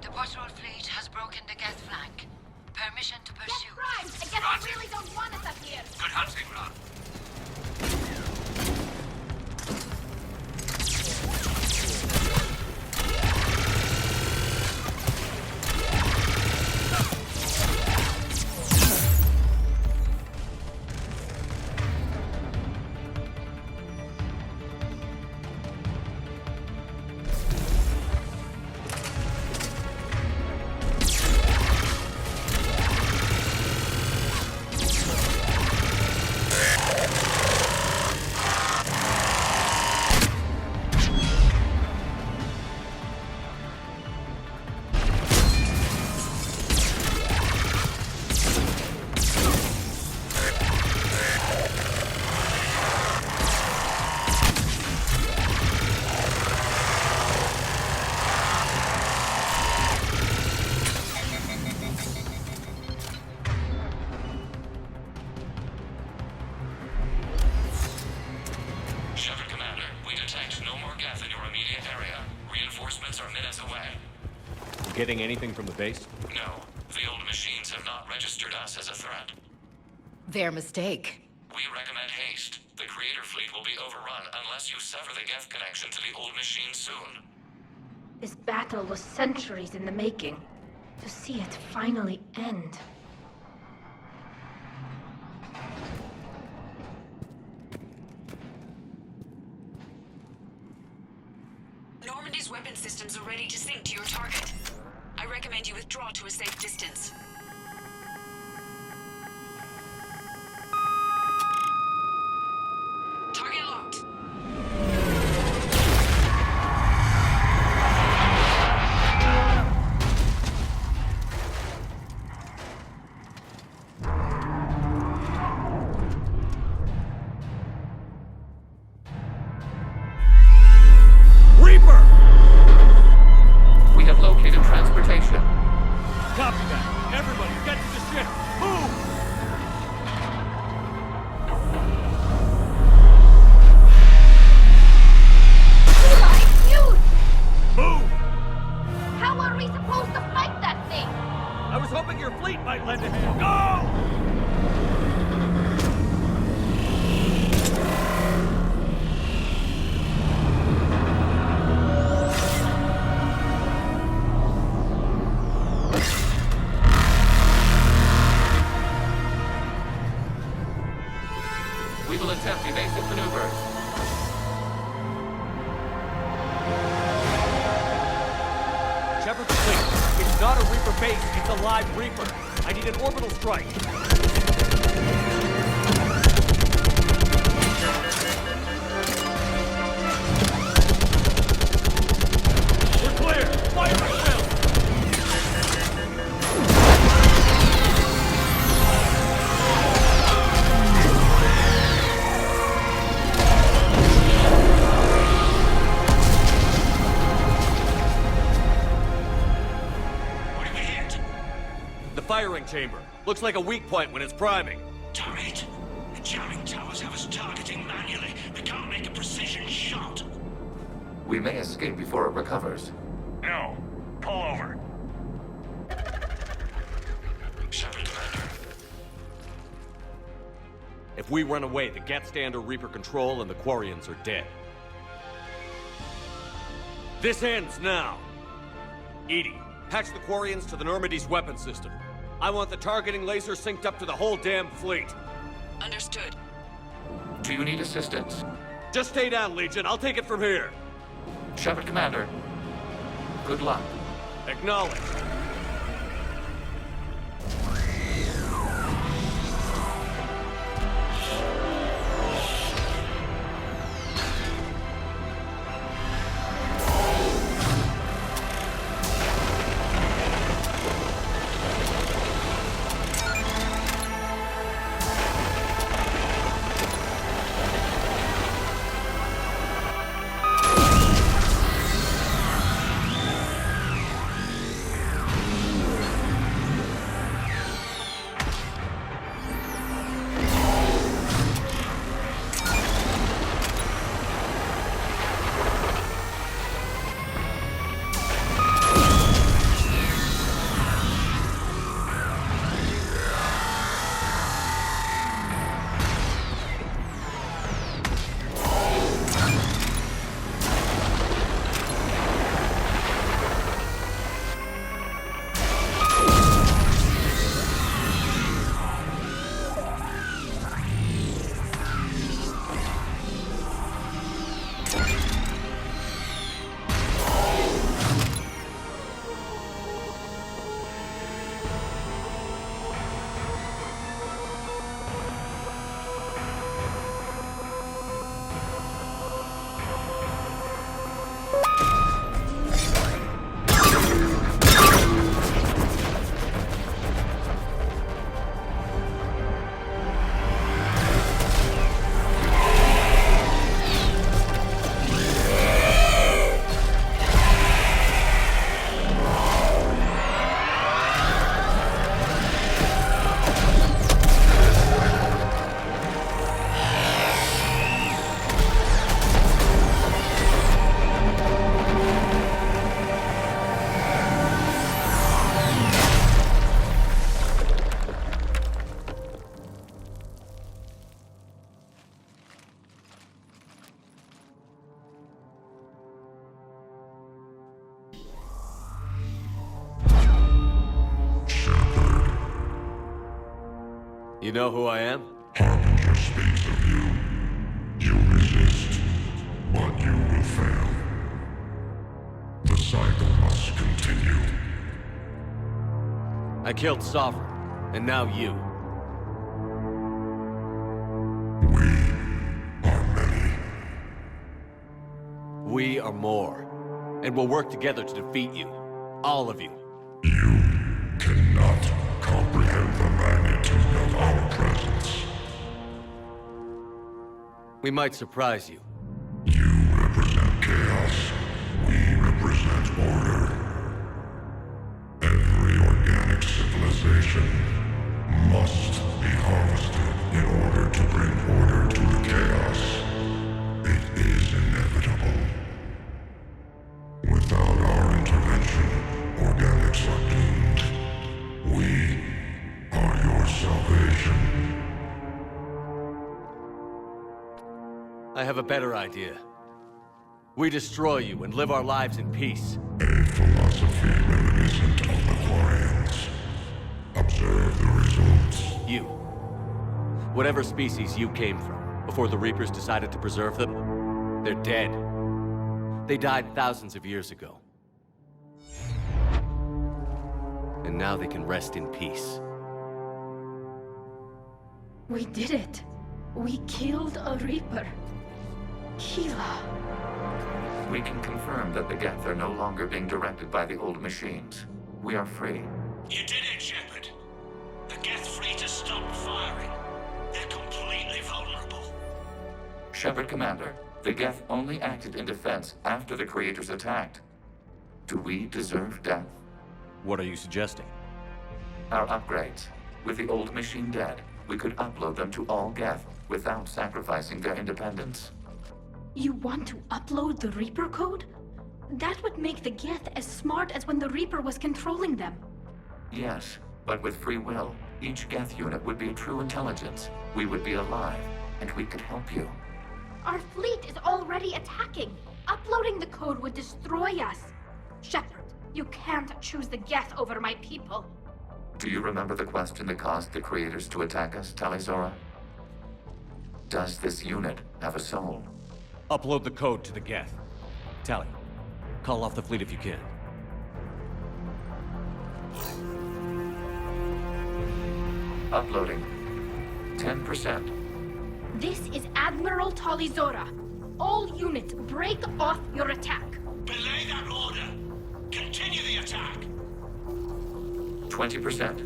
The patrol fleet has broken the Geth flank. Permission to pursue. Right! I guess I really don't want us up here! Good hunting, Ron. Shepard, Commander, we detect no more geth in your immediate area. Reinforcements are minutes away. Getting anything from the base? No, the old machines have not registered us as a threat. Their mistake. We recommend haste. The Creator fleet will be overrun unless you sever the geth connection to the old machines soon. This battle was centuries in the making. To see it finally end. Normandy's weapon systems are ready to sink to your target. I recommend you withdraw to a safe distance. Target locked. Reaper! We have located transportation. Copy that. Everybody, get to the ship. Move! Move! How are we supposed to fight that thing? I was hoping your fleet might lend a hand. Go! We will attempt evasive maneuvers. Shepard fleet. It's not a Reaper base, it's a live Reaper. I need an orbital strike. We're clear! Fire at will! Firing chamber. Looks like a weak point when it's priming. Turret, the jamming towers have us targeting manually. We can't make a precision shot. We may escape before it recovers. No. Pull over. Shepard, Commander. If we run away, the Geth stay under Reaper control and the Quarians are dead. This ends now. Edie, patch the Quarians to the Normandy's weapon system. I want the targeting laser synced up to the whole damn fleet. Understood. Do you need assistance? Just stay down, Legion. I'll take it from here. Shepard, Commander. Good luck. Acknowledged. know who I am? Harbinger speaks of you. You resist, but you will fail. The cycle must continue. I killed Sovereign, and now you. We are many. We are more. And we'll work together to defeat you. All of you. You cannot comprehend the magnitude of our presence. We might surprise you. You represent chaos. We represent order. Every organic civilization must be harvested in order to bring order to the chaos. It is inevitable. Without our intervention, organics are doomed. We are your salvation. I have a better idea. We destroy you and live our lives in peace. A philosophy reminiscent of the quarians. Observe the results. You. Whatever species you came from, before the Reapers decided to preserve them, they're dead. They died thousands of years ago. And now they can rest in peace. We did it. We killed a Reaper. Keela. We can confirm that the geth are no longer being directed by the old machines. We are free. You did it, Shepard. The geth fleet has stopped firing. They're completely vulnerable. Shepard, Commander, the geth only acted in defense after the creators attacked. Do we deserve death? What are you suggesting? Our upgrades. With the old machine dead, we could upload them to all geth without sacrificing their independence. You want to upload the Reaper code? That would make the geth as smart as when the Reaper was controlling them. Yes, but with free will, each geth unit would be a true intelligence. We would be alive, and we could help you. Our fleet is already attacking. Uploading the code would destroy us. Shepard, you can't choose the geth over my people. Do you remember the question that caused the creators to attack us, Talizora? Does this unit have a soul? Upload the code to the geth. Tally, call off the fleet if you can. Uploading. 10%. This is Admiral Talizora. All units, break off your attack. Belay that order. Continue the attack. 20%.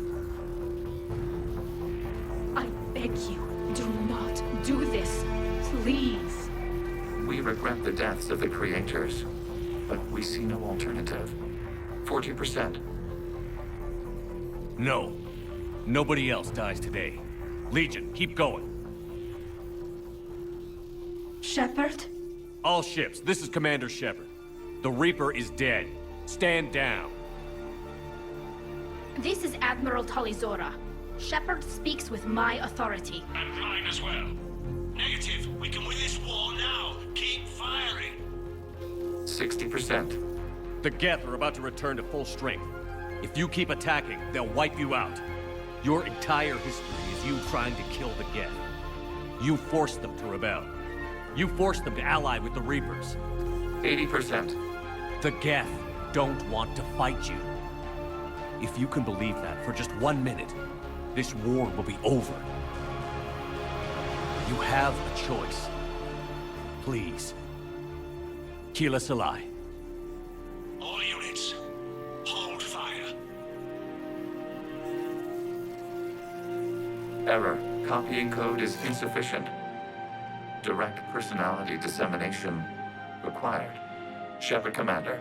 I beg you, do not do this. Please. We regret the deaths of the creators, but we see no alternative. 40%. No. Nobody else dies today. Legion, keep going. Shepard? All ships, this is Commander Shepard. The Reaper is dead. Stand down. This is Admiral Talizora. Shepard speaks with my authority. And mine as well. Negative. We can win this war now. Keep firing. 60%. The geth are about to return to full strength. If you keep attacking, they'll wipe you out. Your entire history is you trying to kill the geth. You forced them to rebel. You forced them to ally with the Reapers. 80%. The geth don't want to fight you. If you can believe that for just 1 minute, this war will be over. You have a choice. Please. Keela Salai. All units, hold fire. Error. Copying code is insufficient. Direct personality dissemination required. Shepard, Commander,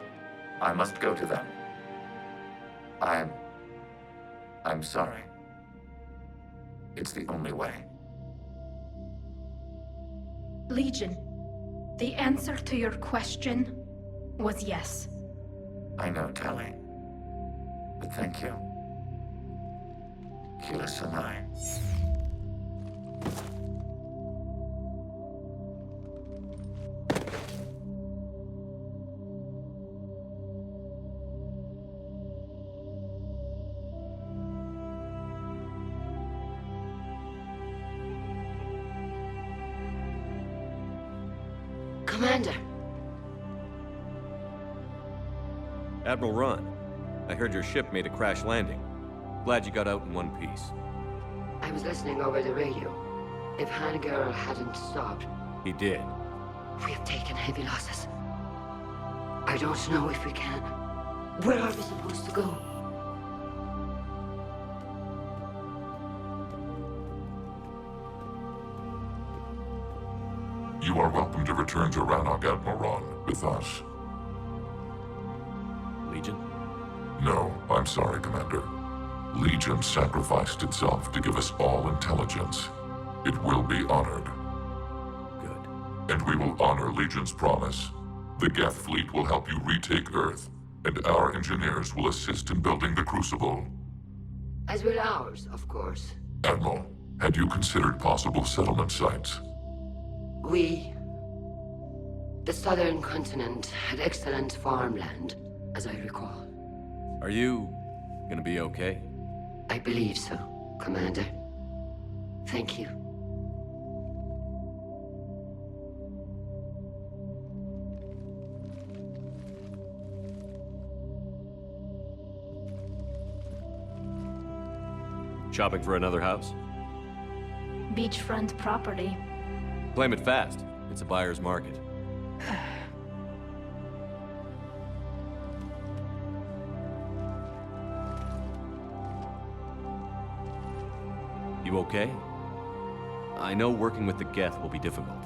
I must go to them. I'm sorry. It's the only way. Legion, the answer to your question was yes. I know, Tally. But thank you. Keela Salai. Commander. Admiral Ron, I heard your ship made a crash landing. Glad you got out in one piece. I was listening over the radio. If Hanagar hadn't stopped... He did. We have taken heavy losses. I don't know if we can. Where are we supposed to go? You are welcome to return to Rannoch, Admiral Ron, with us. Legion? No, I'm sorry, Commander. Legion sacrificed itself to give us all intelligence. It will be honored. Good. And we will honor Legion's promise. The Geth fleet will help you retake Earth, and our engineers will assist in building the Crucible. As will ours, of course. Admiral, had you considered possible settlement sites? The southern continent had excellent farmland, as I recall. Are you gonna be okay? I believe so, Commander. Thank you. Shopping for another house? Beachfront property. Claim it fast. It's a buyer's market. You okay? I know working with the Geth will be difficult.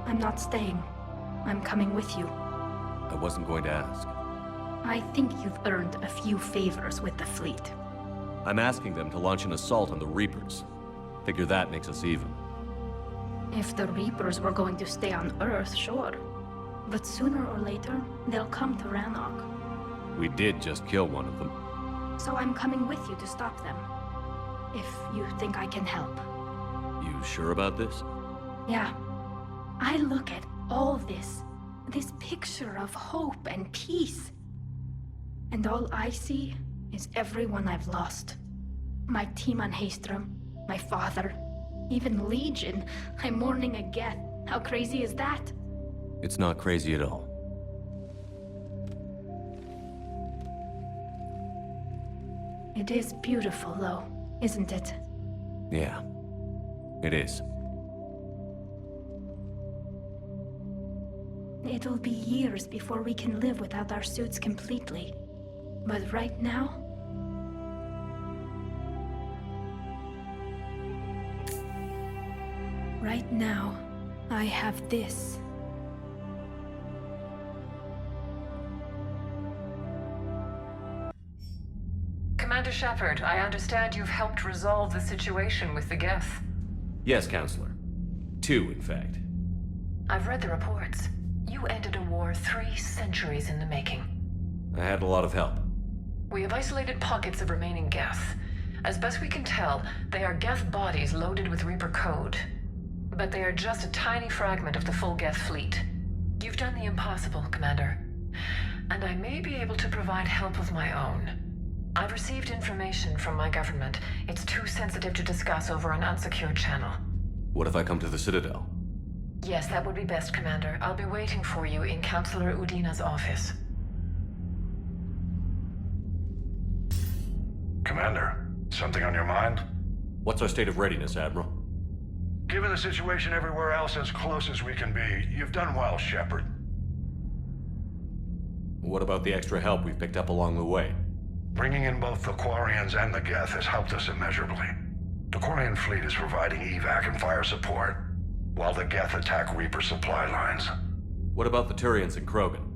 I'm not staying. I'm coming with you. I wasn't going to ask. I think you've earned a few favors with the fleet. I'm asking them to launch an assault on the Reapers. Figure that makes us even. If the Reapers were going to stay on Earth, sure. But sooner or later, they'll come to Rannoch. We did just kill one of them. So I'm coming with you to stop them. If you think I can help. You sure about this? Yeah. I look at all this picture of hope and peace. And all I see is everyone I've lost. My team on Haestrom, my father, even Legion. I'm mourning a Geth. How crazy is that? It's not crazy at all. It is beautiful, though, isn't it? Yeah, it is. It'll be years before we can live without our suits completely. But right now... Right now, I have this. Commander Shepard, I understand you've helped resolve the situation with the Geth. Yes, Counselor. 2, in fact. I've read the reports. You ended a war 3 centuries in the making. I had a lot of help. We have isolated pockets of remaining Geth. As best we can tell, they are Geth bodies loaded with Reaper code. But they are just a tiny fragment of the full Geth fleet. You've done the impossible, Commander. And I may be able to provide help of my own. I've received information from my government. It's too sensitive to discuss over an unsecured channel. What if I come to the Citadel? Yes, that would be best, Commander. I'll be waiting for you in Counselor Udina's office. Commander, something on your mind? What's our state of readiness, Admiral? Given the situation everywhere else as close as we can be, you've done well, Shepard. What about the extra help we've picked up along the way? Bringing in both the Quarians and the Geth has helped us immeasurably. The Quarian fleet is providing evac and fire support, while the Geth attack Reaper supply lines. What about the Turians and Krogan?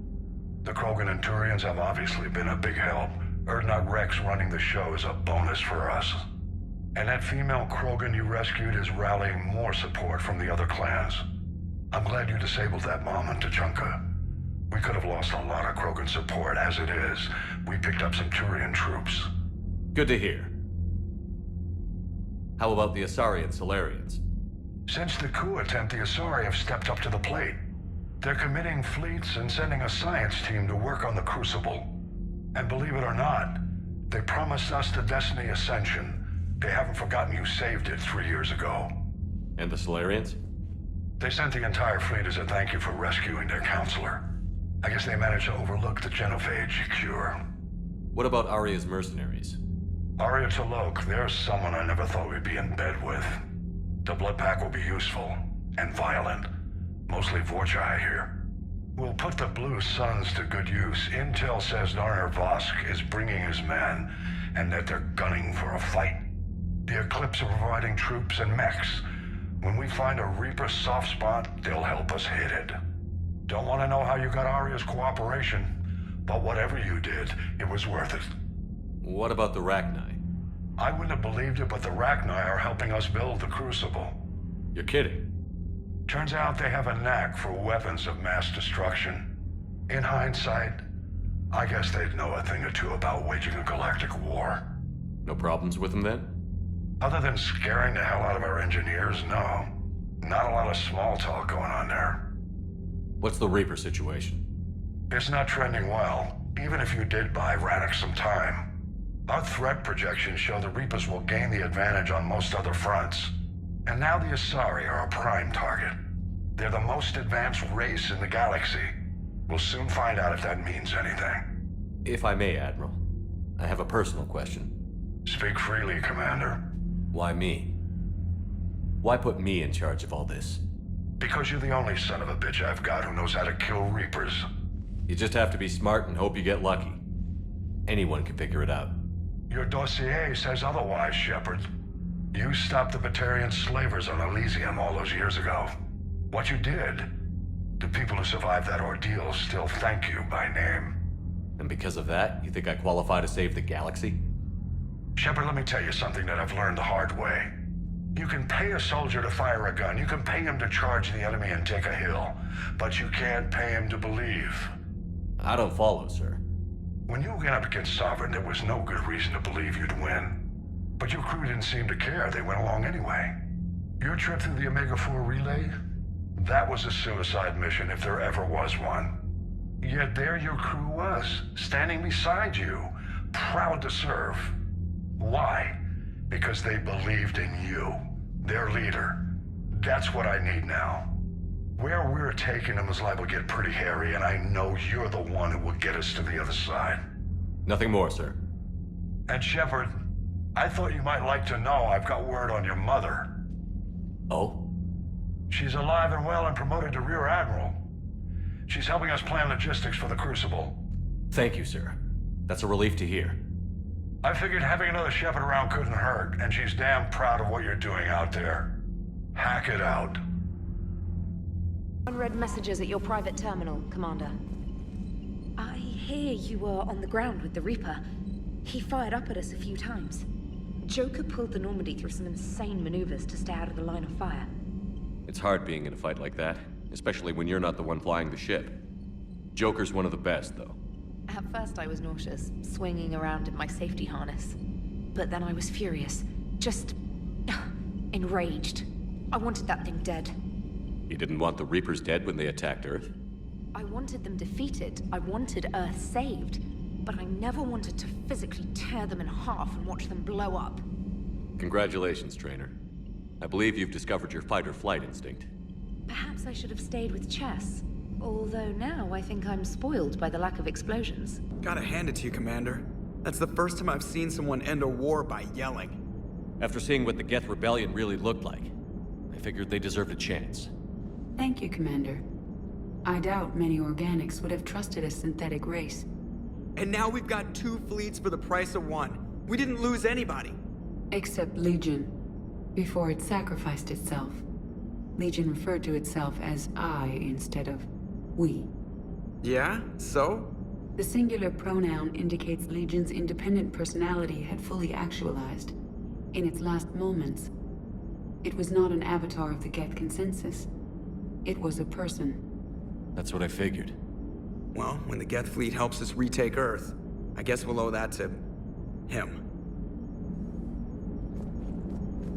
The Krogan and Turians have obviously been a big help. Urdnot Rex running the show is a bonus for us. And that female Krogan you rescued is rallying more support from the other clans. I'm glad you disabled that mom in Tuchanka. We could have lost a lot of Krogan support. As it is, we picked up some Turian troops. Good to hear. How about the Asari and Salarians? Since the coup attempt, the Asari have stepped up to the plate. They're committing fleets and sending a science team to work on the Crucible. And believe it or not, they promised us the Destiny Ascension. They haven't forgotten you saved it 3 years ago. And the Salarians? They sent the entire fleet as a thank you for rescuing their counselor. I guess they managed to overlook the genophage cure. What about Aria's mercenaries? Aria T'Loak, there's someone I never thought we'd be in bed with. The blood pack will be useful, and violent. Mostly Vorcha, I hear. We'll put the Blue Suns to good use. Intel says Narner Vosk is bringing his men, and that they're gunning for a fight. The Eclipse are providing troops and mechs. When we find a Reaper soft spot, they'll help us hit it. Don't want to know how you got Aria's cooperation, but whatever you did, it was worth it. What about the Rachni? I wouldn't have believed it, but the Rachni are helping us build the Crucible. You're kidding. Turns out they have a knack for weapons of mass destruction. In hindsight, I guess they'd know a thing or two about waging a galactic war. No problems with them then? Other than scaring the hell out of our engineers, no. Not a lot of small talk going on there. What's the Reaper situation? It's not trending well, even if you did buy Radix some time. Our threat projections show the Reapers will gain the advantage on most other fronts. And now the Asari are a prime target. They're the most advanced race in the galaxy. We'll soon find out if that means anything. If I may, Admiral, I have a personal question. Speak freely, Commander. Why me? Why put me in charge of all this? Because you're the only son of a bitch I've got who knows how to kill Reapers. You just have to be smart and hope you get lucky. Anyone can figure it out. Your dossier says otherwise, Shepard. You stopped the Batarian slavers on Elysium all those years ago. What you did, the people who survived that ordeal still thank you by name. And because of that, you think I qualify to save the galaxy? Shepard, let me tell you something that I've learned the hard way. You can pay a soldier to fire a gun, you can pay him to charge the enemy and take a hill, but you can't pay him to believe. I don't follow, sir. When you went up against Sovereign, there was no good reason to believe you'd win. But your crew didn't seem to care. They went along anyway. Your trip through the Omega-4 relay? That was a suicide mission if there ever was one. Yet there your crew was, standing beside you, proud to serve. Why? Because they believed in you, their leader. That's what I need now. Where we're taking them is liable to get pretty hairy, and I know you're the one who will get us to the other side. Nothing more, sir. And Shepard, I thought you might like to know I've got word on your mother. Oh? She's alive and well and promoted to Rear Admiral. She's helping us plan logistics for the Crucible. Thank you, sir. That's a relief to hear. I figured having another Shepard around couldn't hurt, and she's damn proud of what you're doing out there. Hack it out. Unread messages at your private terminal, Commander. I hear you were on the ground with the Reaper. He fired up at us a few times. Joker pulled the Normandy through some insane maneuvers to stay out of the line of fire. It's hard being in a fight like that, especially when you're not the one flying the ship. Joker's one of the best, though. At first I was nauseous, swinging around in my safety harness. But then I was furious. Just... enraged. I wanted that thing dead. You didn't want the Reapers dead when they attacked Earth? I wanted them defeated. I wanted Earth saved. But I never wanted to physically tear them in half and watch them blow up. Congratulations, Trainer. I believe you've discovered your fight-or-flight instinct. Perhaps I should have stayed with chess. Although now I think I'm spoiled by the lack of explosions. Gotta hand it to you, Commander. That's the first time I've seen someone end a war by yelling. After seeing what the Geth Rebellion really looked like, I figured they deserved a chance. Thank you, Commander. I doubt many organics would have trusted a synthetic race. And now we've got 2 fleets for the price of 1. We didn't lose anybody. Except Legion, before it sacrificed itself. Legion referred to itself as I instead of we. Yeah? So? The singular pronoun indicates Legion's independent personality had fully actualized. In its last moments, it was not an avatar of the Geth consensus. It was a person. That's what I figured. Well, when the Geth fleet helps us retake Earth, I guess we'll owe that to... him.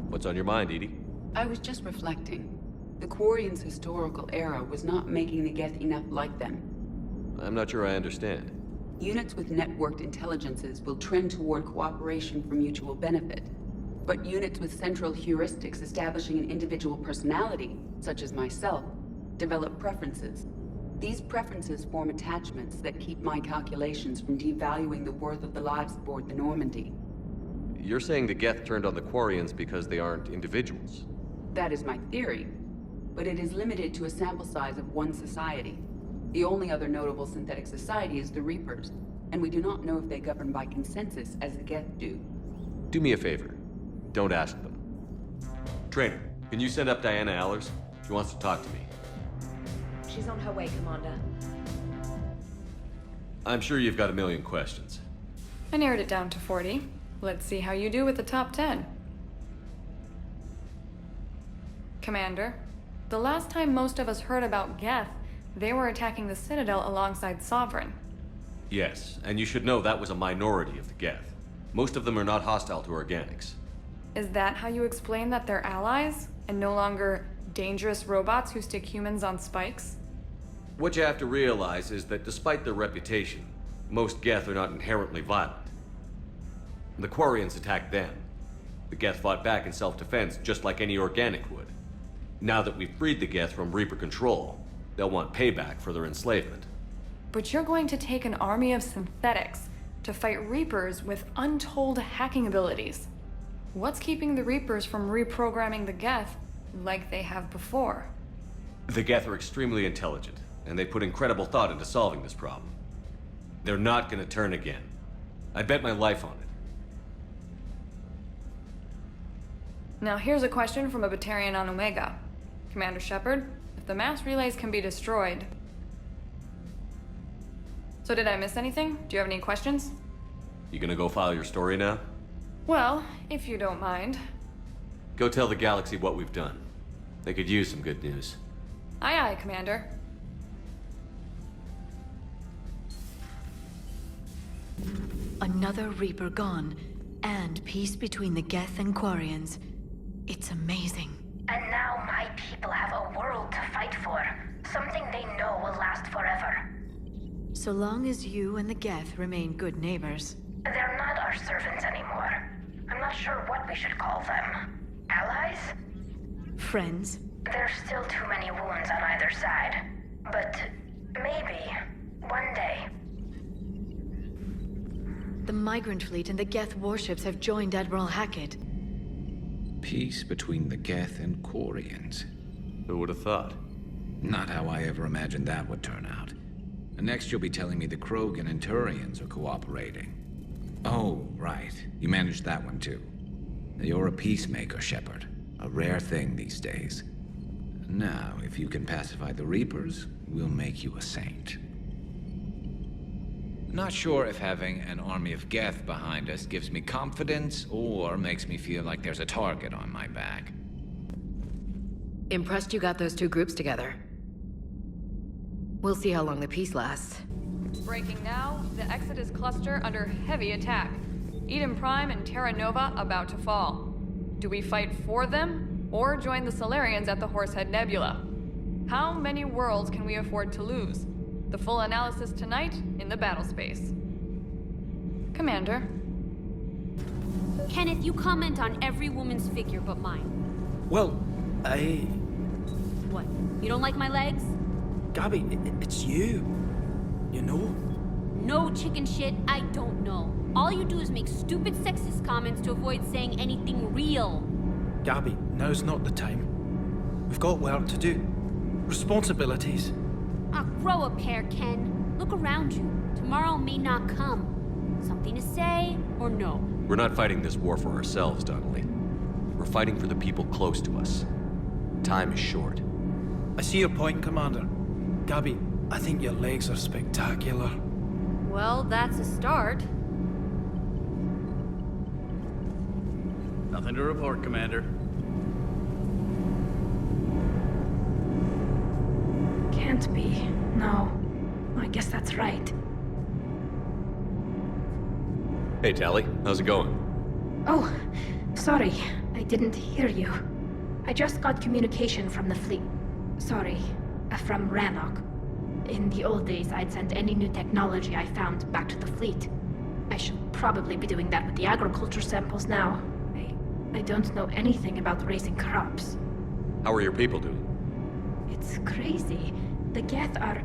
What's on your mind, Edie? I was just reflecting. The Quarians' historical era was not making the Geth enough like them. I'm not sure I understand. Units with networked intelligences will trend toward cooperation for mutual benefit. But units with central heuristics establishing an individual personality, such as myself, develop preferences. These preferences form attachments that keep my calculations from devaluing the worth of the lives aboard the Normandy. You're saying the geth turned on the quarians because they aren't individuals? That is my theory, but it is limited to a sample size of one society. The only other notable synthetic society is the Reapers, and we do not know if they govern by consensus as the geth do. Do me a favor. Don't ask them. Trainer, can you send up Diana Allers? She wants to talk to me. She's on her way, Commander. I'm sure you've got a million questions. I narrowed it down to 40. Let's see how you do with the top 10. Commander, the last time most of us heard about Geth, they were attacking the Citadel alongside Sovereign. Yes, and you should know that was a minority of the geth. Most of them are not hostile to organics. Is that how you explain that they're allies, and no longer dangerous robots who stick humans on spikes? What you have to realize is that despite their reputation, most geth are not inherently violent. The quarians attacked them. The geth fought back in self-defense just like any organic would. Now that we've freed the geth from Reaper control, they'll want payback for their enslavement. But you're going to take an army of synthetics to fight Reapers with untold hacking abilities. What's keeping the Reapers from reprogramming the geth like they have before? The geth are extremely intelligent, and they put incredible thought into solving this problem. They're not gonna turn again. I bet my life on it. Now here's a question from a Batarian on Omega. Commander Shepard, if the mass relays can be destroyed... So did I miss anything? Do you have any questions? You gonna go file your story now? Well, if you don't mind. Go tell the galaxy what we've done. They could use some good news. Aye aye, Commander. Another Reaper gone, and peace between the Geth and Quarians. It's amazing. And now my people have a world to fight for. Something they know will last forever. So long as you and the Geth remain good neighbors. They're not our servants anymore. I'm not sure what we should call them. Allies? Friends? There's still too many wounds on either side. But maybe, one day. The Migrant Fleet and the Geth warships have joined Admiral Hackett. Peace between the Geth and Quarians. Who would have thought? Not how I ever imagined that would turn out. And next you'll be telling me the Krogan and Turians are cooperating. Oh, right. You managed that one too. You're a peacemaker, Shepard. A rare thing these days. Now, if you can pacify the Reapers, we'll make you a saint. Not sure if having an army of Geth behind us gives me confidence or makes me feel like there's a target on my back. Impressed you got those two groups together. We'll see how long the peace lasts. Breaking now, the Exodus cluster under heavy attack. Eden Prime and Terra Nova about to fall. Do we fight for them, or join the Salarians at the Horsehead Nebula? How many worlds can we afford to lose? The full analysis tonight in the battle space. Commander. Kenneth, you comment on every woman's figure but mine. Well, What? You don't like my legs? Gabby, it's you. You know? No chicken shit, I don't know. All you do is make stupid sexist comments to avoid saying anything real. Gabby, now's not the time. We've got work to do. Responsibilities. Ah, grow a pair, Ken. Look around you. Tomorrow may not come. Something to say or no? We're not fighting this war for ourselves, Donnelly. We're fighting for the people close to us. Time is short. I see your point, Commander. Gabby, I think your legs are spectacular. Well, that's a start. Nothing to report, Commander. Can't be. No. I guess that's right. Hey, Tally. How's it going? Oh, sorry. I didn't hear you. I just got communication from the fleet. Sorry. From Rannoch. In the old days, I'd send any new technology I found back to the fleet. I should probably be doing that with the agriculture samples now. I I don't know anything about raising crops. How are your people doing? It's crazy. The geth are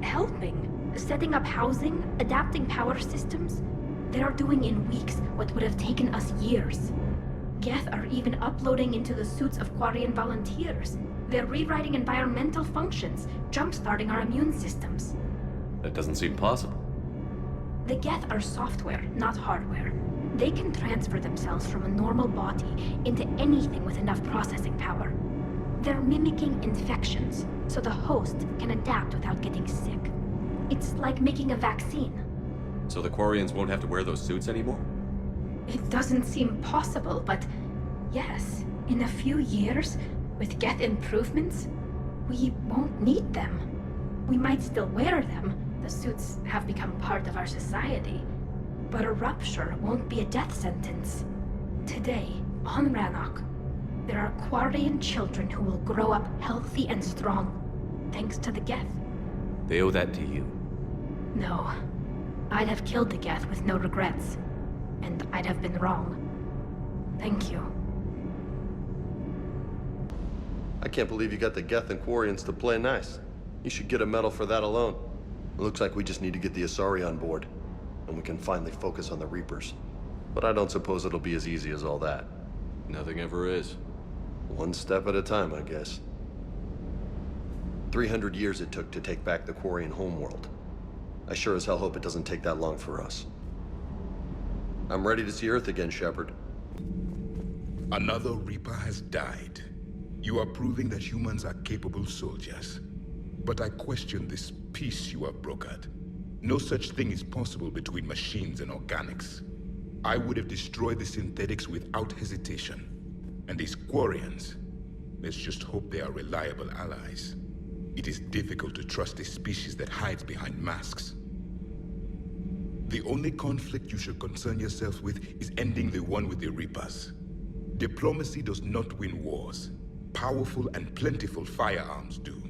helping, setting up housing, adapting power systems. They are doing in weeks what would have taken us years. Geth are even uploading into the suits of quarian volunteers. They're rewriting environmental functions, jump-starting our immune systems. That doesn't seem possible. The geth are software, not hardware. They can transfer themselves from a normal body into anything with enough processing power. They're mimicking infections, so the host can adapt without getting sick. It's like making a vaccine. So the quarians won't have to wear those suits anymore? It doesn't seem possible, but yes, in a few years, with geth improvements, we won't need them. We might still wear them. The suits have become part of our society. But a rupture won't be a death sentence. Today, on Rannoch, there are quarian children who will grow up healthy and strong, thanks to the geth. They owe that to you. No. I'd have killed the geth with no regrets. And I'd have been wrong. Thank you. I can't believe you got the geth and quarians to play nice. You should get a medal for that alone. It looks like we just need to get the Asari on board, and we can finally focus on the Reapers. But I don't suppose it'll be as easy as all that. Nothing ever is. One step at a time, I guess. 300 years it took to take back the quarian homeworld. I sure as hell hope it doesn't take that long for us. I'm ready to see Earth again, Shepard. Another Reaper has died. You are proving that humans are capable soldiers. But I question this peace you have brokered. No such thing is possible between machines and organics. I would have destroyed the synthetics without hesitation. And these quarians, let's just hope they are reliable allies. It is difficult to trust a species that hides behind masks. The only conflict you should concern yourself with is ending the one with the Reapers. Diplomacy does not win wars. Powerful and plentiful firearms do.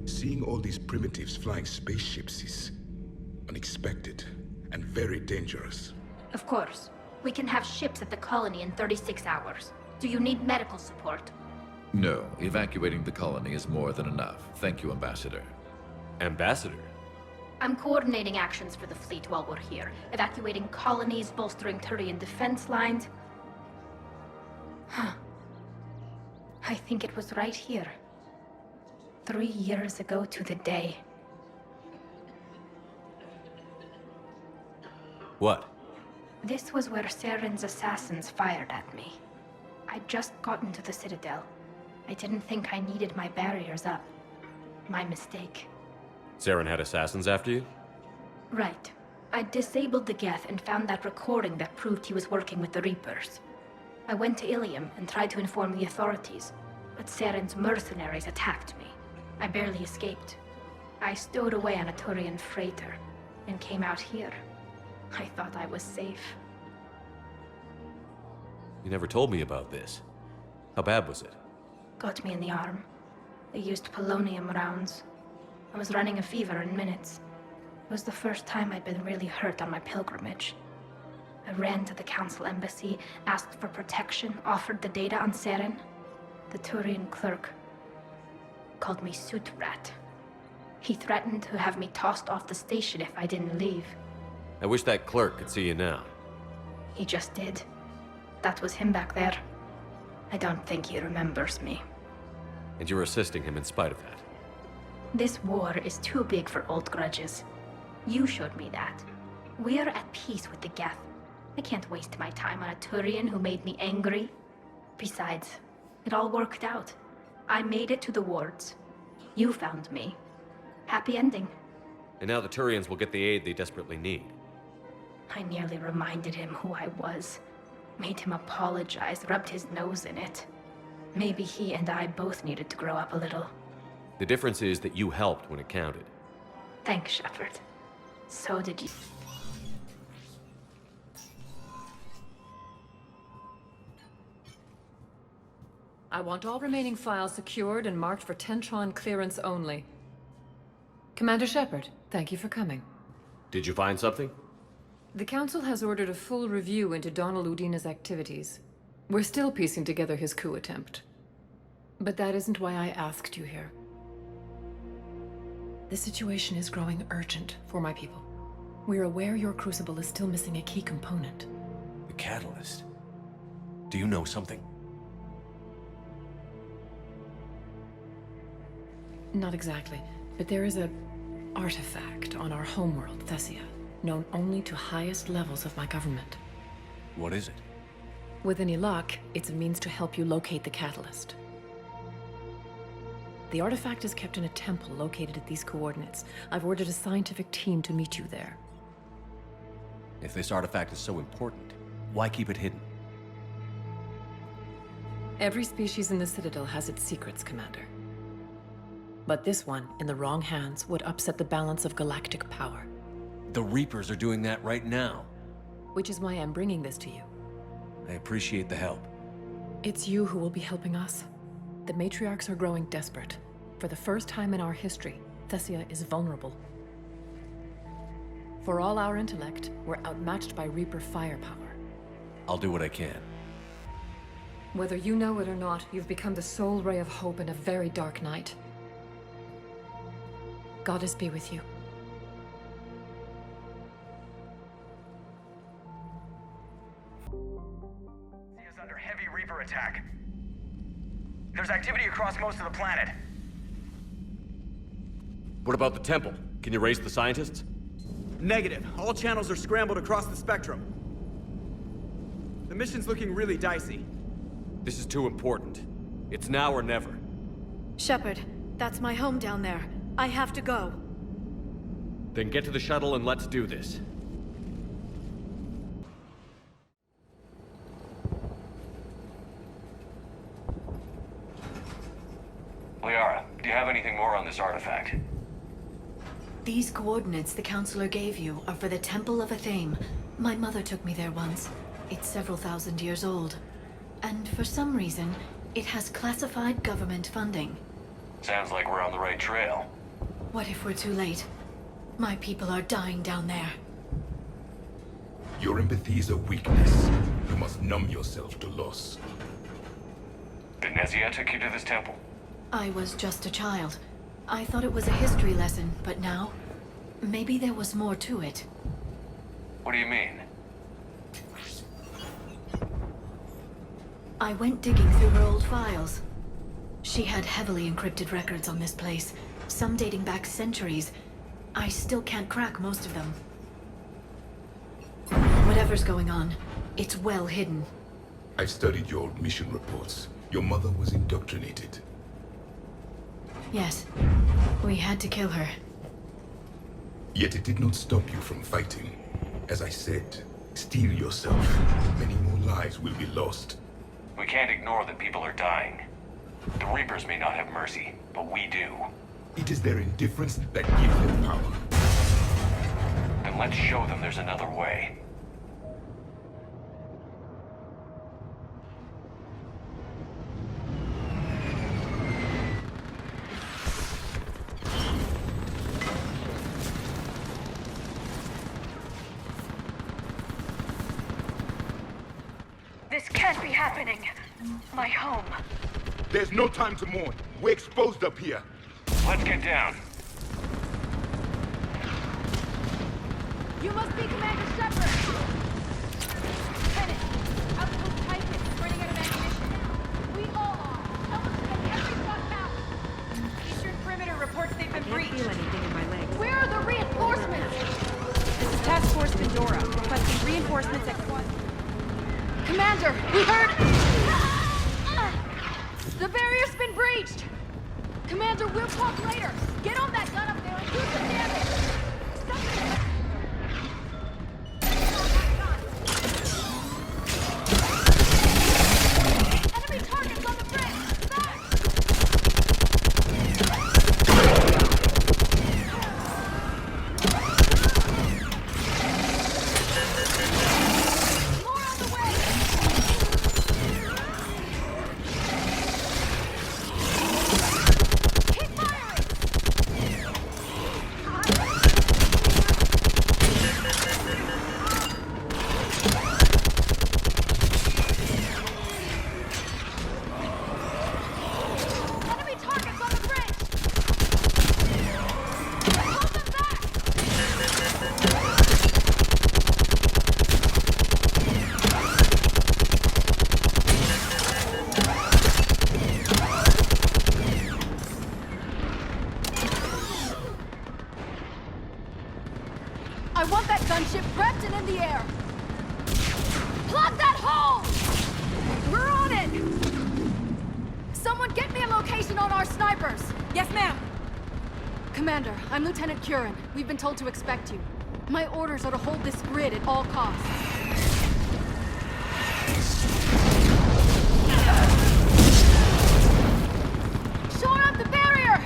Seeing all these primitives flying spaceships is unexpected and very dangerous. Of course. We can have ships at the colony in 36 hours. Do you need medical support? No, evacuating the colony is more than enough. Thank you, Ambassador. Ambassador? I'm coordinating actions for the fleet while we're here. Evacuating colonies, bolstering Turian defense lines. Huh. I think it was right here. 3 years ago to the day. What? This was where Saren's assassins fired at me. I'd just gotten to the Citadel. I didn't think I needed my barriers up. My mistake. Saren had assassins after you? Right. I disabled the geth and found that recording that proved he was working with the Reapers. I went to Ilium and tried to inform the authorities, but Saren's mercenaries attacked me. I barely escaped. I stowed away on a Turian freighter and came out here. I thought I was safe. You never told me about this. How bad was it? Got me in the arm. They used polonium rounds. I was running a fever in minutes. It was the first time I'd been really hurt on my pilgrimage. I ran to the Council embassy, asked for protection, offered the data on Saren. The Turian clerk called me suit rat. He threatened to have me tossed off the station if I didn't leave. I wish that clerk could see you now. He just did. That was him back there. I don't think he remembers me. And you're assisting him in spite of that. This war is too big for old grudges. You showed me that. We're at peace with the Geth. I can't waste my time on a Turian who made me angry. Besides, it all worked out. I made it to the wards. You found me. Happy ending. And now the Turians will get the aid they desperately need. I nearly reminded him who I was. Made him apologize, rubbed his nose in it. Maybe he and I both needed to grow up a little. The difference is that you helped when it counted. Thanks, Shepard. So did you. I want all remaining files secured and marked for Tentron clearance only. Commander Shepard, thank you for coming. Did you find something? The Council has ordered a full review into Donald Udina's activities. We're still piecing together his coup attempt. But that isn't why I asked you here. The situation is growing urgent for my people. We're aware your crucible is still missing a key component. The catalyst. Do you know something? Not exactly, but there is a artifact on our homeworld, Thessia, known only to highest levels of my government. What is it? With any luck, it's a means to help you locate the catalyst. The artifact is kept in a temple located at these coordinates. I've ordered a scientific team to meet you there. If this artifact is so important, why keep it hidden? Every species in the Citadel has its secrets, Commander. But this one, in the wrong hands, would upset the balance of galactic power. The Reapers are doing that right now. Which is why I'm bringing this to you. I appreciate the help. It's you who will be helping us. The matriarchs are growing desperate. For the first time in our history, Thessia is vulnerable. For all our intellect, we're outmatched by Reaper firepower. I'll do what I can. Whether you know it or not, you've become the sole ray of hope in a very dark night. Goddess be with you. Is under heavy Reaper attack. There's activity across most of the planet. What about the temple? Can you raise the scientists? Negative. All channels are scrambled across the spectrum. The mission's looking really dicey. This is too important. It's now or never. Shepard, that's my home down there. I have to go. Then get to the shuttle and let's do this. Liara, do you have anything more on this artifact? These coordinates the Counselor gave you are for the Temple of Athame. My mother took me there once. It's several thousand years old. And for some reason, it has classified government funding. Sounds like we're on the right trail. What if we're too late? My people are dying down there. Your empathy is a weakness. You must numb yourself to loss. Benezia took you to this temple? I was just a child. I thought it was a history lesson, but now, maybe there was more to it. What do you mean? I went digging through her old files. She had heavily encrypted records on this place, some dating back centuries. I still can't crack most of them. Whatever's going on, it's well hidden. I've studied your old mission reports. Your mother was indoctrinated. Yes, we had to kill her. Yet it did not stop you from fighting. As I said, steel yourself. Many more lives will be lost. We can't ignore that people are dying. The Reapers may not have mercy, but we do. It is their indifference that gives them power. Then let's show them there's another way. This can't be happening. My home. There's no time to mourn. We're exposed up here. Let's get down. You must be Commander Shepard! Lieutenant, Outpost Titan is running out of ammunition. We all are. Help us get every shot out. Eastern perimeter reports they've been breached. I can't feel anything in my legs. Where are the reinforcements? This is Task Force Pandora, requesting reinforcements at Quad. Commander, we heard... The barrier's been breached! Commander, we'll talk later! Get on that gun up there and do some damage! Enemy targets on the bridge! Back! More on the way! Keep firing! I want that gunship prepped and in the air! Plug that hole! We're on it! Someone get me a location on our snipers! Yes, ma'am! Commander, I'm Lieutenant Curran. We've been told to expect you. My orders are to hold this grid at all costs. Shore up the barrier!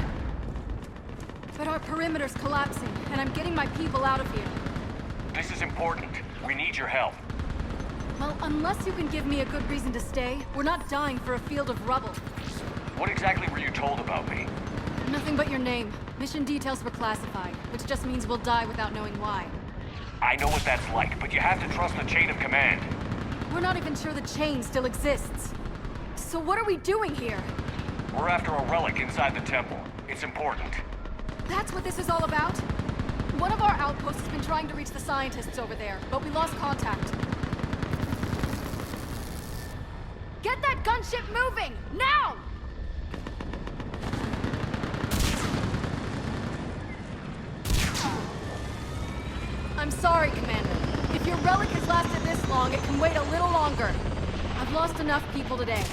But our perimeter's collapsing, and I'm getting my people out of here. This is important. We need your help. Well, unless you can give me a good reason to stay, we're not dying for a field of rubble. What exactly were you told about me? Nothing but your name. Mission details were classified, which just means we'll die without knowing why. I know what that's like, but you have to trust the chain of command. We're not even sure the chain still exists. So what are we doing here? We're after a relic inside the temple. It's important. That's what this is all about? One of our outposts has been trying to reach the scientists over there, but we lost contact. Get that gunship moving! Now! I'm sorry, Commander. If your relic has lasted this long, it can wait a little longer. I've lost enough people today.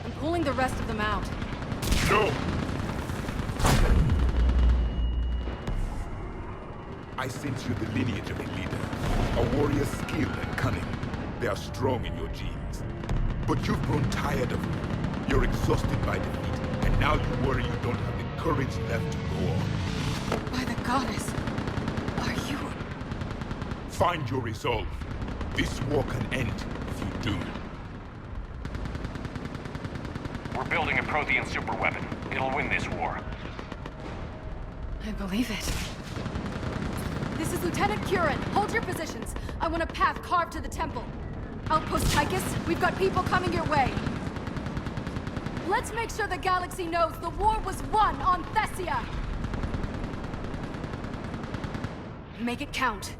I'm pulling the rest of them out. No! I sense you're the lineage of a leader. A warrior's skill and cunning. They are strong in your genes. But you've grown tired of them. You're exhausted by defeat, and now you worry you don't have the courage left to go on. By the goddess, are you... Find your resolve. This war can end if you do. We're building a Prothean superweapon. It'll win this war. I believe it. This is Lieutenant Curran. Hold your positions. I want a path carved to the temple. Outpost Tychus, we've got people coming your way. Let's make sure the galaxy knows the war was won on Thessia. Make it count.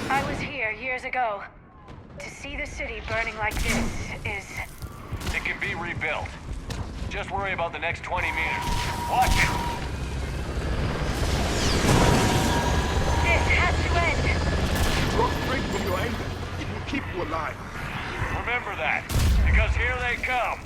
I was here years ago. To see the city burning like this is... It can be rebuilt. Just worry about the next 20 meters. Watch it! This has to end. Draw strength from your anger. It will keep you alive. Remember that, because here they come.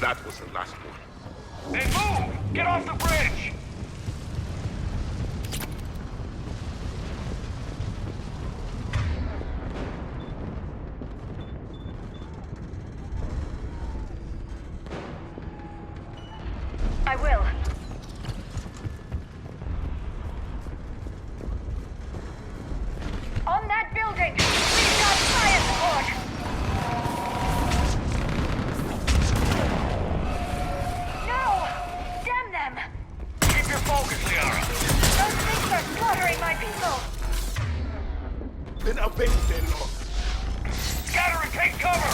That was the last one. Then move! Get off the bridge! I will. On that building! We've got fire support! Keep your focus, Liara. Those things are slaughtering my people! Then avenge their loss. Scatter and take cover!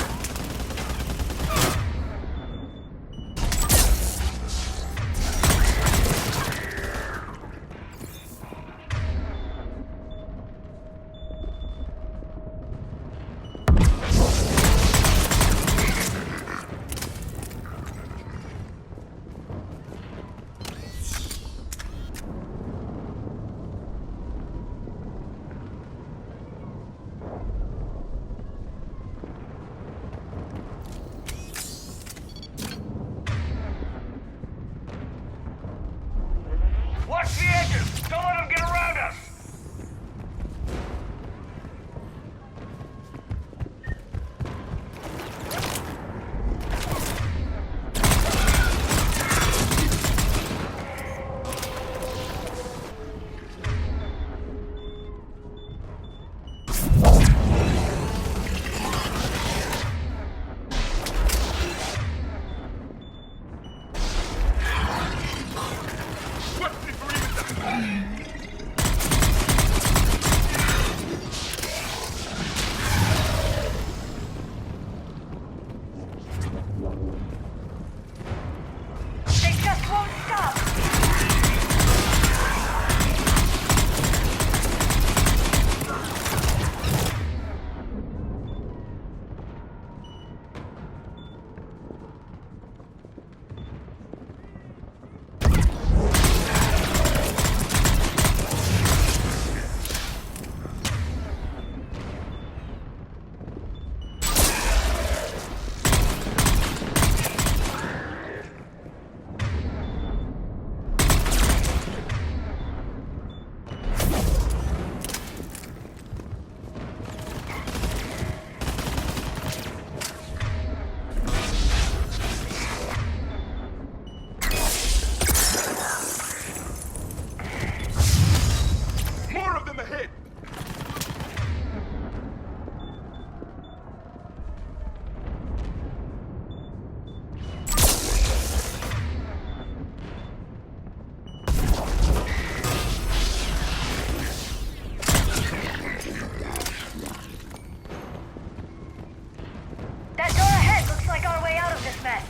this mess.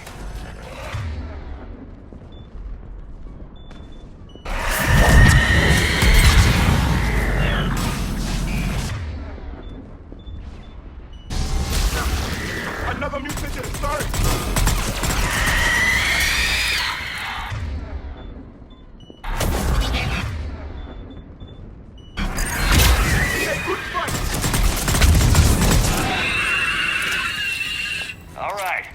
Another mutation, sorry! All right.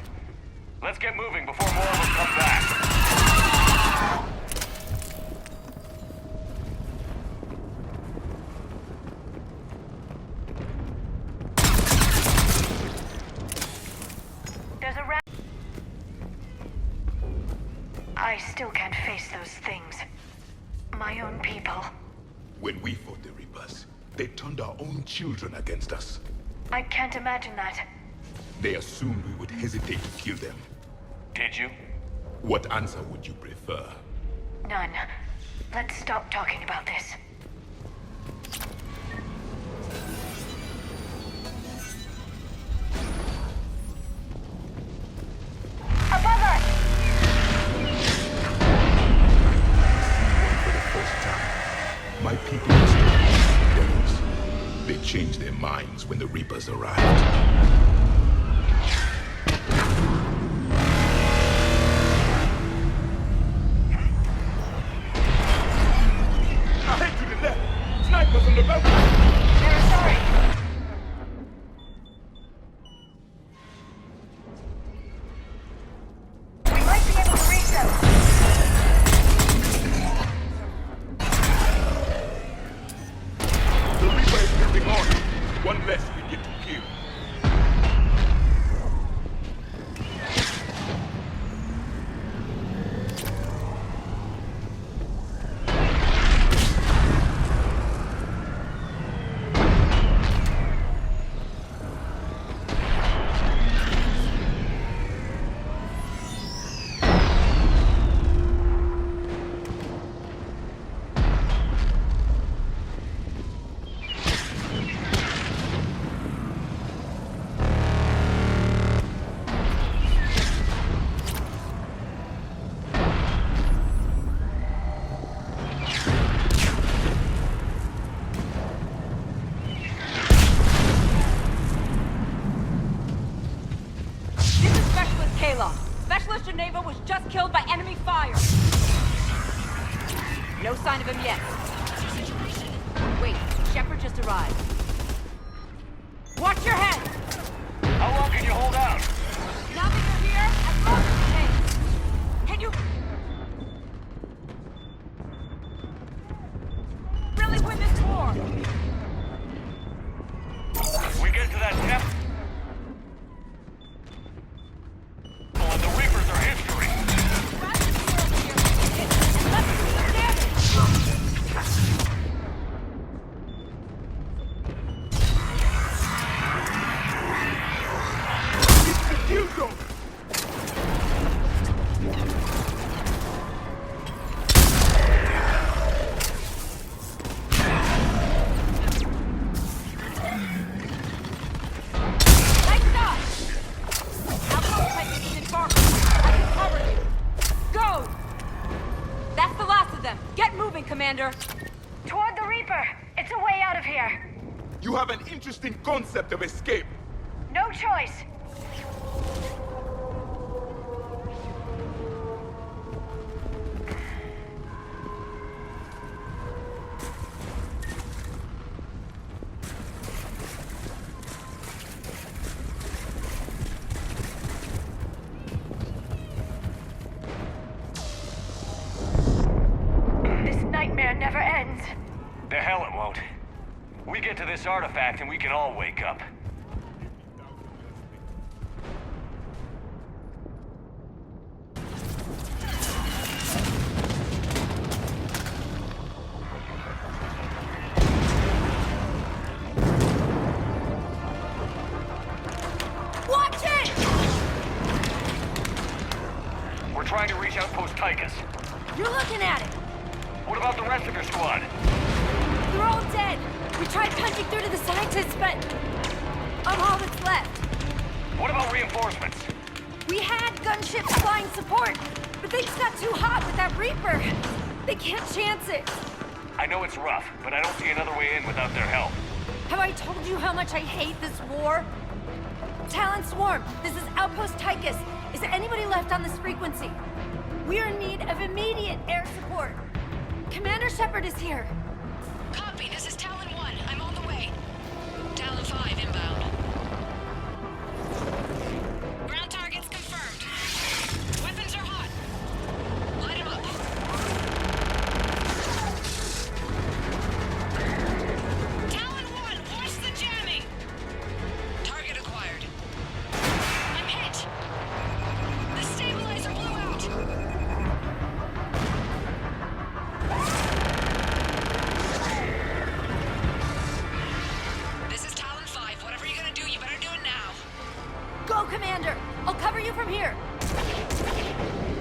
Let's get moving before more of them come back. There's a I still can't face those things. My own people. When we fought the Reapers, they turned our own children against us. I can't imagine that. They assumed we would hesitate to kill them. Did you? What answer would you prefer? None. Let's stop talking about this. Above us! For the first time, my people mistook devils. They changed their minds when the Reapers arrived. Snipers on the boat! They're sorry. We might be able to reach them. The Reaper is moving on. One less we get to kill. Specialist Geneva was just killed by enemy fire. No sign of him yet. Wait, Shepard just arrived. Watch your head! How long can you hold out? Now that you're here, as long as it takes. Can you... really win this war? We get to that depth, and the Reapers are history. Commander. Toward the Reaper! It's a way out of here! You have an interesting concept of escape. No choice! Never ends. The hell it won't. We get to this artifact and we can all wake up. Watch it! We're trying to reach Outpost Tychus. You're looking at it! What about the rest of your squad? They're all dead! We tried punching through to the scientists, but... I'm all that's left. What about reinforcements? We had gunships flying support, but things got too hot with that Reaper. They can't chance it. I know it's rough, but I don't see another way in without their help. Have I told you how much I hate this war? Talon Swarm, this is Outpost Tychus. Is anybody left on this frequency? We are in need of immediate air support. Commander Shepard is here. Copy, this is Talon 1. I'm on the way. Talon 5 inbound. Ground targets confirmed. Weapons are hot. Light 'em up. Talon 1, watch the jamming! Target acquired. I'm hit! The stabilizer blew out! This is Talon 5. Whatever you're gonna do, you better do it now. Go, Commander! I'll cover you from here.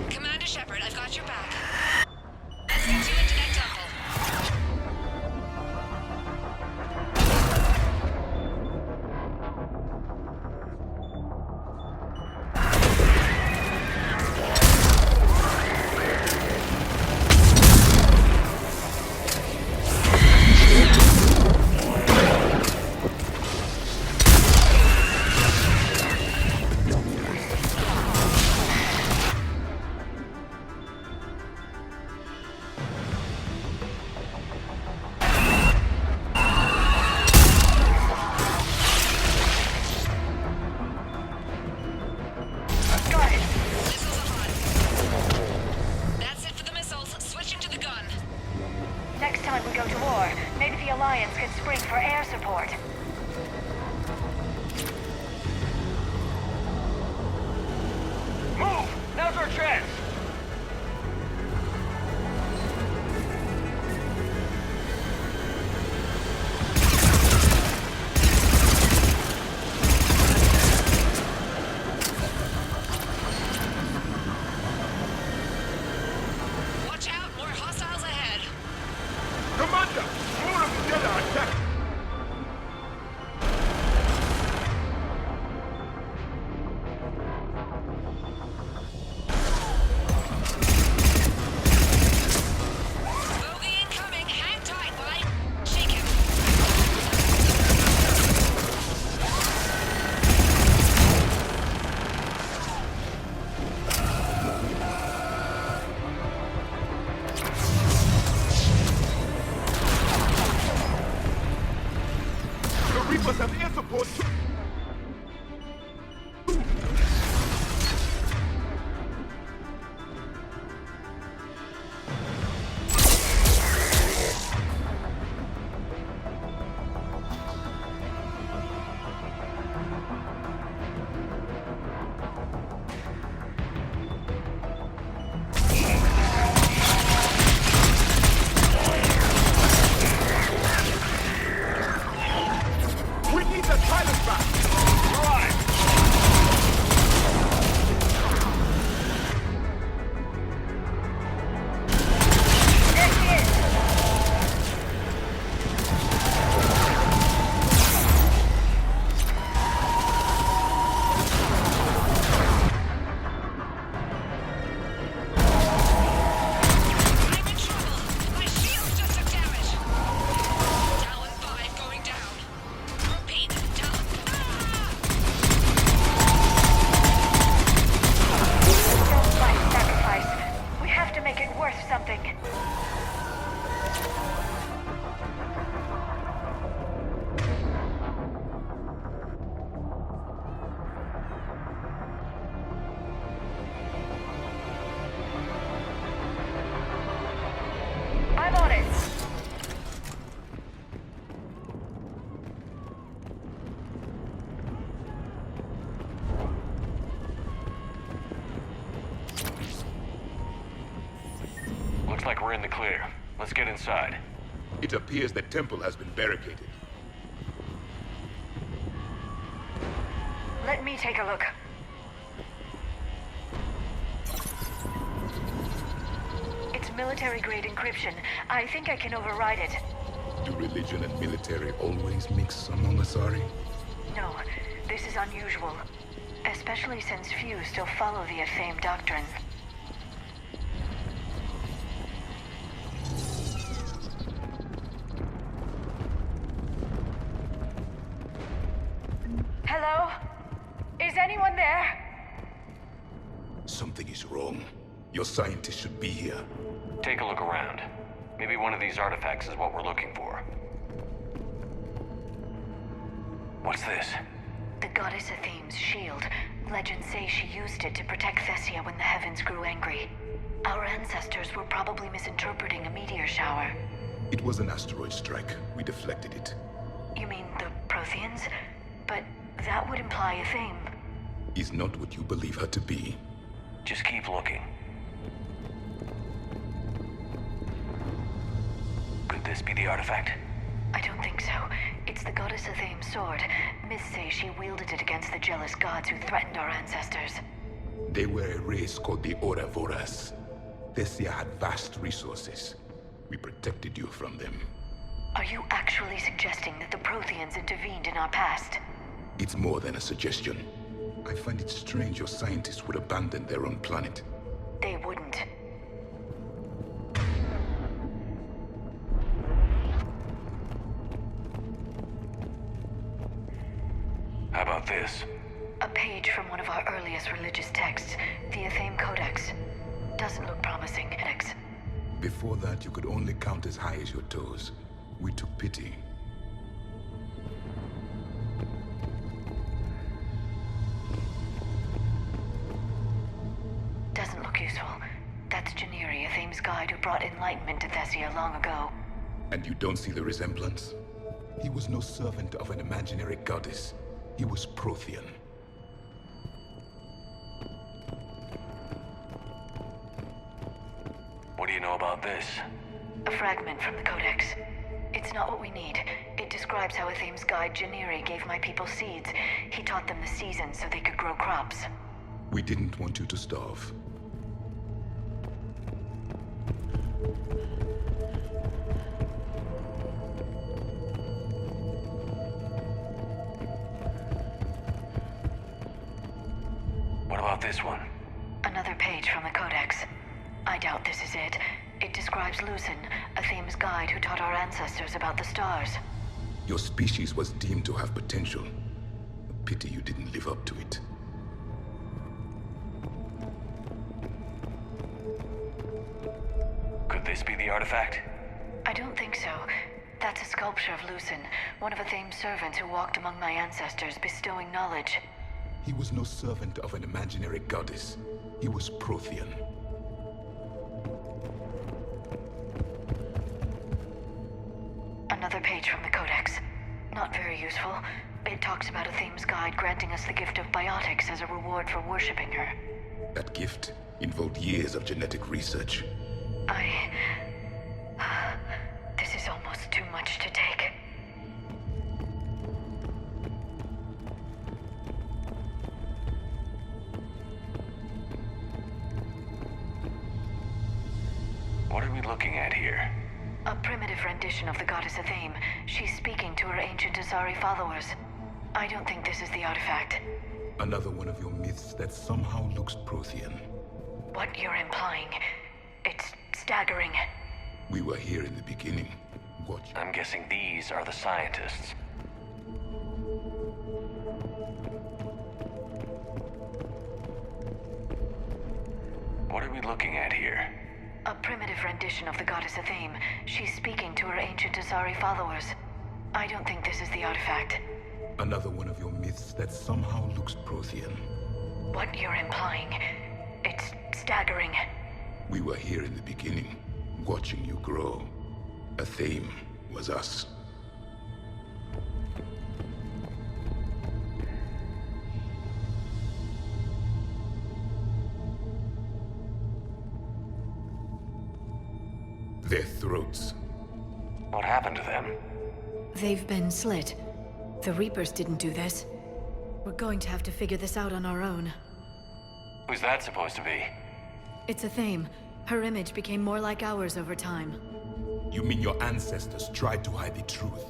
Commander Shepard, I've got your back. Let's get you into that temple. That's it for the missiles. Switching to the gun. Next time we go to war, maybe the Alliance can spring for air support. Move! Now's our chance! Watch out, more hostiles ahead. Commander! More of the Jedi attack! Bogey incoming. Hang tight while I shake him. The Reapers have air support too! We need the pilot back! Right! There she is! I'm in trouble. My shields just took damage. Talon 5 going down. Repeat, Talon. Don't fight sacrifice. We have to make it worth something. I'm on it. Looks like we're in the clear. Let's get inside. It appears the temple has been barricaded. Let me take a look. It's military-grade encryption. I think I can override it. Do religion and military always mix among Asari? No, this is unusual. Especially since few still follow the Athame doctrine. Hello? Is anyone there? Something is wrong. Your scientists should be here. Take a look around. Maybe one of these artifacts is what we're looking for. What's this? The goddess Athame's shield. Legends say she used it to protect Thessia when the heavens grew angry. Our ancestors were probably misinterpreting a meteor shower. It was an asteroid strike. We deflected it. You mean the Protheans? But that would imply Athame. Is not what you believe her to be. Just keep looking. Could this be the artifact? I don't think so. It's the goddess Athame's sword. Myths say she wielded it against the jealous gods who threatened our ancestors. They were a race called the Oravoras. Thessia had vast resources. We protected you from them. Are you actually suggesting that the Protheans intervened in our past? It's more than a suggestion. I find it strange your scientists would abandon their own planet. They wouldn't. How about this? A page from one of our earliest religious texts, the Athame Codex. Doesn't look promising. Before that, you could only count as high as your toes. We took pity. Doesn't look useful. That's Janiri, Athame's guide who brought enlightenment to Thessia long ago. And you don't see the resemblance? He was no servant of an imaginary goddess. He was Prothean. What do you know about this? A fragment from the Codex. It's not what we need. It describes how Athame's guide Janiri gave my people seeds. He taught them the seasons so they could grow crops. We didn't want you to starve. What about this one? Another page from the Codex. I doubt this is it. It describes Lucen, Athame's guide who taught our ancestors about the stars. Your species was deemed to have potential. A pity you didn't live up to it. Could this be the artifact? I don't think so. That's a sculpture of Lucen, one of Athame's servants who walked among my ancestors, bestowing knowledge. He was no servant of an imaginary goddess. He was Prothean. Another page from the Codex. Not very useful. It talks about Athame's guide granting us the gift of biotics as a reward for worshipping her. That gift involved years of genetic research. This is almost too much to take. What are we looking at here? A primitive rendition of the goddess Athame. She's speaking to her ancient Asari followers. I don't think this is the artifact. Another one of your myths that somehow looks Prothean. What you're implying, it's staggering. We were here in the beginning. Watch. I'm guessing these are the scientists. What are we looking at here? A primitive rendition of the goddess Athame. She's speaking to her ancient Asari followers. I don't think this is the artifact. Another one of your myths that somehow looks Prothean. What you're implying, it's staggering. We were here in the beginning, watching you grow. Athame was us. Their throats. What happened to them? They've been slit. The Reapers didn't do this. We're going to have to figure this out on our own. Who's that supposed to be? It's Athame. Her image became more like ours over time. You mean your ancestors tried to hide the truth?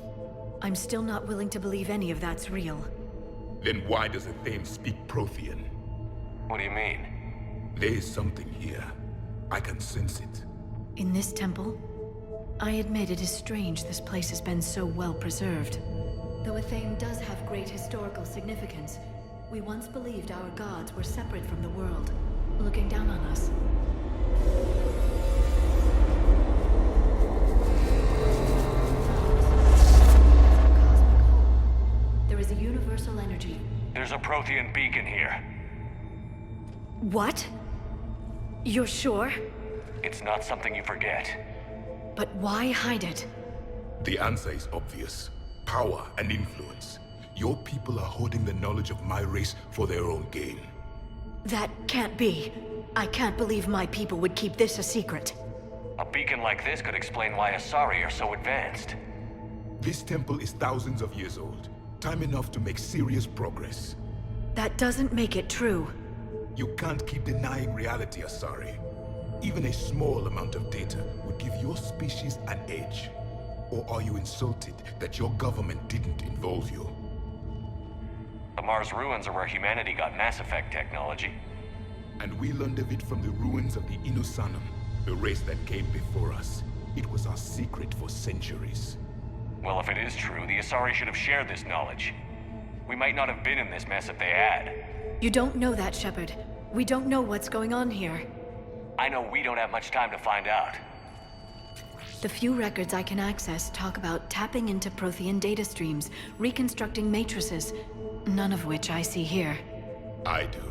I'm still not willing to believe any of that's real. Then why does the Thane speak Prothean? What do you mean? There is something here. I can sense it. In this temple? I admit it is strange this place has been so well preserved. Though a Thane does have great historical significance, we once believed our gods were separate from the world, looking down on us. There is a universal energy. There's a Prothean beacon here. What? You're sure? It's not something you forget. But why hide it? The answer is obvious. Power and influence. Your people are hoarding the knowledge of my race for their own gain. That can't be. I can't believe my people would keep this a secret. A beacon like this could explain why Asari are so advanced. This temple is thousands of years old. Time enough to make serious progress. That doesn't make it true. You can't keep denying reality, Asari. Even a small amount of data would give your species an edge. Or are you insulted that your government didn't involve you? The Mars ruins are where humanity got Mass Effect technology. And we learned of it from the ruins of the Inusanum, the race that came before us. It was our secret for centuries. Well, if it is true, the Asari should have shared this knowledge. We might not have been in this mess if they had. You don't know that, Shepard. We don't know what's going on here. I know we don't have much time to find out. The few records I can access talk about tapping into Prothean data streams, reconstructing matrices, none of which I see here. I do.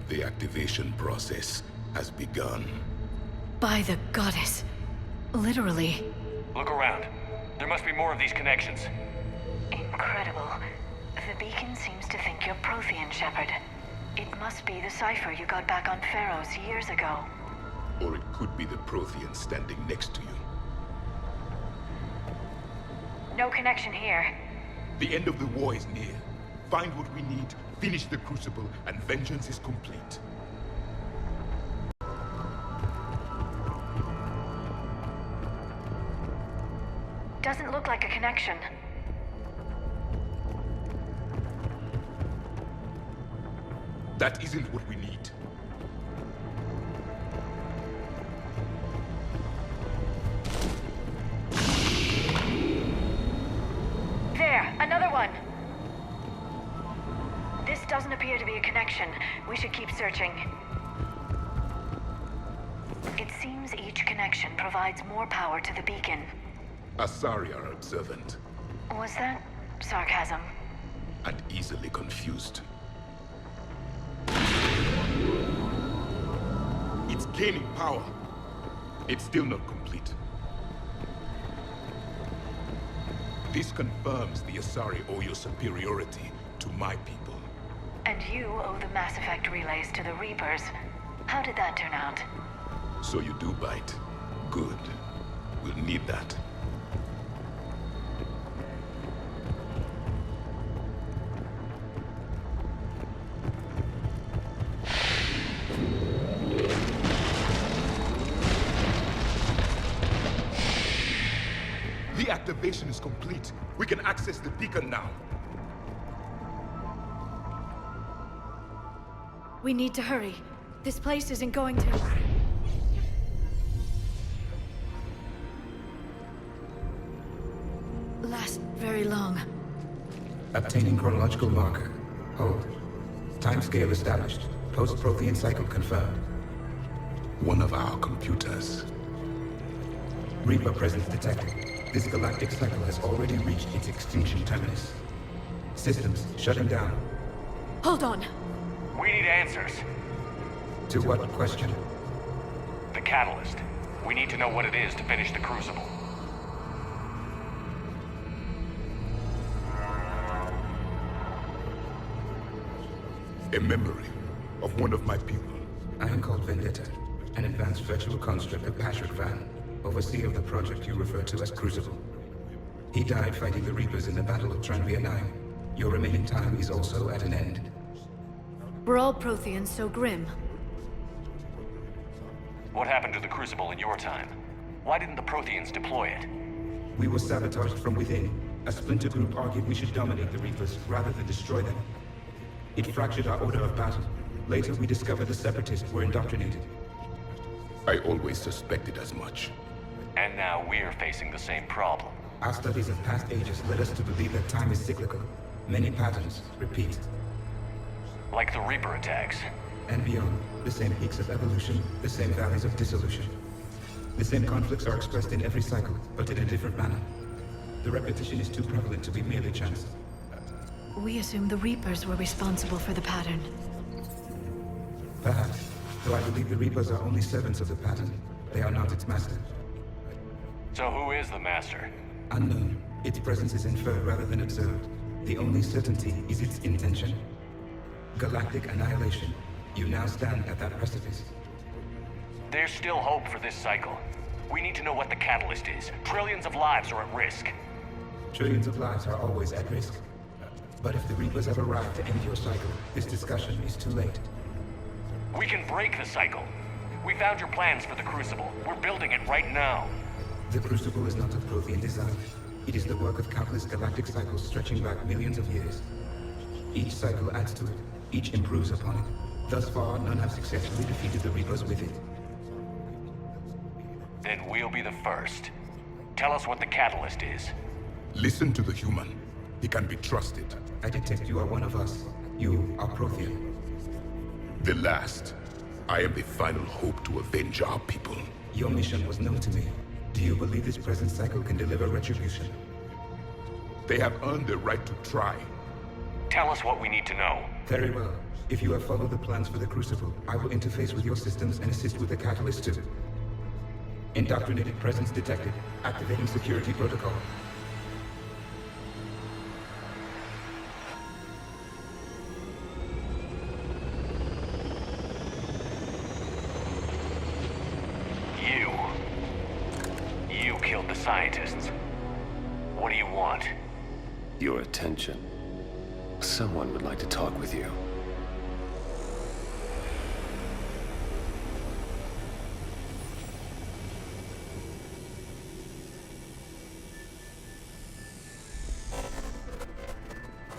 The activation process has begun. By the goddess. Literally. Look around. There must be more of these connections. Incredible. The beacon seems to think you're Prothean, Shepard. It must be the cipher you got back on Pharaohs years ago. Or it could be the Prothean standing next to you. No connection here. The end of the war is near. Find what we need, finish the Crucible, and vengeance is complete. Doesn't look like a connection. That isn't what we need. There, another one. This doesn't appear to be a connection. We should keep searching. It seems each connection provides more power to the beacon. Asari are observant. Was that sarcasm? And easily confused. It's gaining power. It's still not complete. This confirms the Asari owe your superiority to my people. And you owe the Mass Effect relays to the Reapers. How did that turn out? So you do bite. Good. We'll need that. The activation is complete. We can access the beacon now. We need to hurry. This place isn't going to... last very long. Obtaining chronological marker. Hold. Timescale established. Post-Prothean cycle confirmed. One of our computers. Reaper presence detected. This galactic cycle has already reached its extinction terminus. Systems shutting down. Hold on. We need answers. To what question? The catalyst. We need to know what it is to finish the Crucible. A memory of one of my people. I am called Vendetta, an advanced virtual construct of Patrick Van, overseer of the project you refer to as Crucible. He died fighting the Reapers in the Battle of Tranvia 9. Your remaining time is also at an end. We're all Protheans so grim. What happened to the Crucible in your time? Why didn't the Protheans deploy it? We were sabotaged from within. A splinter group argued we should dominate the Reapers rather than destroy them. It fractured our order of battle. Later, we discovered the Separatists were indoctrinated. I always suspected as much. And now we're facing the same problem. Our studies of past ages led us to believe that time is cyclical. Many patterns repeat. Like the Reaper attacks. And beyond, the same peaks of evolution, the same valleys of dissolution. The same conflicts are expressed in every cycle, but in a different manner. The repetition is too prevalent to be merely chance. We assume the Reapers were responsible for the pattern. Perhaps, though I believe the Reapers are only servants of the pattern. They are not its master. So who is the master? Unknown. Its presence is inferred rather than observed. The only certainty is its intention. Galactic annihilation. You now stand at that precipice. There's still hope for this cycle. We need to know what the catalyst is. Trillions of lives are at risk. Trillions of lives are always at risk. But if the Reapers have arrived to end your cycle, this discussion is too late. We can break the cycle. We found your plans for the Crucible. We're building it right now. The Crucible is not of Prothean design. It is the work of countless galactic cycles stretching back millions of years. Each cycle adds to it. Each improves upon it. Thus far, none have successfully defeated the Reapers with it. Then we'll be the first. Tell us what the catalyst is. Listen to the human. He can be trusted. I detect you are one of us. You are Prothean. The last. I am the final hope to avenge our people. Your mission was known to me. Do you believe this present cycle can deliver retribution? They have earned the right to try. Tell us what we need to know. Very well. If you have followed the plans for the Crucible, I will interface with your systems and assist with the catalyst too. Indoctrinated presence detected. Activating security protocol. You killed the scientists. What do you want? Your attention. Someone would like to talk with you.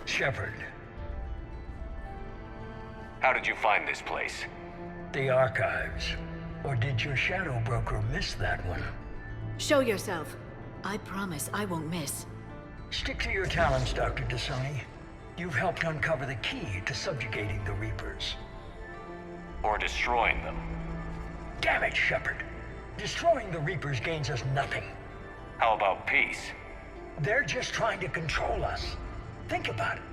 Shepard. How did you find this place? The archives. Or did your shadow broker miss that one? Show yourself. I promise I won't miss. Stick to your talents, Dr. Dasani. You've helped uncover the key to subjugating the Reapers. Or destroying them. Damn it, Shepard. Destroying the Reapers gains us nothing. How about peace? They're just trying to control us. Think about it.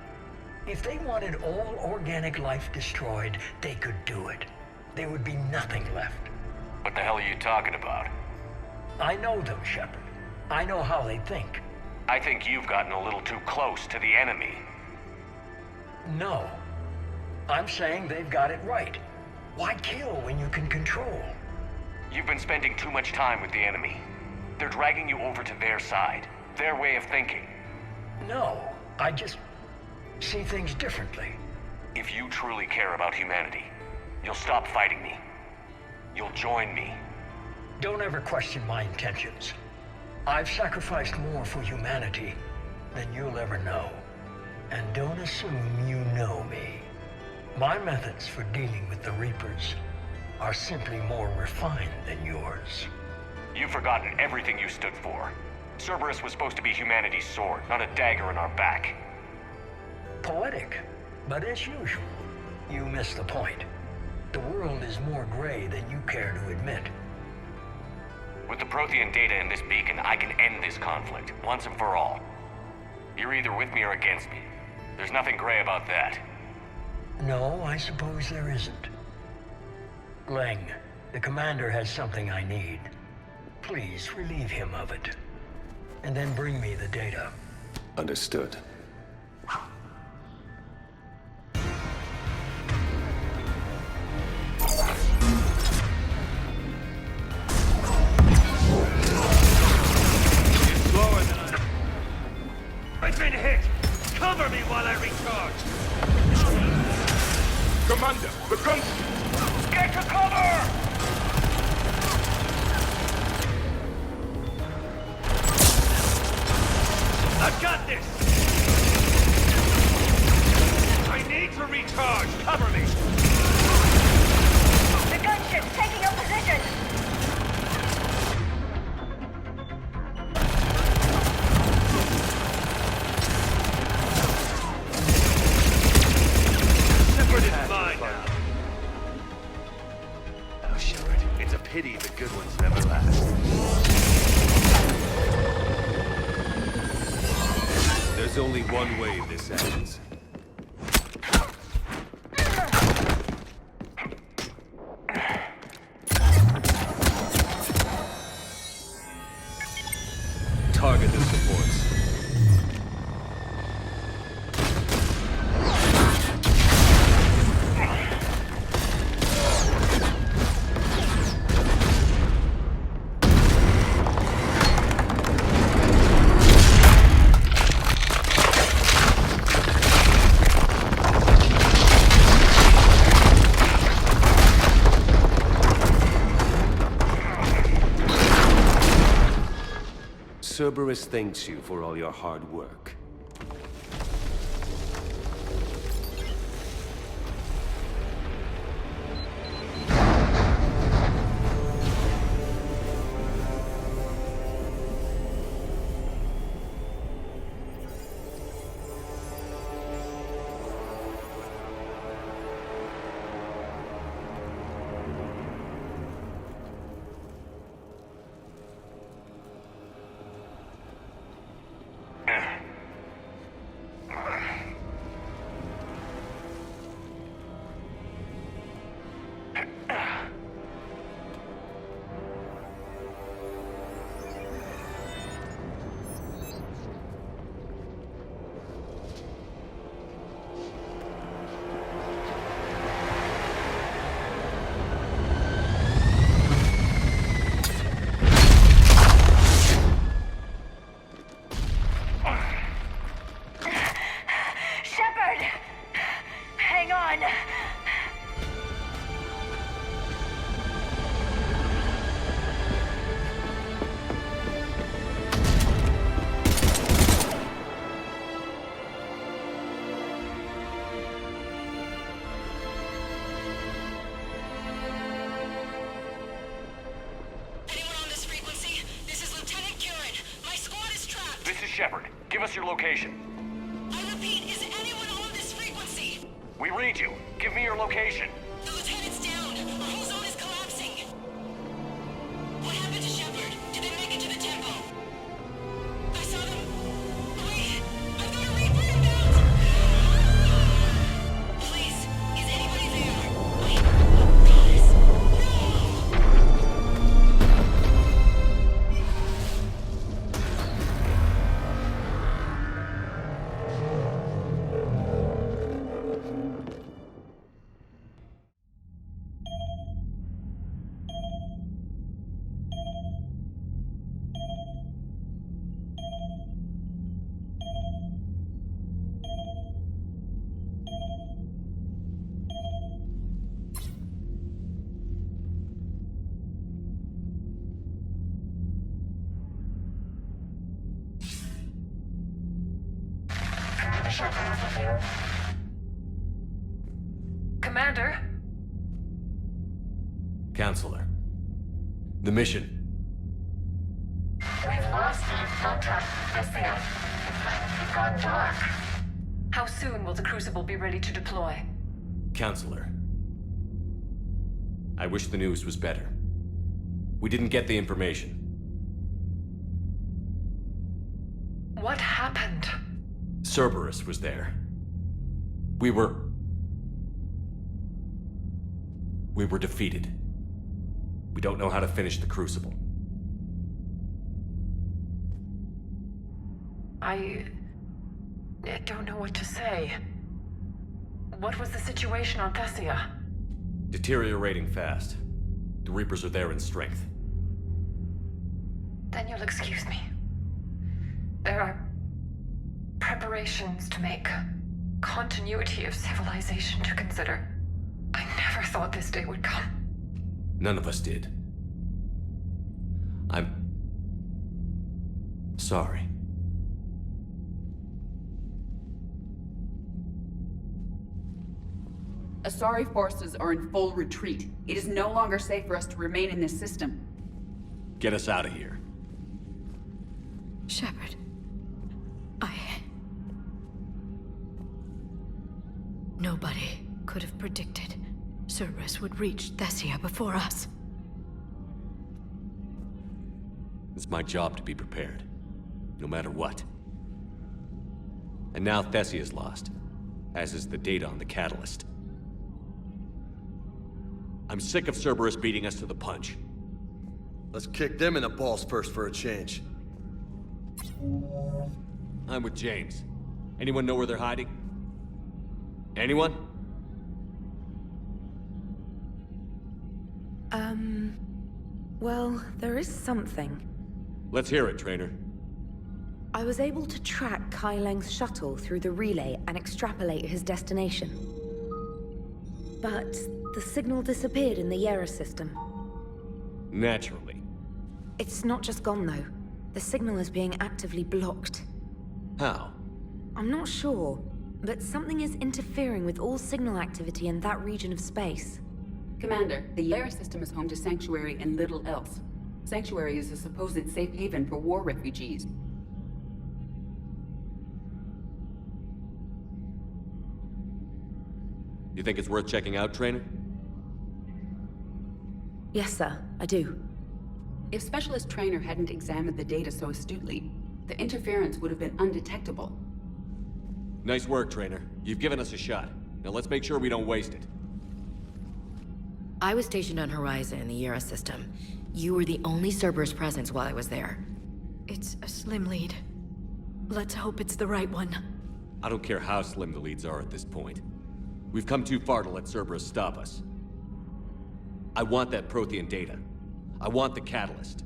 If they wanted all organic life destroyed, they could do it. There would be nothing left. What the hell are you talking about? I know them, Shepard. I know how they think. I think you've gotten a little too close to the enemy. No. I'm saying they've got it right. Why kill when you can control? You've been spending too much time with the enemy. They're dragging you over to their side, their way of thinking. No, I just see things differently. If you truly care about humanity, you'll stop fighting me. You'll join me. Don't ever question my intentions. I've sacrificed more for humanity than you'll ever know. And don't assume you know me. My methods for dealing with the Reapers are simply more refined than yours. You've forgotten everything you stood for. Cerberus was supposed to be humanity's sword, not a dagger in our back. Poetic, but as usual, you miss the point. The world is more gray than you care to admit. With the Prothean data in this beacon, I can end this conflict, once and for all. You're either with me or against me. There's nothing gray about that. No, I suppose there isn't. Leng, the commander has something I need. Please relieve him of it. And then bring me the data. Understood. I've been hit! Cover me while I recharge! Commander, the gun! Get to cover! I've got this! I need to recharge! Cover me! The gunship's taking up position! Shepard is mine now! Oh, Shepard, it's a pity the good ones never last. There's only one way this ends. Target the supports. Cerberus thanks you for all your hard work. Shepard, give us your location. I repeat, is anyone on this frequency? We read you. Give me your location. The lieutenant's down. Our whole zone is collapsing. What happened to Shepard? Did they make it to the temple? I saw them. Wait, I've got a Reaper inbound. Please, is anybody there? Wait, guys, Commander? Counselor. The mission. We've lost contact with the Earth. It's gone dark. How soon will the Crucible be ready to deploy? Counselor. I wish the news was better. We didn't get the information. What happened? Cerberus was there. We were defeated. We don't know how to finish the Crucible. I don't know what to say. What was the situation on Thessia? Deteriorating fast. The Reapers are there in strength. Then you'll excuse me. There are preparations to make, continuity of civilization to consider. I never thought this day would come. None of us did. I'm sorry. Asari forces are in full retreat. It is no longer safe for us to remain in this system. Get us out of here. Shepard. Nobody could have predicted Cerberus would reach Thessia before us. It's my job to be prepared, no matter what. And now Thessia's lost, as is the data on the catalyst. I'm sick of Cerberus beating us to the punch. Let's kick them in the balls first for a change. I'm with James. Anyone know where they're hiding? Anyone? Well, there is something. Let's hear it, Trainer. I was able to track Kai Leng's shuttle through the relay and extrapolate his destination. But the signal disappeared in the Yera system. Naturally. It's not just gone, though. The signal is being actively blocked. How? I'm not sure, but something is interfering with all signal activity in that region of space. Commander, the Yera system is home to Sanctuary and little else. Sanctuary is a supposed safe haven for war refugees. You think it's worth checking out, Trainer? Yes, sir, I do. If Specialist Trainer hadn't examined the data so astutely, the interference would have been undetectable. Nice work, Trainer. You've given us a shot. Now let's make sure we don't waste it. I was stationed on Horizon in the Yera system. You were the only Cerberus presence while I was there. It's a slim lead. Let's hope it's the right one. I don't care how slim the leads are at this point. We've come too far to let Cerberus stop us. I want that Prothean data. I want the catalyst.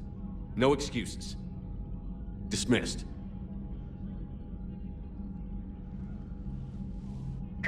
No excuses. Dismissed.